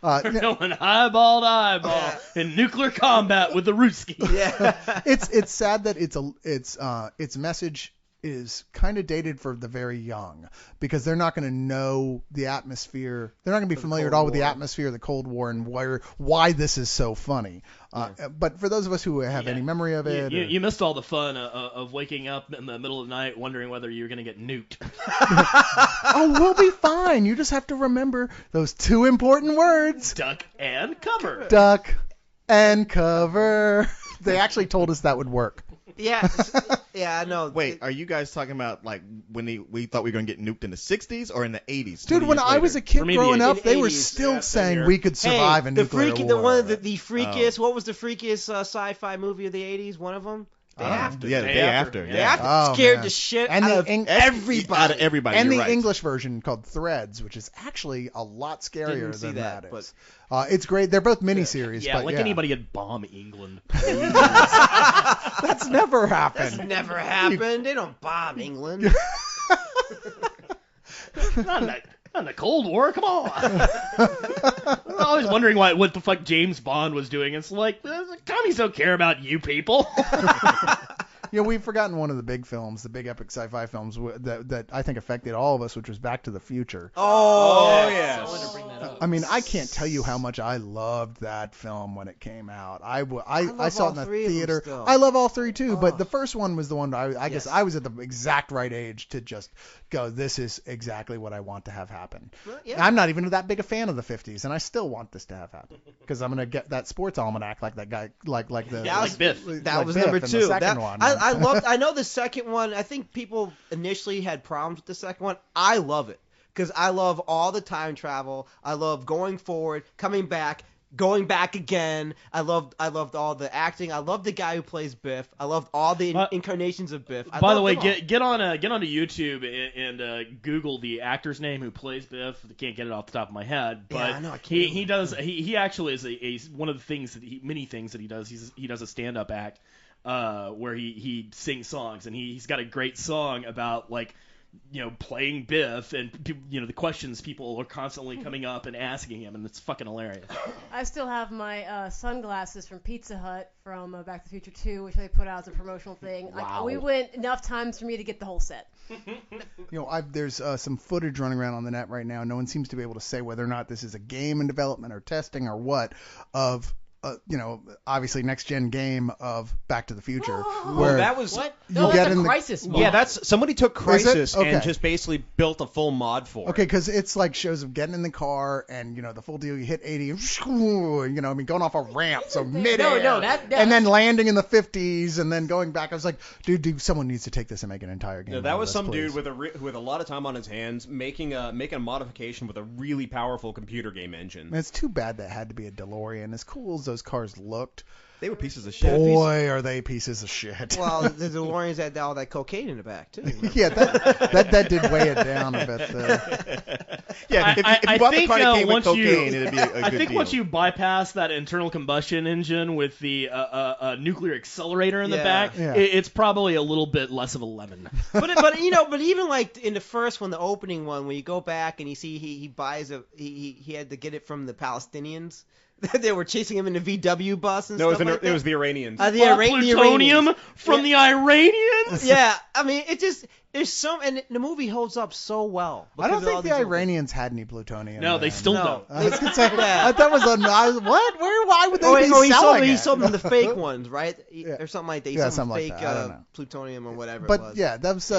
Going eyeball to eyeball in nuclear combat with the Ruski. Yeah. It's sad that its message is kind of dated for the very young because they're not going to know the atmosphere. They're not going to be familiar at all with the atmosphere of the Cold War and why this is so funny. But for those of us who have any memory of it, You missed all the fun of waking up in the middle of the night wondering whether you were going to get nuked. oh, we'll be fine. You just have to remember those two important words: Duck and cover. duck and cover. They actually told us that would work. Yeah, I know. Wait, are you guys talking about like when we thought we were gonna get nuked in the 60s or in the 80s? Dude, 20 when years I was a later? kid For me, growing the up, they were 80s, still saying we could survive a the nuclear freaky, war. the one of the freakiest. What was the freakiest sci-fi movie of the 80s? One of them. Day After. Yeah, the Day day after, after. yeah. Day After Oh, scared man. the shit And out the of Eng- everybody. Out of everybody. and the you're right. English version called Threads, which is actually a lot scarier Didn't see than that, that but- is. It's great. They're both miniseries. Yeah, but like yeah. anybody would bomb England. That's never That's happened. never happened. They don't bomb England. Not in the Cold War, come on. I'm always wondering what the fuck James Bond was doing. It's like, the commies don't care about you people. We've forgotten one of the big films, the big epic sci-fi films that I think affected all of us, which was Back to the Future. Oh, I wanted to bring that up. I mean, I can't tell you how much I loved that film when it came out. I saw it in the all three of them theater. still. I love all three too, but the first one was the one I guess I was at the exact right age to just go, this is exactly what I want to have happen. Well, yeah. I'm not even that big a fan of the 50s, and I still want this to have happen because I'm gonna get that sports almanac like that guy, like the That was Biff. That like was Biff number in the two. second one. I loved. I know the second one. I think people initially had problems with the second one. I love it because I love all the time travel. I love going forward, coming back, going back again. I loved all the acting. I love the guy who plays Biff. I loved all the incarnations of Biff. By the way, get onto YouTube and Google the actor's name who plays Biff. I can't get it off the top of my head, but I know, I can't he does. He actually is one of the things that many things that he does. He does a stand-up act where he sings songs, and he's got a great song about playing Biff, and the questions people are constantly coming up and asking him, and it's fucking hilarious. I still have my sunglasses from Pizza Hut from Back to the Future 2, which they put out as a promotional thing. Wow. We went enough times for me to get the whole set. There's some footage running around on the net right now. No one seems to be able to say whether or not this is a game in development or testing or what of. Obviously next-gen game of Back to the Future. where that was What? You No, get that's in a the- Crisis mod. Yeah, that's somebody took Crisis Okay. and just basically built a full mod for Okay, it. because it's like shows of getting in the car and the full deal. You hit 80, going off a ramp, so midair, no, that- and then landing in the 50s, and then going back. I was like, dude, someone needs to take this and make an entire game. No, out that of was this, some please. dude with a lot of time on his hands making a modification with a really powerful computer game engine. Man, it's too bad that had to be a DeLorean. As cool as those cars looked, They were pieces of shit. boy, are they pieces of shit. Well, the DeLoreans had all that cocaine in the back too. yeah, that did weigh it down a bit. Though. Yeah, if I you bought the think car that came with once you- cocaine, it'd be a good I think deal. once you bypass that internal combustion engine with the nuclear accelerator in the Yeah. back, Yeah. it's probably a little bit less of a lemon. But even like in the first one, the opening one, when you go back and you see he buys he had to get it from the Palestinians. They were chasing him in the VW bus and No, stuff like that. it was the Iranians. The Plutonium Iranians. from the Iranians. Yeah, I mean, it just there's some, and the movie holds up so well. I don't because of all think the these Iranians had any plutonium. No, they then. still No. don't. I was gonna say, Yeah. I thought it was what? Why would they be he selling sold, it? he sold them the fake ones, right? Yeah. Or something like that. He Yeah, sold them something like fake that. I don't know. plutonium or whatever it But was. yeah, that was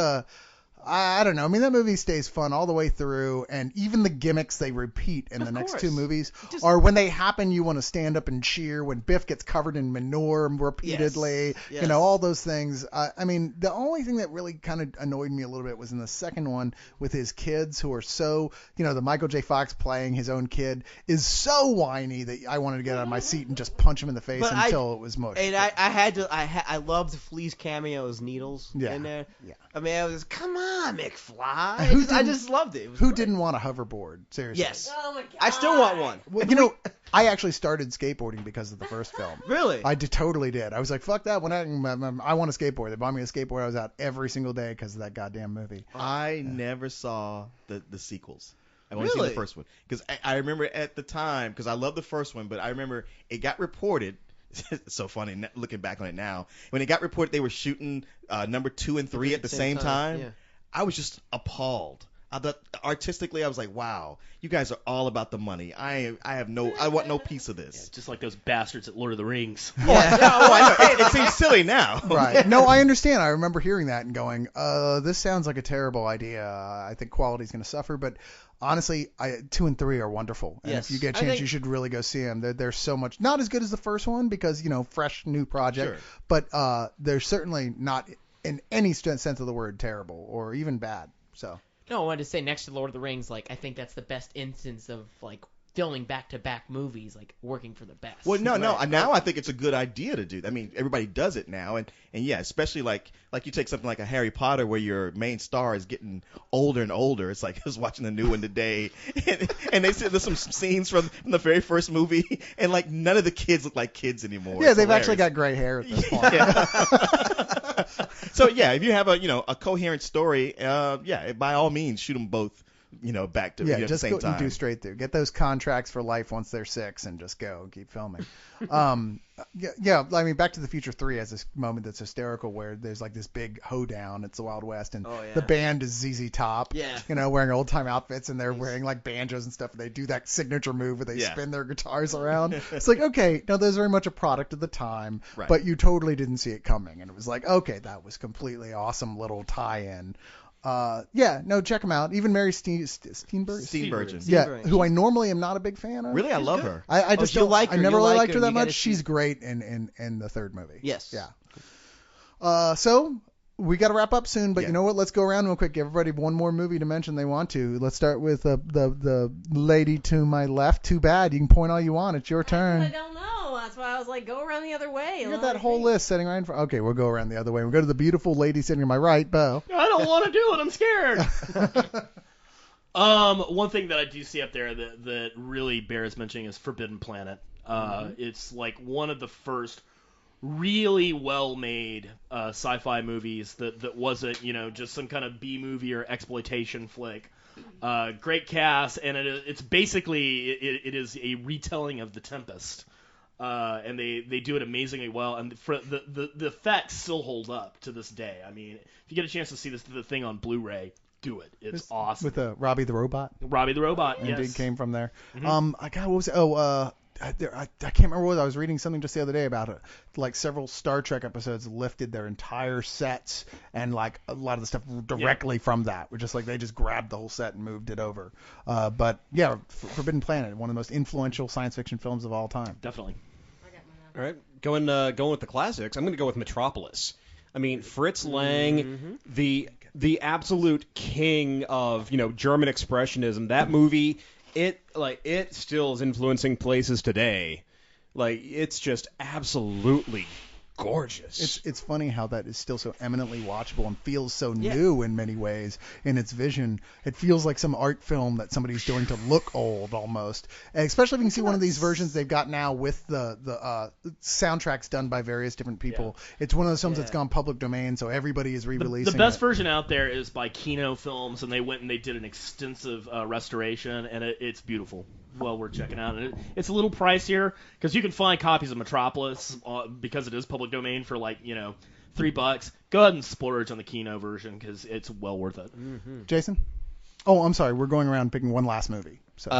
I don't know. I mean, that movie stays fun all the way through, and even the gimmicks they repeat in the next course. two movies Just- are when they happen, you want to stand up and cheer. When Biff gets covered in manure repeatedly, Yes. all those things. I mean, the only thing that really kind of annoyed me a little bit was in the second one with his kids who are so, the Michael J. Fox playing his own kid is so whiny that I wanted to get out of my seat and just punch him in the face But until it was mush. And I loved Flea's cameos, Needles Yeah. in there. Yeah. I mean, I was come on, McFly. Who I didn't- just loved it. It was Who great. didn't want a hoverboard? Seriously. Yes. Oh my god. I still want one. Well, I actually started skateboarding because of the first film. Really? I totally did. I was like, fuck that. When I want a skateboard. They bought me a skateboard. I was out every single day because of that goddamn movie. I never saw the sequels. I've only seen the Really? first one. Because I remember at the time, because I love the first one, but I remember it got reported. It's so funny looking back on it now. When it got reported they were shooting number 2 and 3 at the same time, yeah. I was just appalled. I thought artistically, I was like, wow, you guys are all about the money. I want no piece of this. Just like those bastards at Lord of the Rings. Oh, I know. It seems silly now. Right. No, I understand. I remember hearing that and going, this sounds like a terrible idea. I think quality's going to suffer, but honestly, 2 and 3 are wonderful. And Yes. if you get a I chance, think- you should really go see them. They're so much, not as good as the first one because, fresh new project, Sure. but they're certainly not in any sense of the word terrible or even bad. So. No, I wanted to say next to Lord of the Rings, like I think that's the best instance of like filming back-to-back movies, like working for the best. Well, no. Now I think it's a good idea to do. I mean, everybody does it now, and yeah, especially like you take something like a Harry Potter where your main star is getting older and older. It's like I was watching the new one today, and they said there's some scenes from the very first movie, and like none of the kids look like kids anymore. Yeah, It's they've actually got hilarious. gray hair at this point. Yeah. So yeah, if you have a coherent story, yeah, by all means shoot them both, back to Yeah, at the just same go time. and do straight through. Get those contracts for life once they're 6 and just go and keep filming. Yeah, I mean, Back to the Future 3 has this moment that's hysterical where there's like this big hoedown. It's the Wild West, and Oh, yeah. the band is ZZ Top. Yeah. Wearing old time outfits, and they're wearing like banjos and stuff. And they do that signature move where they Yeah. spin their guitars around. It's like, okay, now those are very much a product of the time, Right. but you totally didn't see it coming, and it was like, okay, that was completely awesome little tie-in. Yeah, no, check them out. Even Mary Steenburgen. Steenburgen. Yeah, Steenburgen. who I normally am not a big fan of. Really, I love her. I just you'll don't like I her. never You'll really like liked her her. that You gotta much. see- She's great in the third movie. Yes. Yeah. So we got to wrap up soon, but Yeah. you know what? Let's go around real quick. Give everybody one more movie to mention they want to. Let's start with the lady to my left. Too bad. You can point all you want. It's your I turn. don't know. That's why I was like, go around the other way. You got that whole list sitting right in front. Okay, we'll go around the other way. We'll go to the beautiful lady sitting to my right, Bo. I don't want to do it. I'm scared. One thing that I do see up there that really bears mentioning is Forbidden Planet. It's like one of the first really well-made sci-fi movies that wasn't, just some kind of B movie or exploitation flick. Great cast, and it's basically it is a retelling of The Tempest. And they do it amazingly well, and the effects still hold up to this day. I mean, if you get a chance to see the thing on Blu-ray, do it. It's awesome. With Robbie the Robot. Robbie the Robot, Indeed, yes. came from there. Mm-hmm. I got what was it? I can't remember what I was reading something just the other day about it. Like several Star Trek episodes lifted their entire sets and like a lot of the stuff directly from that. We're just like they just grabbed the whole set and moved it over. But yeah, Forbidden Planet, one of the most influential science fiction films of all time. Definitely. All right, going with the classics. I'm going to go with Metropolis. I mean, Fritz Lang, the absolute king of German expressionism. That movie, it still is influencing places today. Like it's just absolutely gorgeous. It's funny how that is still so eminently watchable and feels so new in many ways in its vision. It feels like some art film that somebody's doing to look old almost. And especially if you can see one of these versions they've got now with the soundtracks done by various different people. It's one of those films that's gone public domain, so everybody is re-releasing The best it. version out there is by Kino Films, and they went and they did an extensive restoration, and it's beautiful. Well worth checking out. And it's a little pricier because you can find copies of Metropolis because it is public domain for like $3. Go ahead and splurge on the Kino version because it's well worth it. Jason? Oh, I'm sorry. We're going around picking one last movie. So.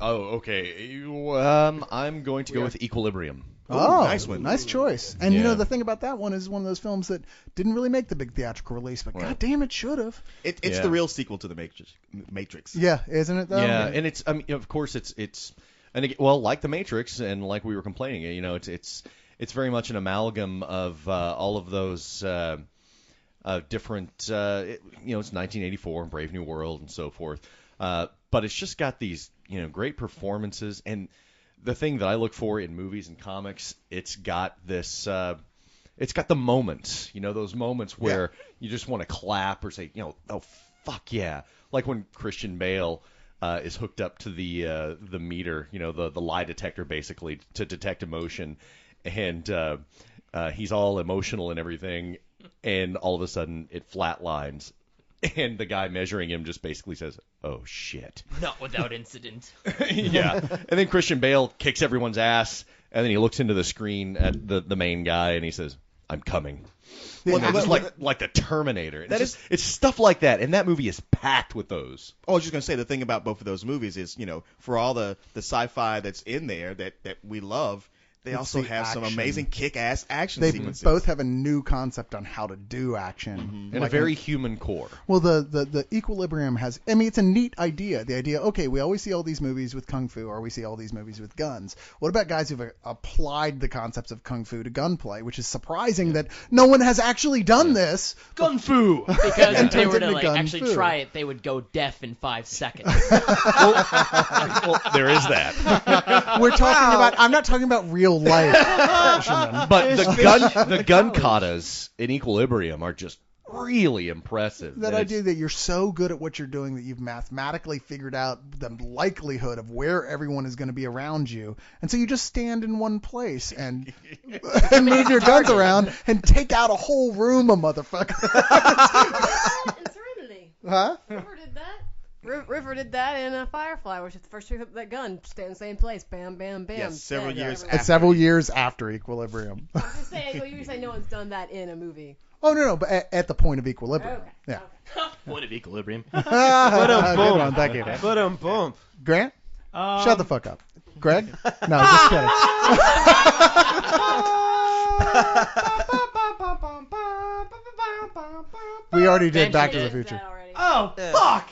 Okay. I'm going to go with Equilibrium. Oh, nice one. Nice choice. And Yeah. the thing about that one is one of those films that didn't really make the big theatrical release, but god damn it should have. It's Yeah. the real sequel to the Matrix. Yeah, isn't it though? Yeah, and it's of course it's and again, well, like the Matrix and like we were complaining, it's very much an amalgam of all of those different it's 1984 and Brave New World and so forth. But it's just got these great performances, and the thing that I look for in movies and comics, it's got this it's got the moments, those moments where you just want to clap or say, oh fuck yeah, like when Christian Bale is hooked up to the meter, the lie detector basically to detect emotion, and he's all emotional and everything, and all of a sudden it flatlines, and the guy measuring him just basically says, "Oh shit." Not without incident. Yeah, and then Christian Bale kicks everyone's ass, and then he looks into the screen at the main guy and he says, "I'm coming." Well, Just like the Terminator. It's stuff like that, and that movie is packed with those. I was just gonna say the thing about both of those movies is, for all the sci-fi that's in there that we love, they It's also the have some action. amazing kick-ass action They sequences. both have a new concept on how to do action. And a very human core. Well, the Equilibrium has, it's a neat idea. The idea, okay, we always see all these movies with kung fu, or we see all these movies with guns. What about guys who've applied the concepts of kung fu to gunplay, which is surprising that no one has actually done this. Gun fu. Because And if they turns were to into gun actually fu. try it, they would go deaf in 5 seconds. Well, there is that. We're talking about, I'm not talking about real life. Fisherman. But the gun katas in Equilibrium are just really impressive. That And idea that you're so good at what you're doing that you've mathematically figured out the likelihood of where everyone is going to be around you, and so you just stand in one place and move your guns around and take out a whole room of motherfuckers. In Serenity. Huh? River did that. River did that in Firefly, which is the first trick of that gun. Stand in the same place. Bam, bam, bam. Yes, several dead. years Yeah. after. It's several years after Equilibrium. I'm just saying, well, you say no one's done that in a movie. Oh no, but at the point of Equilibrium. Okay. Yeah. Point of equilibrium. Good one, thank you. Boom. Grant, shut the fuck up. Greg? No, just kidding. We already did Back to the Future. Oh, Yeah. fuck!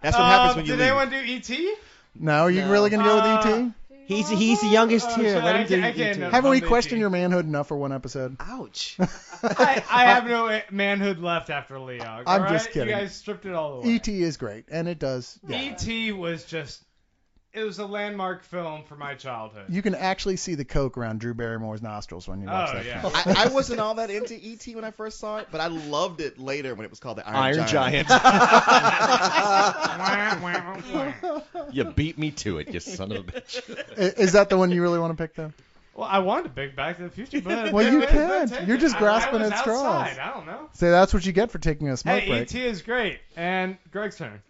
That's what happens when you Did leave. anyone do E.T.? No, are you really going to go with E.T.? He's the youngest here. shit, Let I him do can't it. know. Haven't we Bum questioned E.T. your manhood enough for one episode? Ouch. I have no manhood left after Leog. I'm all just right? kidding. You guys stripped it all away. E.T. is great, and it does. Yeah. E.T. was just... It was a landmark film for my childhood. You can actually see the coke around Drew Barrymore's nostrils when you watch Oh, that yeah. film. I wasn't all that into E.T. when I first saw it, but I loved it later when it was called the Iron Giant. You beat me to it, you son of a bitch. Is that the one you really want to pick, though? Well, I wanted to pick Back to the Future, but Well, you but can't. take You're it. just grasping I was at straws. outside. I don't know. So that's what you get for taking a smoke Hey, break. E.T. is great. And Greg's turn.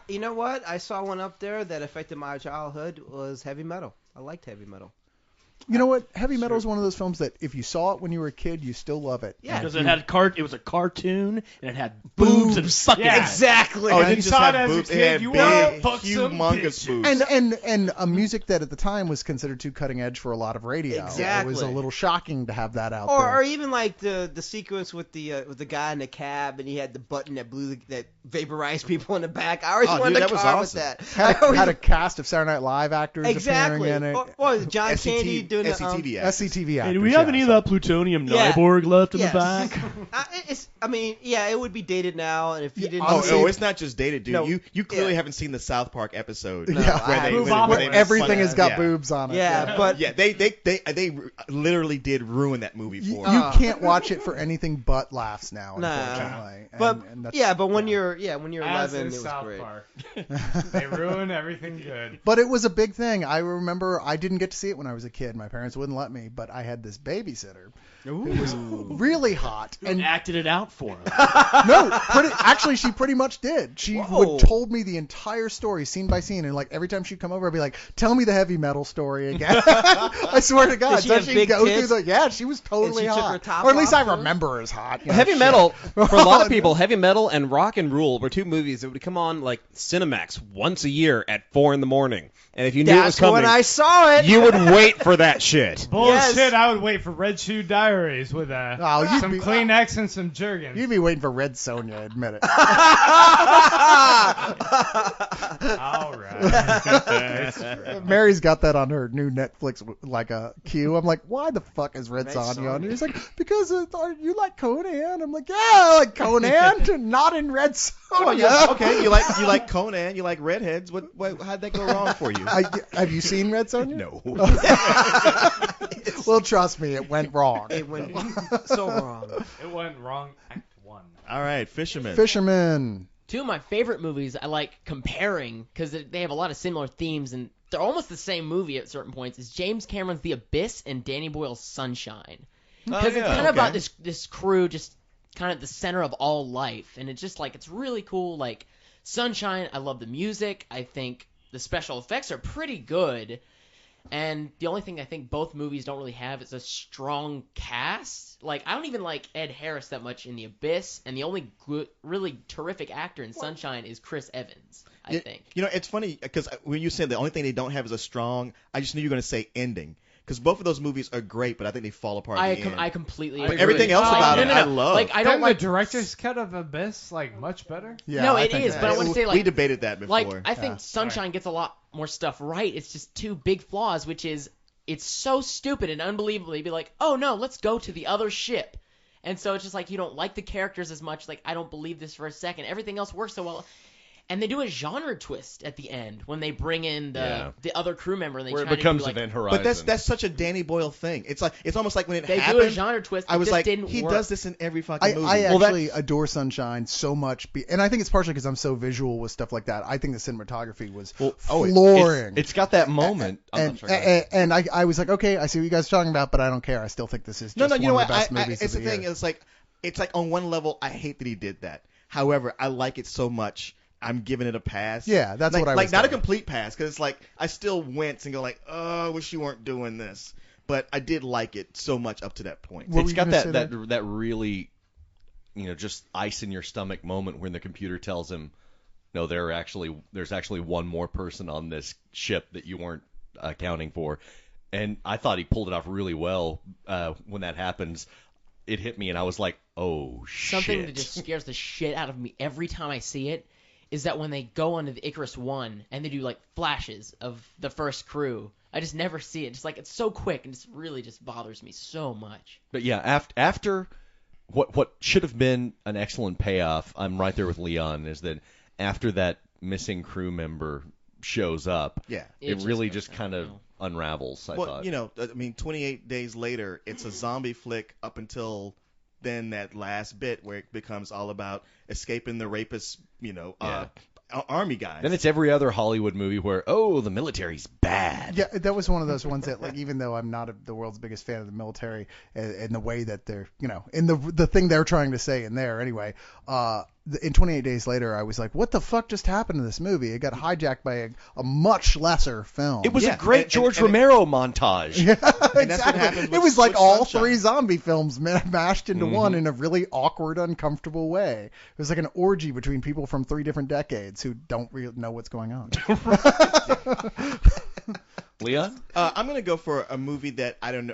You know what? I saw one up there that affected my childhood was heavy metal. I liked heavy metal. You know what? Heavy Metal is one of those films that if you saw it when you were a kid, you still love it. Yeah. Because it was a cartoon and it had boobs and fucking Yeah. Exactly. Oh, it You didn't just saw have it as a boobs. It kid, had you big, wanna fuck some humongous bitches. boobs. And a music that at the time was considered too cutting edge for a lot of radio. It was a Exactly. little shocking to have that out Or there. even like the sequence with the guy in the cab and he had the button that vaporized people in the back. I always Oh, wanted dude, a that was car awesome. with that. had a cast of Saturday Night Live actors exactly. appearing in it. Or John Candy doing the SCTV actors. SCTV Hey, actors. do we have any yeah, of that plutonium Yeah. Nyborg left in Yes. the back? It would be dated now, and if you didn't, Oh, see it's not just dated, dude. No. You clearly Yeah. haven't seen the South Park episode. Yeah. I where haven't. they Everything has got yeah. boobs on it. yeah, but Yeah, they literally did ruin that movie You, for you us. can't watch it for anything but laughs now, Nah. unfortunately. And that's, but when you're As 11, is it was South great. Park. They ruin everything good. But it was a big thing. I remember I didn't get to see it when I was a kid. My parents wouldn't let me, but I had this babysitter who was really hot. And And acted it out for him. actually, she pretty much did. She Whoa. told me the entire story, scene by scene, and like every time she'd come over, I'd be like, "Tell me the heavy metal story again." I swear to God. Did she So have she'd big go tits? through the she was totally she took hot, her top or at least off, I too? remember her as hot. You know, Heavy shit. Metal, for a lot of people, Heavy Metal and Rock and Rule were two movies that would come on like Cinemax once a year at 4 in the morning. And if you knew it was That's coming, when I saw it. you would wait for that shit. Bullshit, Yes. I would wait for Red Shoe Diaries with Oh, you'd some be- Kleenex and some Jergens. You'd be waiting for Red Sonja, admit it. All right. Mary's got that on her new Netflix like a queue. I'm like, why the fuck is Red Red Sonja on? Sonja. And he's like, because you like Conan. I'm like, yeah, I like Conan, not in Red Sonja. Oh, yeah. Okay, you like Conan, you like redheads. How'd that go wrong for you? Have you seen Red Sonja? No. Well, trust me, it went wrong. It went so wrong. It went wrong. Act 1. All right, Fisherman. Fisherman. Two of my favorite movies I like comparing because they have a lot of similar themes and they're almost the same movie at certain points. Is James Cameron's The Abyss and Danny Boyle's Sunshine. Because it's kind of about this crew just kind of the center of all life, and it's just like it's really cool. Like Sunshine, I love the music. I think the special effects are pretty good. And the only thing I think both movies don't really have is a strong cast. Like, I don't even like Ed Harris that much in The Abyss, and the only really terrific actor in Sunshine is Chris Evans, I think. You know, it's funny, because when you said the only thing they don't have is a strong, I just knew you were going to say ending. Because both of those movies are great, but I think they fall apart at the end. I completely But agree. everything else about it, I love. Like, I don't Isn't like the director's cut of Abyss much better? Yeah, no, I it think is, that but I is. want to say we debated that before. Like, I think Sunshine gets a lot more stuff right. It's just two big flaws, which is it's so stupid and unbelievably be like, oh no, let's go to the other ship. And so it's just like you don't like the characters as much. Like, I don't believe this for a second. Everything else works so well. And they do a genre twist at the end when they bring in the other crew member and they Where try it becomes to do, Event Horizon. But that's such a Danny Boyle thing. It's almost like when it they happened. do a genre twist. I was it just like, didn't he work. does this in every fucking movie. I actually adore Sunshine so much, and I think it's partially because I'm so visual with stuff like that. I think the cinematography was flooring. It's got that moment. And I was like, okay, I see what you guys are talking about, but I don't care. I still think this is just you know one what? of the best movies It's of the the thing. year. It's like on one level, I hate that he did that. However, I like it so much. I'm giving it a pass. Yeah, that's like, what I was like. Not a doing. complete pass, because it's like I still wince and go like, oh, I wish you weren't doing this. But I did like it so much up to that point. What were It's you got gonna say that really, just ice in your stomach moment when the computer tells him, no, there's actually one more person on this ship that you weren't accounting for. And I thought he pulled it off really well when that happens. It hit me, and I was like, oh, shit. Something that just scares the shit out of me every time I see it is that when they go onto the Icarus 1 and they do, like, flashes of the first crew, I just never see it. Just, like, it's so quick, and it really just bothers me so much. But, yeah, after what should have been an excellent payoff, I'm right there with Leon, is that after that missing crew member shows up, it really just kind of unravels, I thought. I mean, 28 days later, it's a zombie flick up until then that last bit where it becomes all about escaping the rapist, army guys. Then it's every other Hollywood movie where, the military's bad. Yeah, that was one of those ones that, like, even though I'm not the world's biggest fan of the military and the way that they're, in the thing they're trying to say in there anyway, in 28 Days Later, I was like, what the fuck just happened to this movie? It got hijacked by a much lesser film. It was a great George Romero montage. Yeah, And that's what happened It with- was like with all Sunshine. three zombie films mashed into one in a really awkward, uncomfortable way. It was like an orgy between people from 3 different decades who don't really know what's going on. Leon? I'm gonna go for a movie that I don't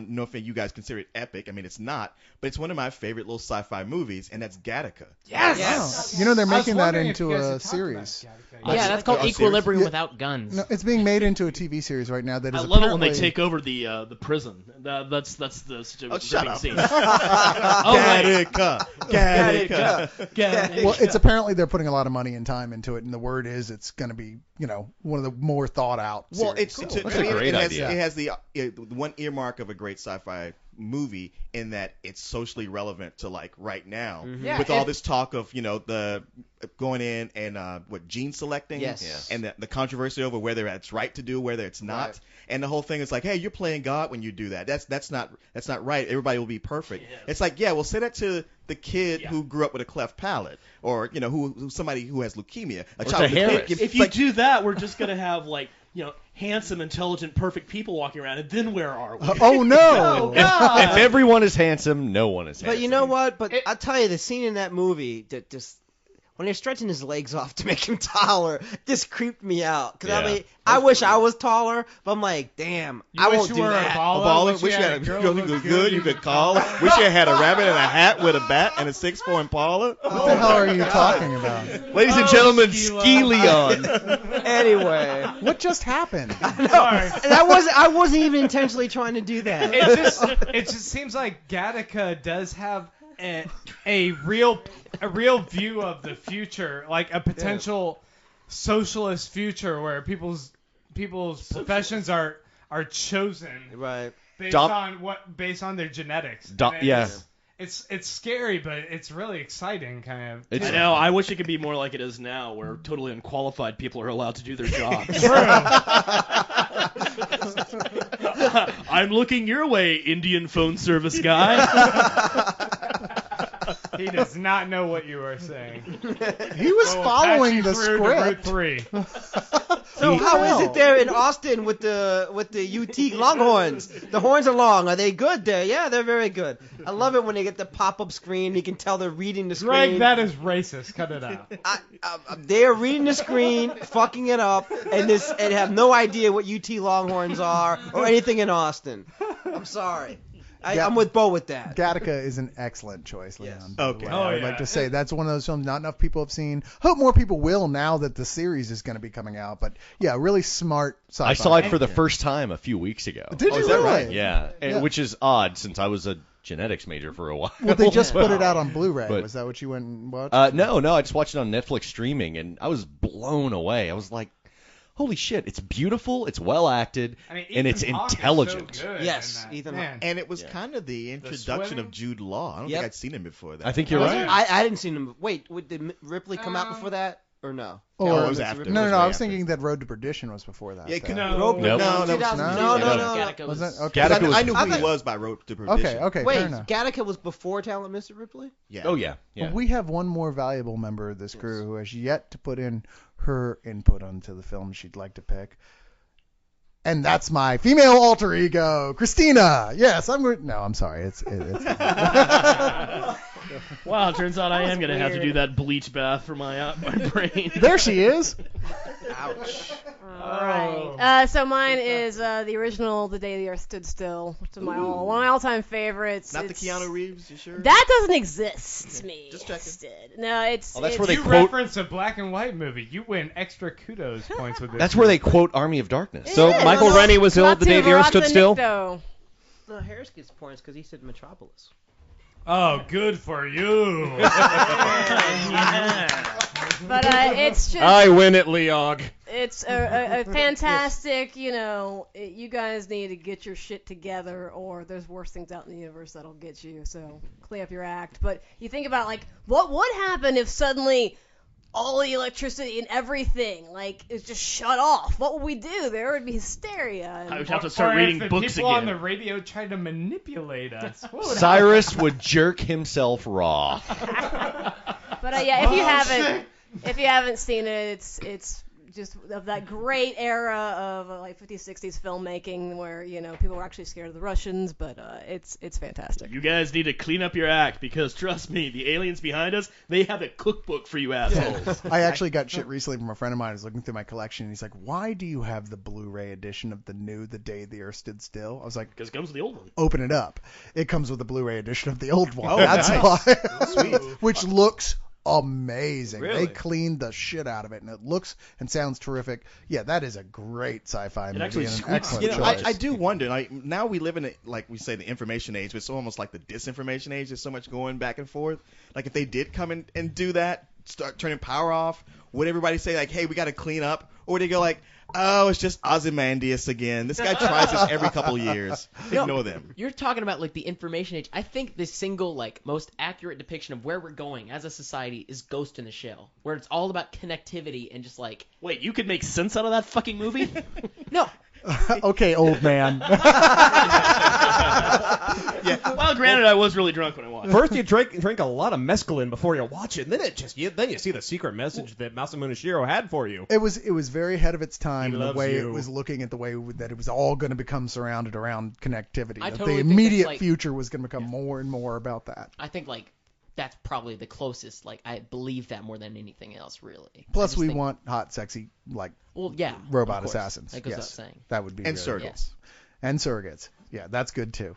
know if you guys consider it epic. I mean, it's not, but it's one of my favorite little sci-fi movies, and that's Gattaca. Yes! Wow. They're I was making that wondering if into you guys a had talked series. about Gattaca. Yeah, that's called Oh, Equilibrium serious? without guns. No, it's being made into a TV series right now that I is love it when they apparently- take over the prison. That's the shut up. scene. Gattaca. Gattaca. Well, it's apparently they're putting a lot of money and time into it, and the word is it's going to be, one of the more thought out. Well, series. it's That's a great idea. It has the one earmark of a great sci-fi movie in that it's socially relevant to like right now Yeah, with all and- this talk of the going in and gene selecting Yes. and the controversy over whether it's right to do, whether it's not, and the whole thing is like, hey, you're playing God when you do that. That's not right. Everybody will be perfect. Yeah. It's like, yeah, well, say that to the kid who grew up with a cleft palate, or who somebody who has leukemia, a child to with Harris. leukemia. If you do that, we're just gonna have handsome, intelligent, perfect people walking around, and then where are we? Oh no! If everyone is handsome, no one is handsome. But you know what? But I'll tell you, the scene in that movie that just when they're stretching his legs off to make him taller just creeped me out. Because I Yeah. mean, I wish I was taller, but I'm like, damn, I wish won't you do were a that. baller. Wish you had a girl who looked good, you could call her. Wish you had a rabbit in a hat with a bat and a 6'4" Impala. What the hell are you talking about? Ladies and gentlemen, Ski Leon. Anyway, What just happened? Sorry. and I wasn't even intentionally trying to do that. It just seems like Gattaca does have a real view of the future, like a potential socialist future where people's professions are chosen Right. based on their genetics. And Yeah. It's scary, but it's really exciting, kind of. It's- I know. I wish it could be more like it is now, where totally unqualified people are allowed to do their jobs. I'm looking your way, Indian phone service guy. He does not know what you are saying. He was We'll following patch the you through to Route script. 3. So how is it there in Austin with the UT Longhorns? The horns are long. Are they good there? Yeah, they're very good. I love it when they get the pop-up screen. You can tell they're reading the screen. Greg, that is racist. Cut it out. They are reading the screen, fucking it up, and have no idea what UT Longhorns are or anything in Austin. I'm sorry. I'm with Bo with that. Gattaca is an excellent choice, Leon. Yes. by the Okay. way. Oh, I would yeah. like to say that's one of those films not enough people have seen. Hope more people will now that the series is going to be coming out. But yeah, really smart sci-fi. I saw it for the first time a few weeks ago. Did you is that really? right? Yeah, and- Yeah. which is odd since I was a genetics major for a while. Well, they just put it out on Blu-ray. But- Was that what you went and watched? No, I just watched it on Netflix streaming, and I was blown away. I was like, holy shit, it's beautiful, it's well acted, I mean, and it's Ethan Hawke is intelligent. So good Yes, in that. Ethan Man. And it was Yeah. kind of the introduction swimming? of Jude Law. I don't Yep. think I'd seen him before that. I think you're Oh, right. yeah. I didn't see them. Wait, did Ripley come out before that or no? Or- No, it was after. no, It was I way was after. thinking that Road to Perdition was before that. Yeah, it could though. No. Rope- Nope. No, no, 2000 no. no, no. Gattaca Was that okay? Gattaca was- I knew I who he thought- was by Road to Perdition. Okay, Wait, fair enough. Gattaca was before Talent Mr. Ripley? Yeah. Oh yeah, yeah. But we have one more valuable member of this crew who has yet to put in her input onto the film she'd like to pick. And that's my female alter ego, Christina. Yes, I'm sorry. It's Wow, it turns out I am going to have to weird. do that bleach bath for my brain. there she is. Ouch. All right. So mine is the original The Day the Earth Stood Still, which is one of my all-time favorites. Not the It's- Keanu Reeves, you sure? That doesn't exist to me. Just checking. Instead. No, it's. Oh, that's it's, where they You quote- reference a black and white movie. You win extra kudos points with this. That's where they quote Army of Darkness. So Yeah, Michael no, Rennie was ill the day the Earth stood still. Though. No, Harris gets points because he said Metropolis. Oh, good for you. But it's just. I win it, Leog. It's a fantastic, you guys need to get your shit together or there's worse things out in the universe that'll get you, so clean up your act. But you think about, what would happen if suddenly all the electricity and everything, is just shut off? What would we do? There would be hysteria. I would And, have to start Or reading if the books people on again. the radio tried to manipulate us. What would Cyrus would jerk himself raw. but yeah, if you haven't seen it, it's just of that great era of 50s, 60s filmmaking where, people were actually scared of the Russians, but it's fantastic. You guys need to clean up your act because trust me, the aliens behind us, they have a cookbook for you assholes. I actually got shit recently from a friend of mine who's looking through my collection, and he's like, why do you have the Blu-ray edition of The Day the Earth Stood Still? I was like, Because it comes with the old one. open it up. It comes with the Blu-ray edition of the old one. Oh, That's nice. why. Sweet. Which looks amazing. Really? They cleaned the shit out of it, and it looks and sounds terrific. Yeah, that is a great sci-fi movie. actually and an squeaks. excellent You know, choice. I do wonder, now we live in, we say, the information age, but it's almost like the disinformation age. There's so much going back and forth. If they did come in and do that, start turning power off, would everybody say, hey, we got to clean up? Or would they go oh, it's just Ozymandias again. This guy tries this every couple years. Ignore them. You're talking about the information age. I think the single most accurate depiction of where we're going as a society is Ghost in the Shell, where it's all about connectivity and just Wait, you could make sense out of that fucking movie? no. Okay, old man. Well, granted, I was really drunk when I watched it. First, you drink a lot of mescaline before you watch it, and then you see the secret message that Masamune Shirow had for you. It was very ahead of its time He in the loves way you. it was looking at the way that it was all going to become surrounded around connectivity. I That totally the think immediate that's, future was going to become more and more about that. I think that's probably the closest. I believe that more than anything else, really. Plus, I just we think- want hot, sexy, Well, yeah. robot of course. assassins. That goes yes, without saying. that would be And really surrogates. cool. Yes. And surrogates. Yeah, that's good too.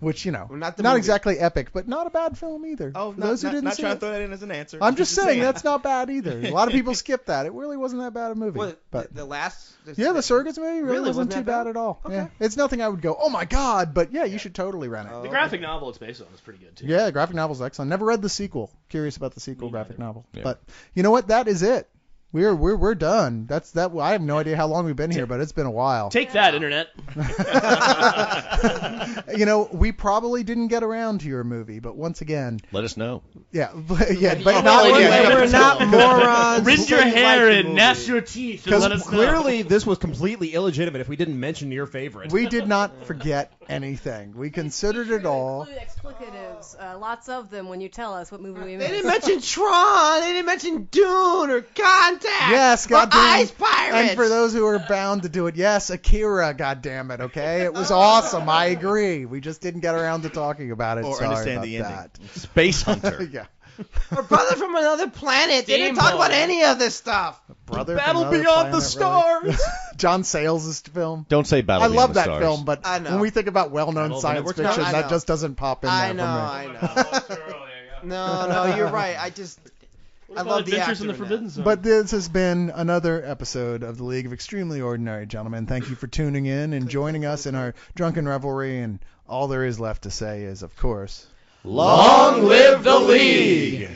Which Well, not the not movie. exactly epic, but not a bad film either. Oh, For those who didn't not see trying it. to throw that in as an answer. I'm just saying that's not bad either. A lot of people skip that. It really wasn't that bad a movie. What, but the last... yeah, the Surrogates movie really wasn't that too bad at all. Okay. Yeah, it's nothing I would go, oh my god, but yeah, you should totally rent it. Oh. The graphic novel it's based on is pretty good, too. Yeah, the graphic novel's excellent. Never read the sequel. Curious about the sequel Me graphic neither. novel. Yeah. But you know what? That is it. We're done. That's that. I have no idea how long we've been here, but it's been a while. Take that, internet. We probably didn't get around to your movie, but once again, Let us know. but not We're not morons. Rinse your hair and gnash your teeth and let us know. Clearly, this was completely illegitimate if we didn't mention your favorite. We did not forget anything. We considered it all. Include explicatives, lots of them when you tell us what movie we They missed. didn't mention Tron. They didn't mention Dune or Contact. Yes, or goddamn. Ice Pirates. And for those who are bound to do it, yes, Akira, goddammit, okay? It was awesome. I agree. We just didn't get around to talking about it. Or Sorry understand about the ending. that. Space Hunter. Yeah. Our brother from another planet. They didn't talk about any of this stuff. Brother Battle from Another Beyond the Planet, Stars. really? John Sayles' film. Don't say Battle I Beyond love the that Stars. film, but I know. when we think about well-known Battle science Network. fiction, I that know. just doesn't pop in I there know, for me. I know. No, you're right. I What about love the Adventures actor in the in that. Forbidden Zone? But this has been another episode of the League of Extremely Ordinary Gentlemen. Thank you for tuning in and joining us in our drunken revelry, and all there is left to say is, of course, Long live the League!